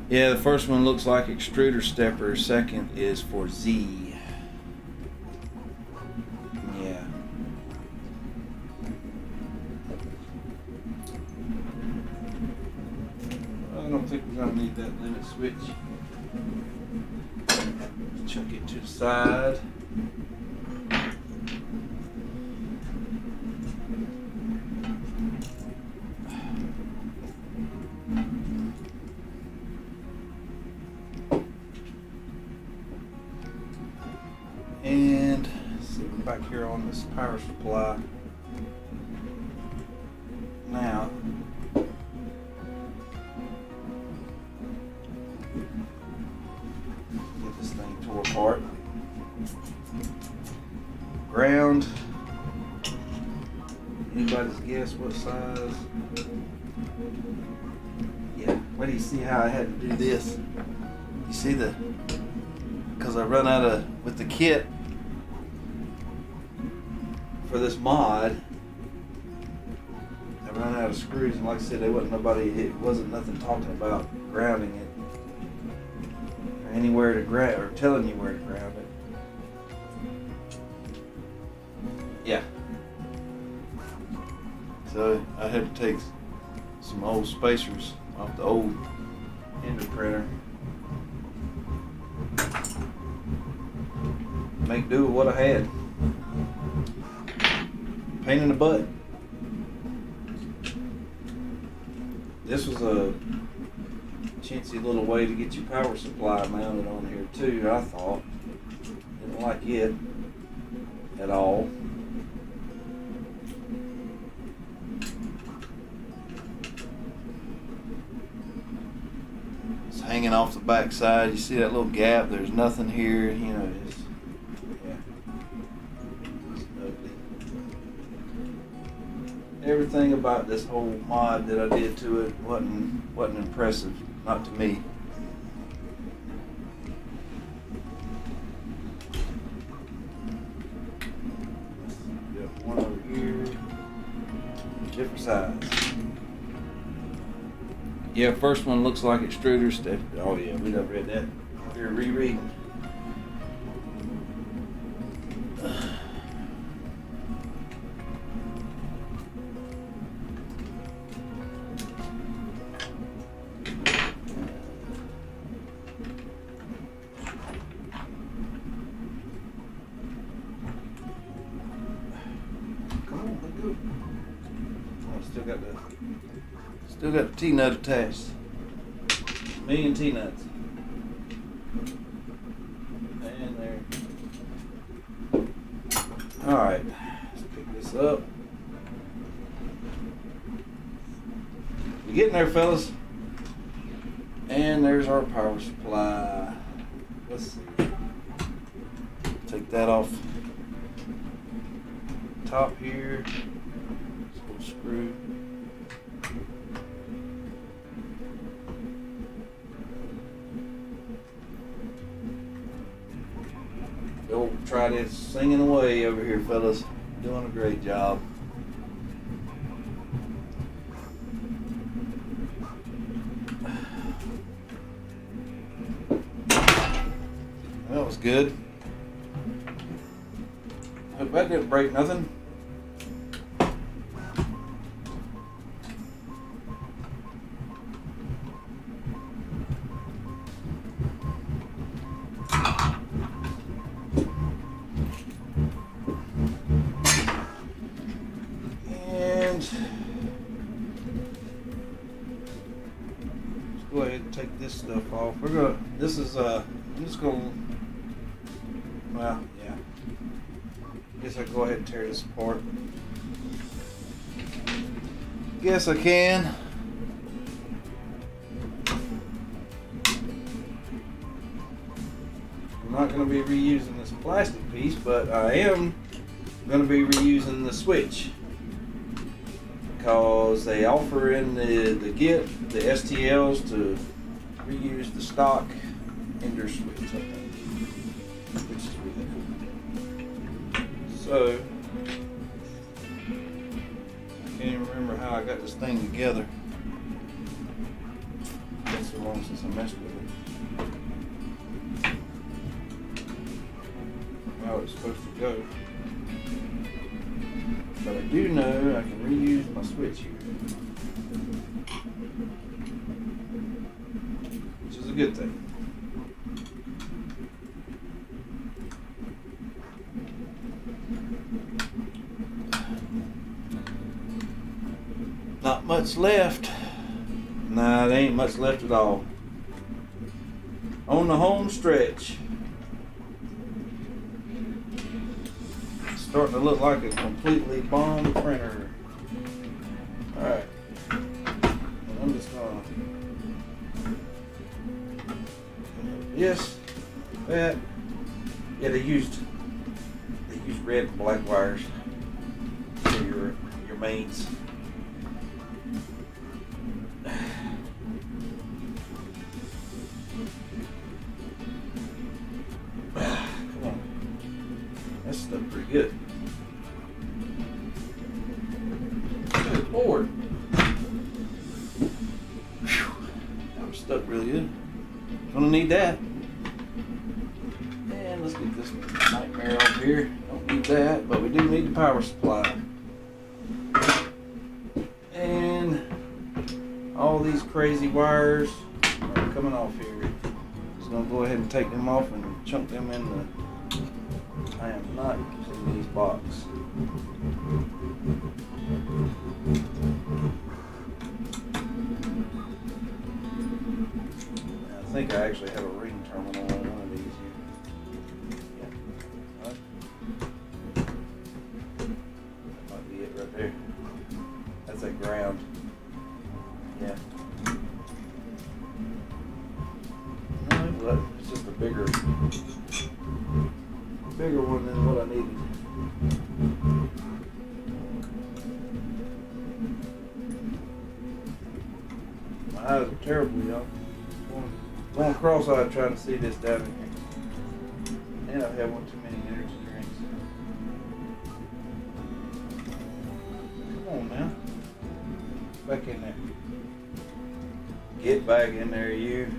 Yeah, the first one looks like extruder stepper. Second is for Z. Yeah. I don't think we're gonna need that limit switch. Chuck it to the side. And see, we're back here on this power supply. Now, get this thing tore apart. Ground. Anybody's guess what size? Yeah, wait till you see how I had to do this. You see because I run out with the kit for this mod, I run out of screws, and like I said, it wasn't nothing talking about grounding it or anywhere to ground or telling you where to ground it. Yeah. So I had to take some old spacers off the old ender printer. Make do with what I had. Pain in the butt. This was a chintzy little way to get your power supply mounted on here too, I thought. Didn't like it at all. It's hanging off the back side. You see that little gap? There's nothing here, you know, it's, yeah. It's ugly. Everything about this whole mod that I did to it wasn't impressive, not to me. Got one over here, different size. Yeah, first one looks like extruder stuff. Oh yeah, we done read that. Here, rereading. Still got the T-nut attached. A million T-nuts. And there. Alright, let's pick this up. We're getting there, fellas. And there's our power supply. Let's see. Take that off top here. This little screw. Try this singing away over here, fellas. Doing a great job. That was good. Hope that didn't break nothing. Go ahead and take this stuff off. I'm just gonna, well, yeah. Guess I'll go ahead and tear this apart. Guess I can. I'm not gonna be reusing this plastic piece, but I am gonna be reusing the switch. Because they offer in the kit, the STLs, to reuse the stock ender switch, I think, which is really cool. So, I can't even remember how I got this thing together. It's been so long since I messed with it. How it's supposed to go. But I do know I can reuse my switch here, which is a good thing. Not much left. Nah, there ain't much left at all. On the home stretch. Starting to look like a completely bomb printer. Alright. I'm just gonna yes, that. Yeah, they used red and black wires for your mains. Come on. That's pretty good. Good Lord. stuck really good. Gonna need that. And let's get this nightmare off here. Don't need that, but we do need the power supply. And all these crazy wires are coming off here. Just gonna go ahead and take them off and chunk them in the. I am not using these boxes. I think I actually have a ring terminal on one of these here. Yeah. Right. That might be it right there. That's that ground. Yeah. No, but it's just a bigger one than what I needed. My eyes are terrible, y'all. Going cross-eyed trying to see this down in here. And I've had one too many energy drinks. Come on now. Back in there. Get back in there, you.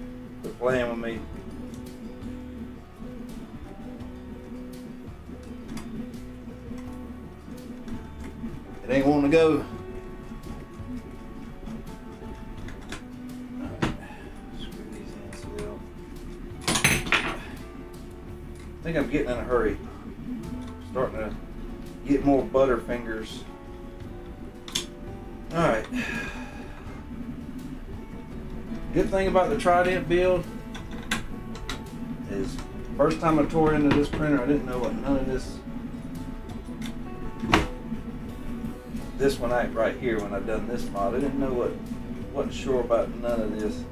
Quit playing with me. It ain't wanting to go. Screw these in still. I think I'm getting in a hurry. Starting to get more butter fingers. Alright. Good thing about the Trident build is first time I tore into this printer, I didn't know what none of this one act right here when I done this mod. I didn't know wasn't sure about none of this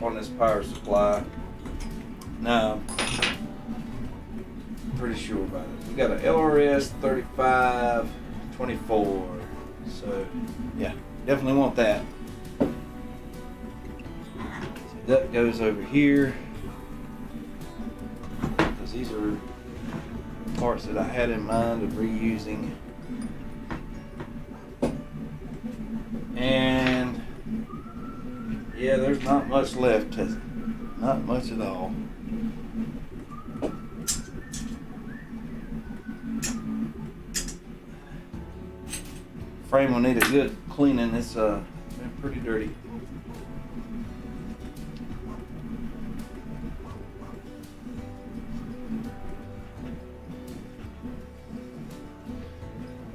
on this power supply. Now, I'm pretty sure about it. We got an LRS 3524. So, yeah, definitely want that. So that goes over here. Because these are parts that I had in mind of reusing. And yeah, there's not much left, is it? Not much at all. Frame will need a good cleaning. It's been pretty dirty.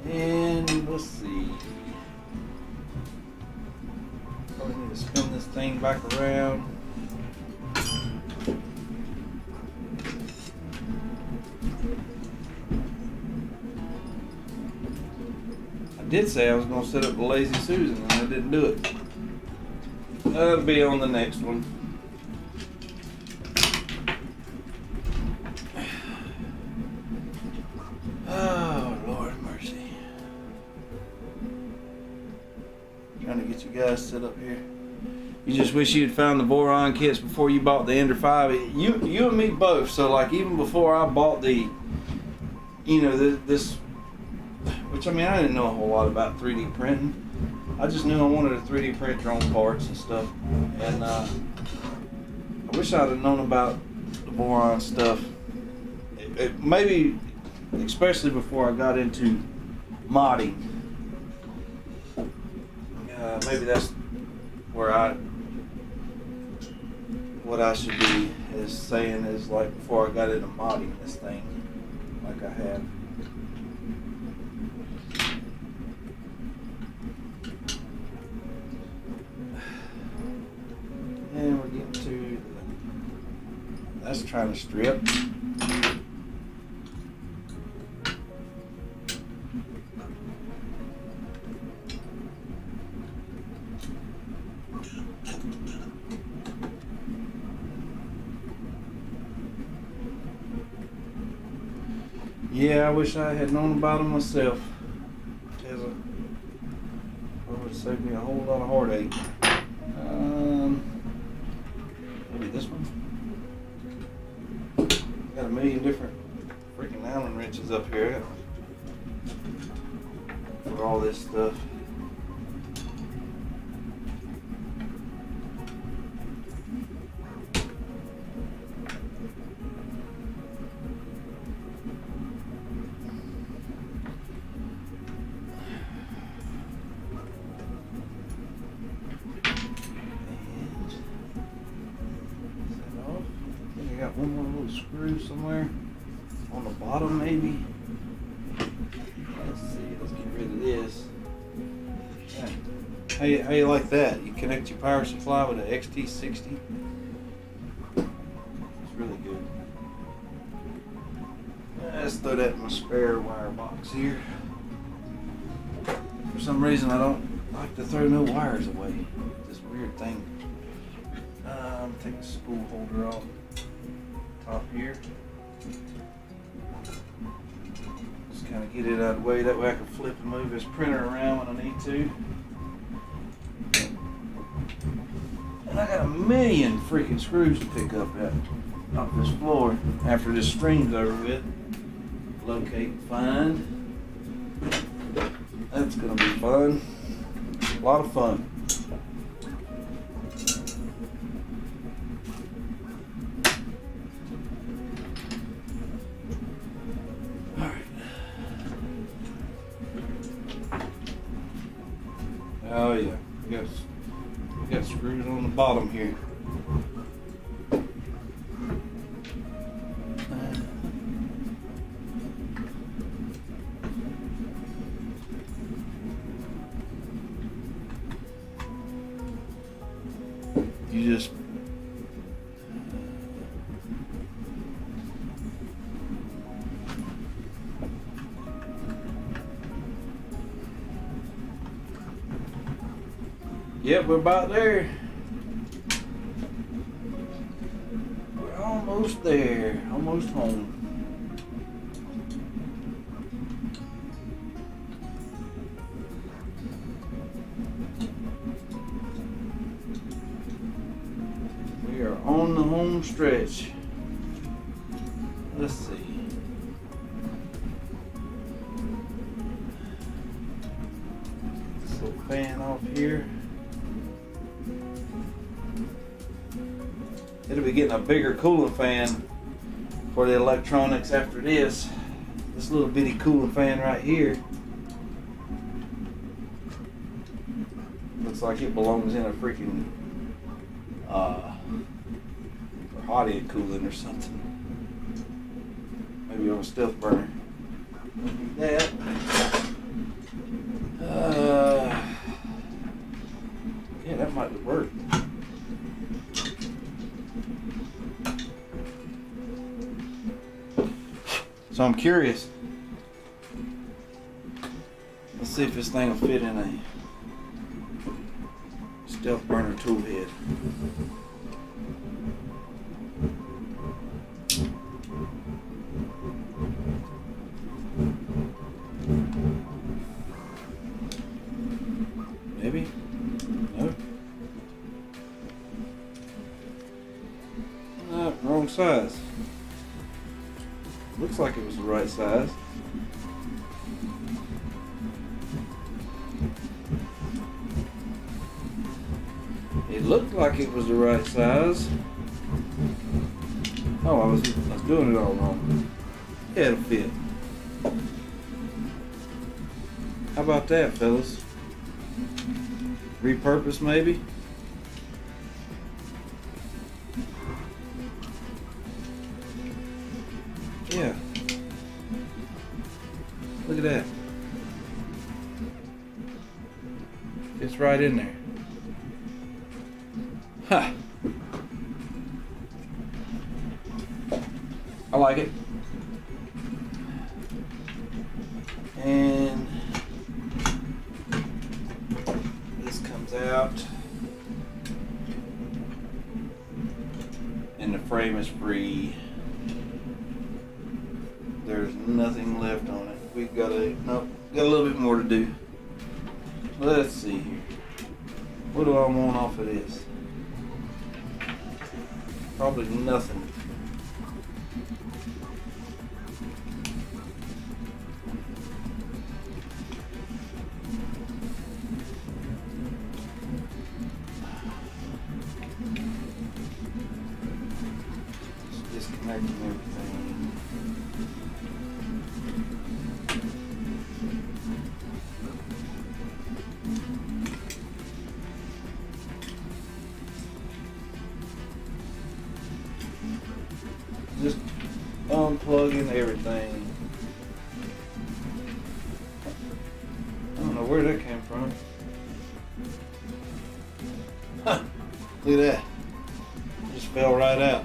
And let's see. Probably need to spin this thing back around. I did say I was going to set up the Lazy Susan and I didn't do it. That'll be on the next one. Oh, Lord mercy. Trying to get you guys set up here. You just wish you'd found the Voron kits before you bought the Ender 5. You and me both. So like even before I bought the, you know, this, which I mean I didn't know a whole lot about 3D printing. I just knew I wanted a 3D print drone parts and stuff. And I wish I'd have known about the Voron stuff. Maybe, especially before I got into modding. Maybe that's where what I should be is saying is like before I got into modding this thing, like I have. And we're getting to that's trying to strip. Yeah, I wish I had known about them myself. It would save me a whole lot of heartache. Maybe this one. Got a million different freaking Allen wrenches up here for all this stuff. little screw somewhere on the bottom, maybe. Let's see. Let's get rid of this. Yeah. How you like that? You connect your power supply with an XT60. It's really good. Let's throw that in my spare wire box here. For some reason, I don't like to throw no wires away. This weird thing. I'm taking the spool holder off top here. Just kind of get it out of the way. That way I can flip and move this printer around when I need to. And I got a million freaking screws to pick up off this floor after this stream's over with. Locate and find. That's gonna be fun. A lot of fun. Alright. Oh yeah. We got screws on the bottom here. You just yep, we're about there. We're almost there, almost home. We are on the home stretch. Let's see. This little fan off here. It'll be getting a bigger cooling fan for the electronics after this. This little bitty cooling fan right here looks like it belongs in a freaking hot end cooling or something. Maybe on a stove burner. That. Yeah, that might work. So I'm curious. Let's see if this thing will fit in a stealth burner tool head. Maybe? No? Wrong size. Looks like it was the right size. It looked like it was the right size. Oh, I was doing it all wrong. Yeah, it'll fit. How about that, fellas? Repurpose, maybe? Yeah. Look at that. It's right in there. Ha! I like it. And this comes out. And the frame is free. There's nothing left on it. We've got a little bit more to do. Let's see here. What do I want off of this? Probably nothing. Just disconnecting everything. Just plug in everything. I don't know where that came from. Huh, look at that. Just fell right out.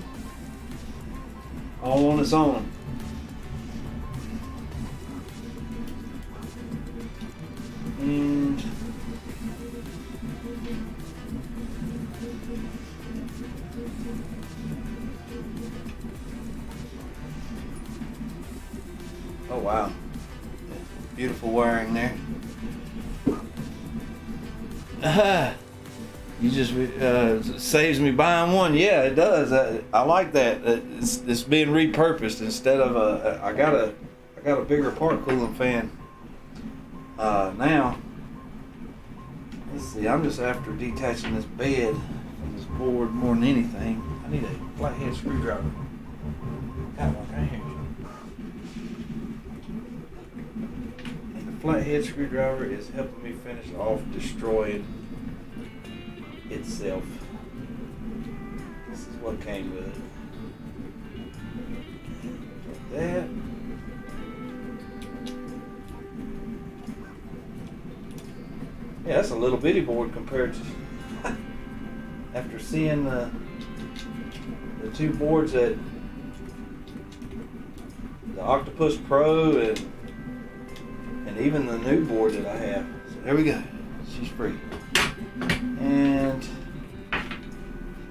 All on its own. And oh wow, beautiful wiring there. You just saves me buying one. Yeah, it does. I like that. It's being repurposed instead of I got a bigger part cooling fan. Now, let's see. I'm just after detaching this bed from this board more than anything. I need a flathead screwdriver. Got one right here. Flathead screwdriver is helping me finish off destroying itself. This is what came with it. Like that. Yeah, that's a little bitty board compared to after seeing the two boards at the Octopus Pro and even the new board that I have. So there we go. She's free. And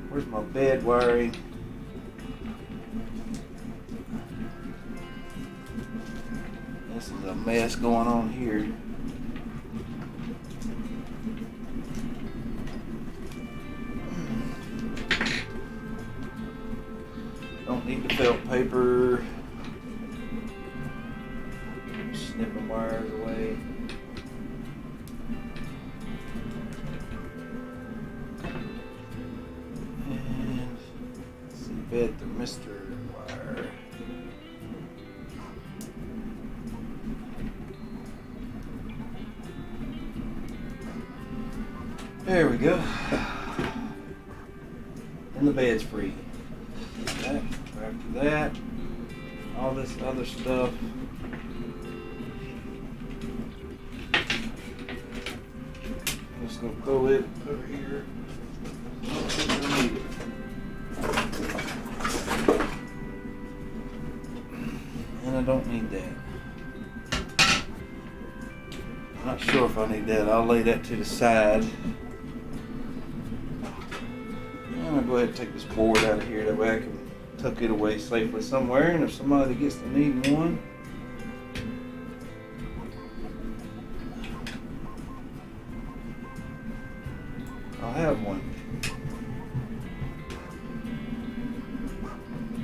where's my bed wiring? This is a mess going on here. Don't need the felt paper. Snipping wires away. And let's see, bed thermistor wire. There we go. And the bed's free. That, after that, all this other stuff. I'm just gonna pull it over here. And I don't need that. I'm not sure if I need that. I'll lay that to the side. And I'll go ahead and take this board out of here. That way I can tuck it away safely somewhere. And if somebody gets to need one, I'll have one.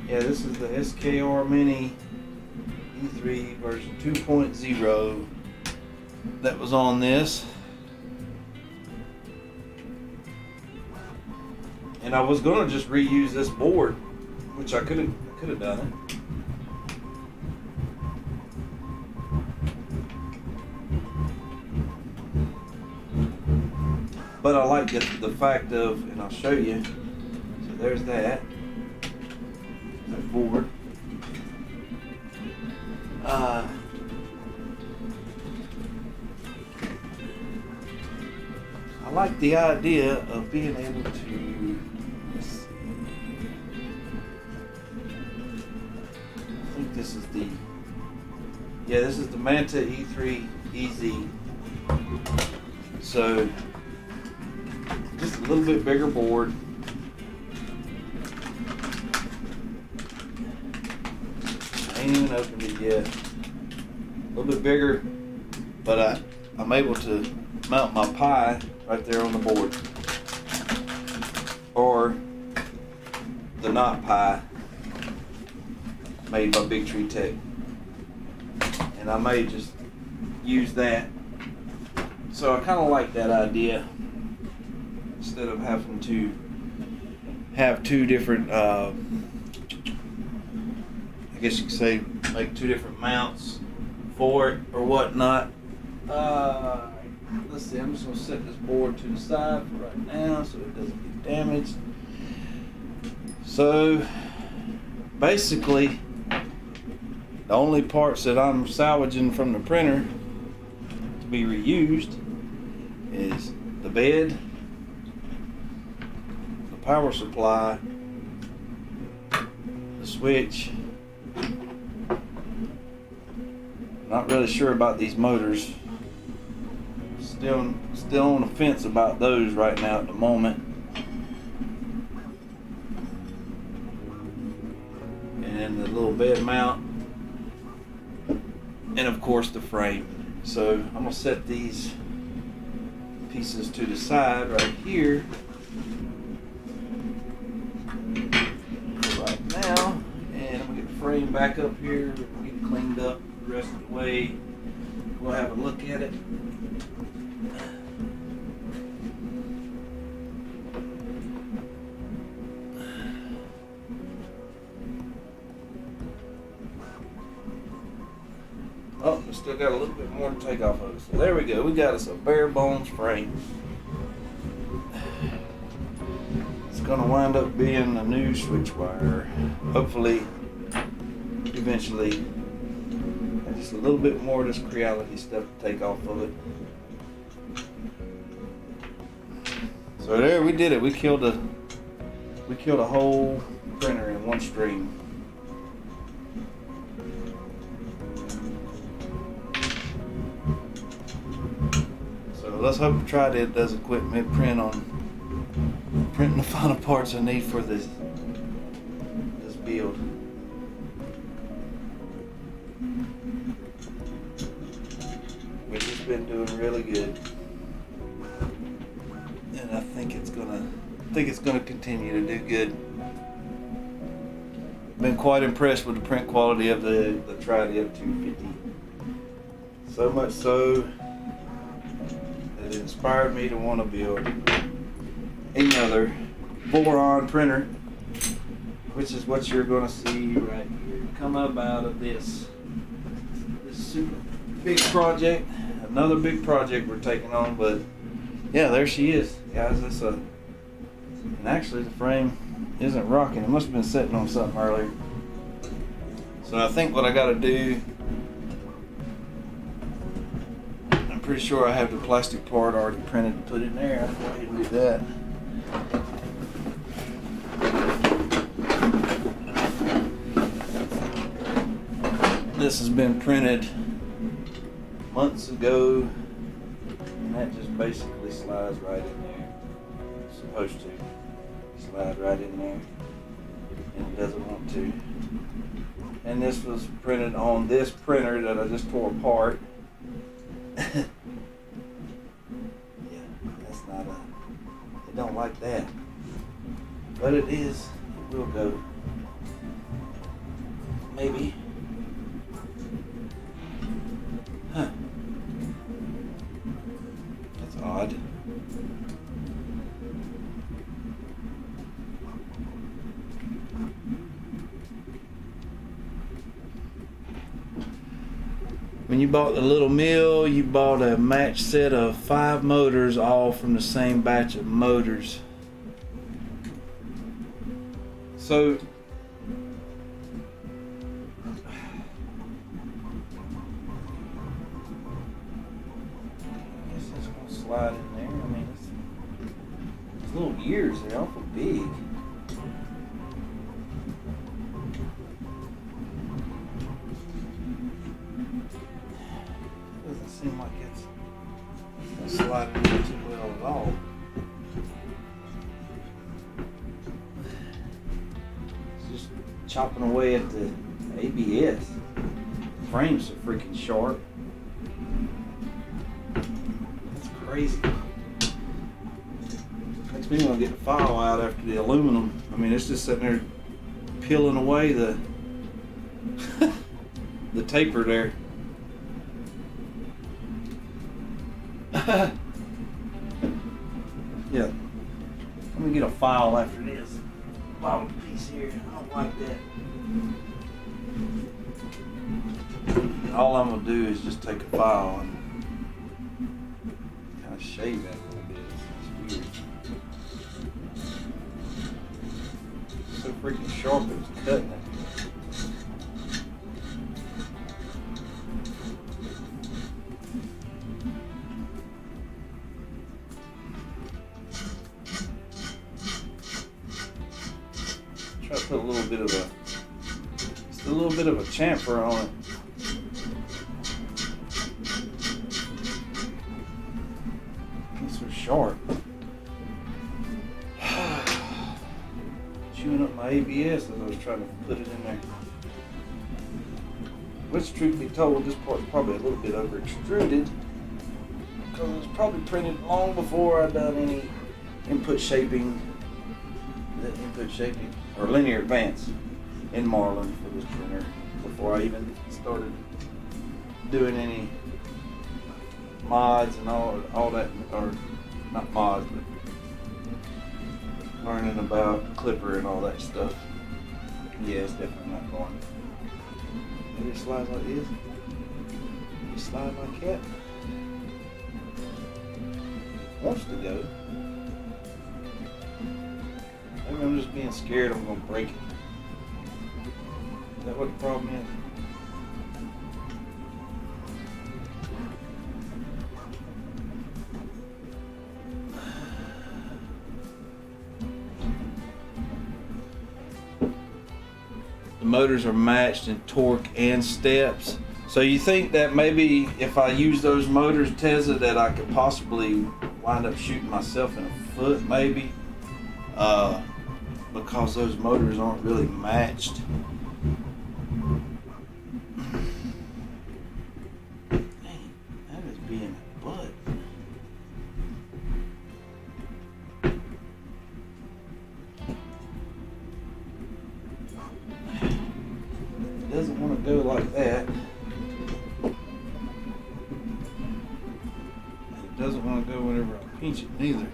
Yeah, this is the SKR Mini E3 version 2.0 that was on this. And I was gonna just reuse this board, which I could have done it. But I like the fact of, and I'll show you. So there's that board. I like the idea of being able to, let's see, I think this is the, yeah, this is the Manta E3 EZ. So just a little bit bigger board. I ain't even opened it yet. A little bit bigger, but I'm able to mount my Pi right there on the board. Or the Not Pi made by Big Tree Tech. And I may just use that. So I kind of like that idea. Instead of having to have two different, I guess you could say, like two different mounts for it or whatnot. Let's see, I'm just going to set this board to the side for right now so it doesn't get damaged. So basically The only parts that I'm salvaging from the printer to be reused is the bed, the power supply, the switch. Not really sure about these motors. Still on the fence about those right now at the moment. And the little bed mount. And of course the frame. So I'm gonna set these pieces to the side right here right now. And I'm gonna get the frame back up here, get it cleaned up the rest of the way. We'll have a look at it. Oh, we still got a little bit more to take off of it. So there we go. We got us a bare bones frame. It's gonna wind up being a new Switchwire. Hopefully, eventually, just a little bit more of this Creality stuff to take off of it. So there, we did it. We killed a whole printer in one stream. Let's hope TriDid doesn't quit mid-print on printing the final parts I need for this build. Which has been doing really good, and I think it's gonna continue to do good. Been quite impressed with the print quality of the TriDid 250. So much so, it inspired me to want to build another boron printer, which is what you're going to see right here come up out of this super big project. Another big project we're taking on, but yeah, there she is, guys. And actually the frame isn't rocking. It must have been sitting on something earlier. So I think what I got to do, pretty sure I have the plastic part already printed and put in there. I'll go ahead and do that. This has been printed months ago, and that just basically slides right in there. It's supposed to slide right in there, and it doesn't want to. And this was printed on this printer that I just tore apart. Don't like that, but it is. It will go. Maybe. Huh. That's odd. When you bought the little mill, you bought a match set of 5 motors, all from the same batch of motors. So, I guess that's going to slide in there. I mean, it's little ears, they're awful big. Seem like it's gonna slide in there too well at all. It's just chopping away at the ABS. Frames are freaking sharp. That's crazy. Makes me want to get the file out after the aluminum. I mean, it's just sitting there peeling away the the taper there. Yeah, let me get a file after this bottom piece here. I don't like that. All I'm gonna do is just take a file and kind of shave that a little bit. It's weird. It's so freaking sharp, it's cutting it. Got to put a little bit of a chamfer on it. These are sharp. Chewing up my ABS as I was trying to put it in there. Which, truth be told, this part's probably a little bit over extruded because it was probably printed long before I done any input shaping or linear advance in Marlin for this printer before I even started doing any mods and all that, or not mods, but learning about Clipper and all that stuff. Yeah, it's definitely not going. Maybe it slides like this. You slide like that. Wants to go. Maybe I'm just being scared I'm gonna break it. Is that what the problem is? The motors are matched in torque and steps. So you think that maybe if I use those motors, Tessa, that I could possibly wind up shooting myself in the foot, maybe? Because those motors aren't really matched. Dang, that is being a butt. It doesn't want to go like that. And it doesn't want to go whenever I pinch it neither.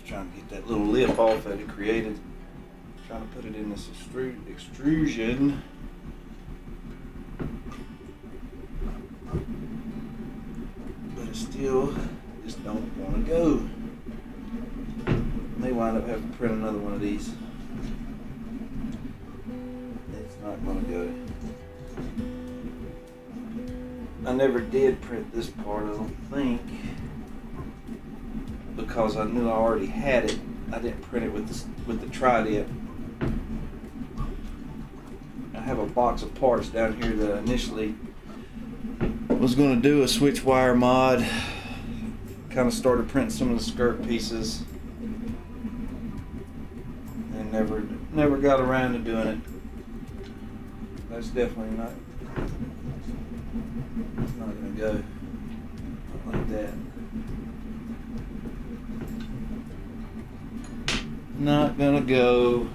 Trying to get that little lip off that it created. Trying to put it in this extrusion. But it still just don't want to go. May wind up having to print another one of these. It's not going to go. I never did print this part, I don't think. Because I knew I already had it. I didn't print it with the tri-dip. I have a box of parts down here that I initially was going to do a Switchwire mod. Kind of started printing some of the skirt pieces. And never got around to doing it. That's definitely not going to go. Not like that. Not gonna go.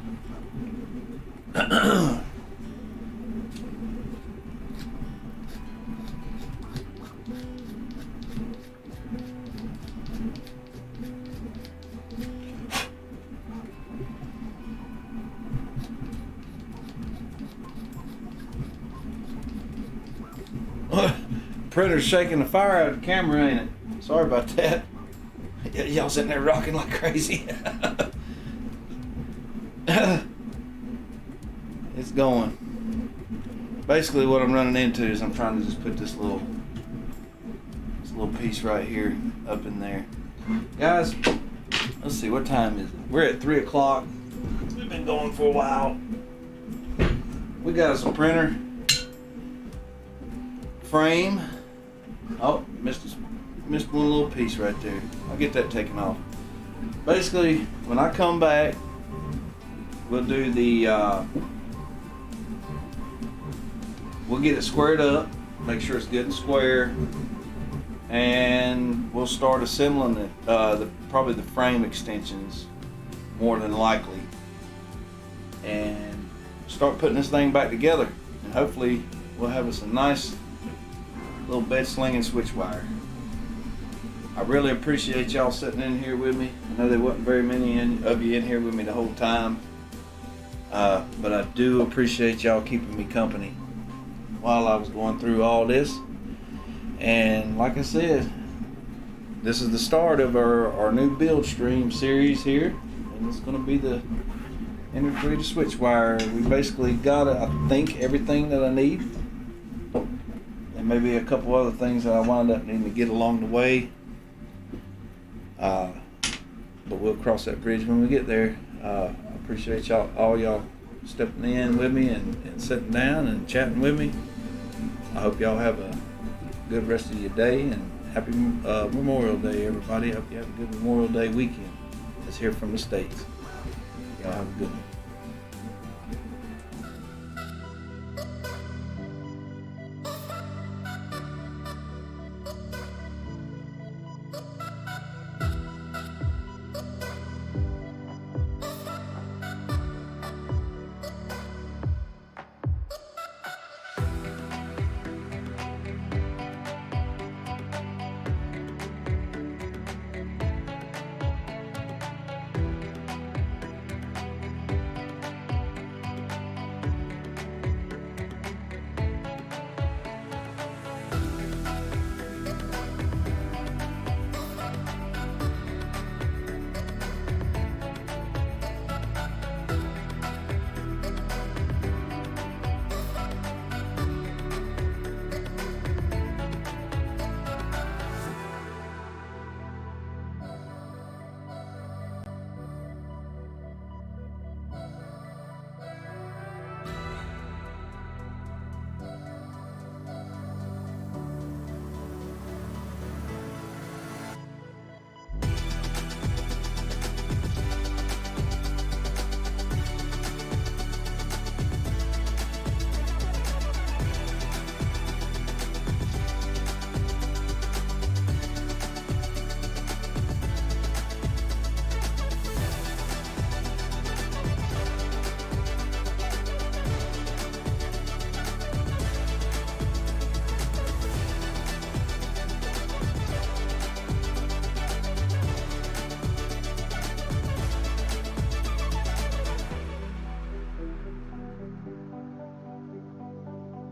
Printer's shaking the fire out of the camera, ain't it? Sorry about that. Y'all sitting there rocking like crazy. It's going. Basically what I'm running into is I'm trying to just put this little piece right here up in there. Guys, let's see, what time is it? We're at 3 o'clock. We've been going for a while. We got us a printer. Frame. Oh, missed one little piece right there. I'll get that taken off. Basically, when I come back, we'll do the, we'll get it squared up, make sure it's good and square, and we'll start assembling it, probably the frame extensions, more than likely, and start putting this thing back together, and hopefully we'll have us a nice little bed slinging Switchwire. I really appreciate y'all sitting in here with me. I know there wasn't very many of you in here with me the whole time. But I do appreciate y'all keeping me company while I was going through all this. And like I said, this is the start of our new build stream series here, and it's going to be the integrated Switchwire. We basically got, I think, everything that I need, and maybe a couple other things that I wound up needing to get along the way. But we'll cross that bridge when we get there. I appreciate all y'all stepping in with me and sitting down and chatting with me. I hope y'all have a good rest of your day, and happy Memorial Day, everybody. I hope you have a good Memorial Day weekend. It's here from the States. Y'all have a good one.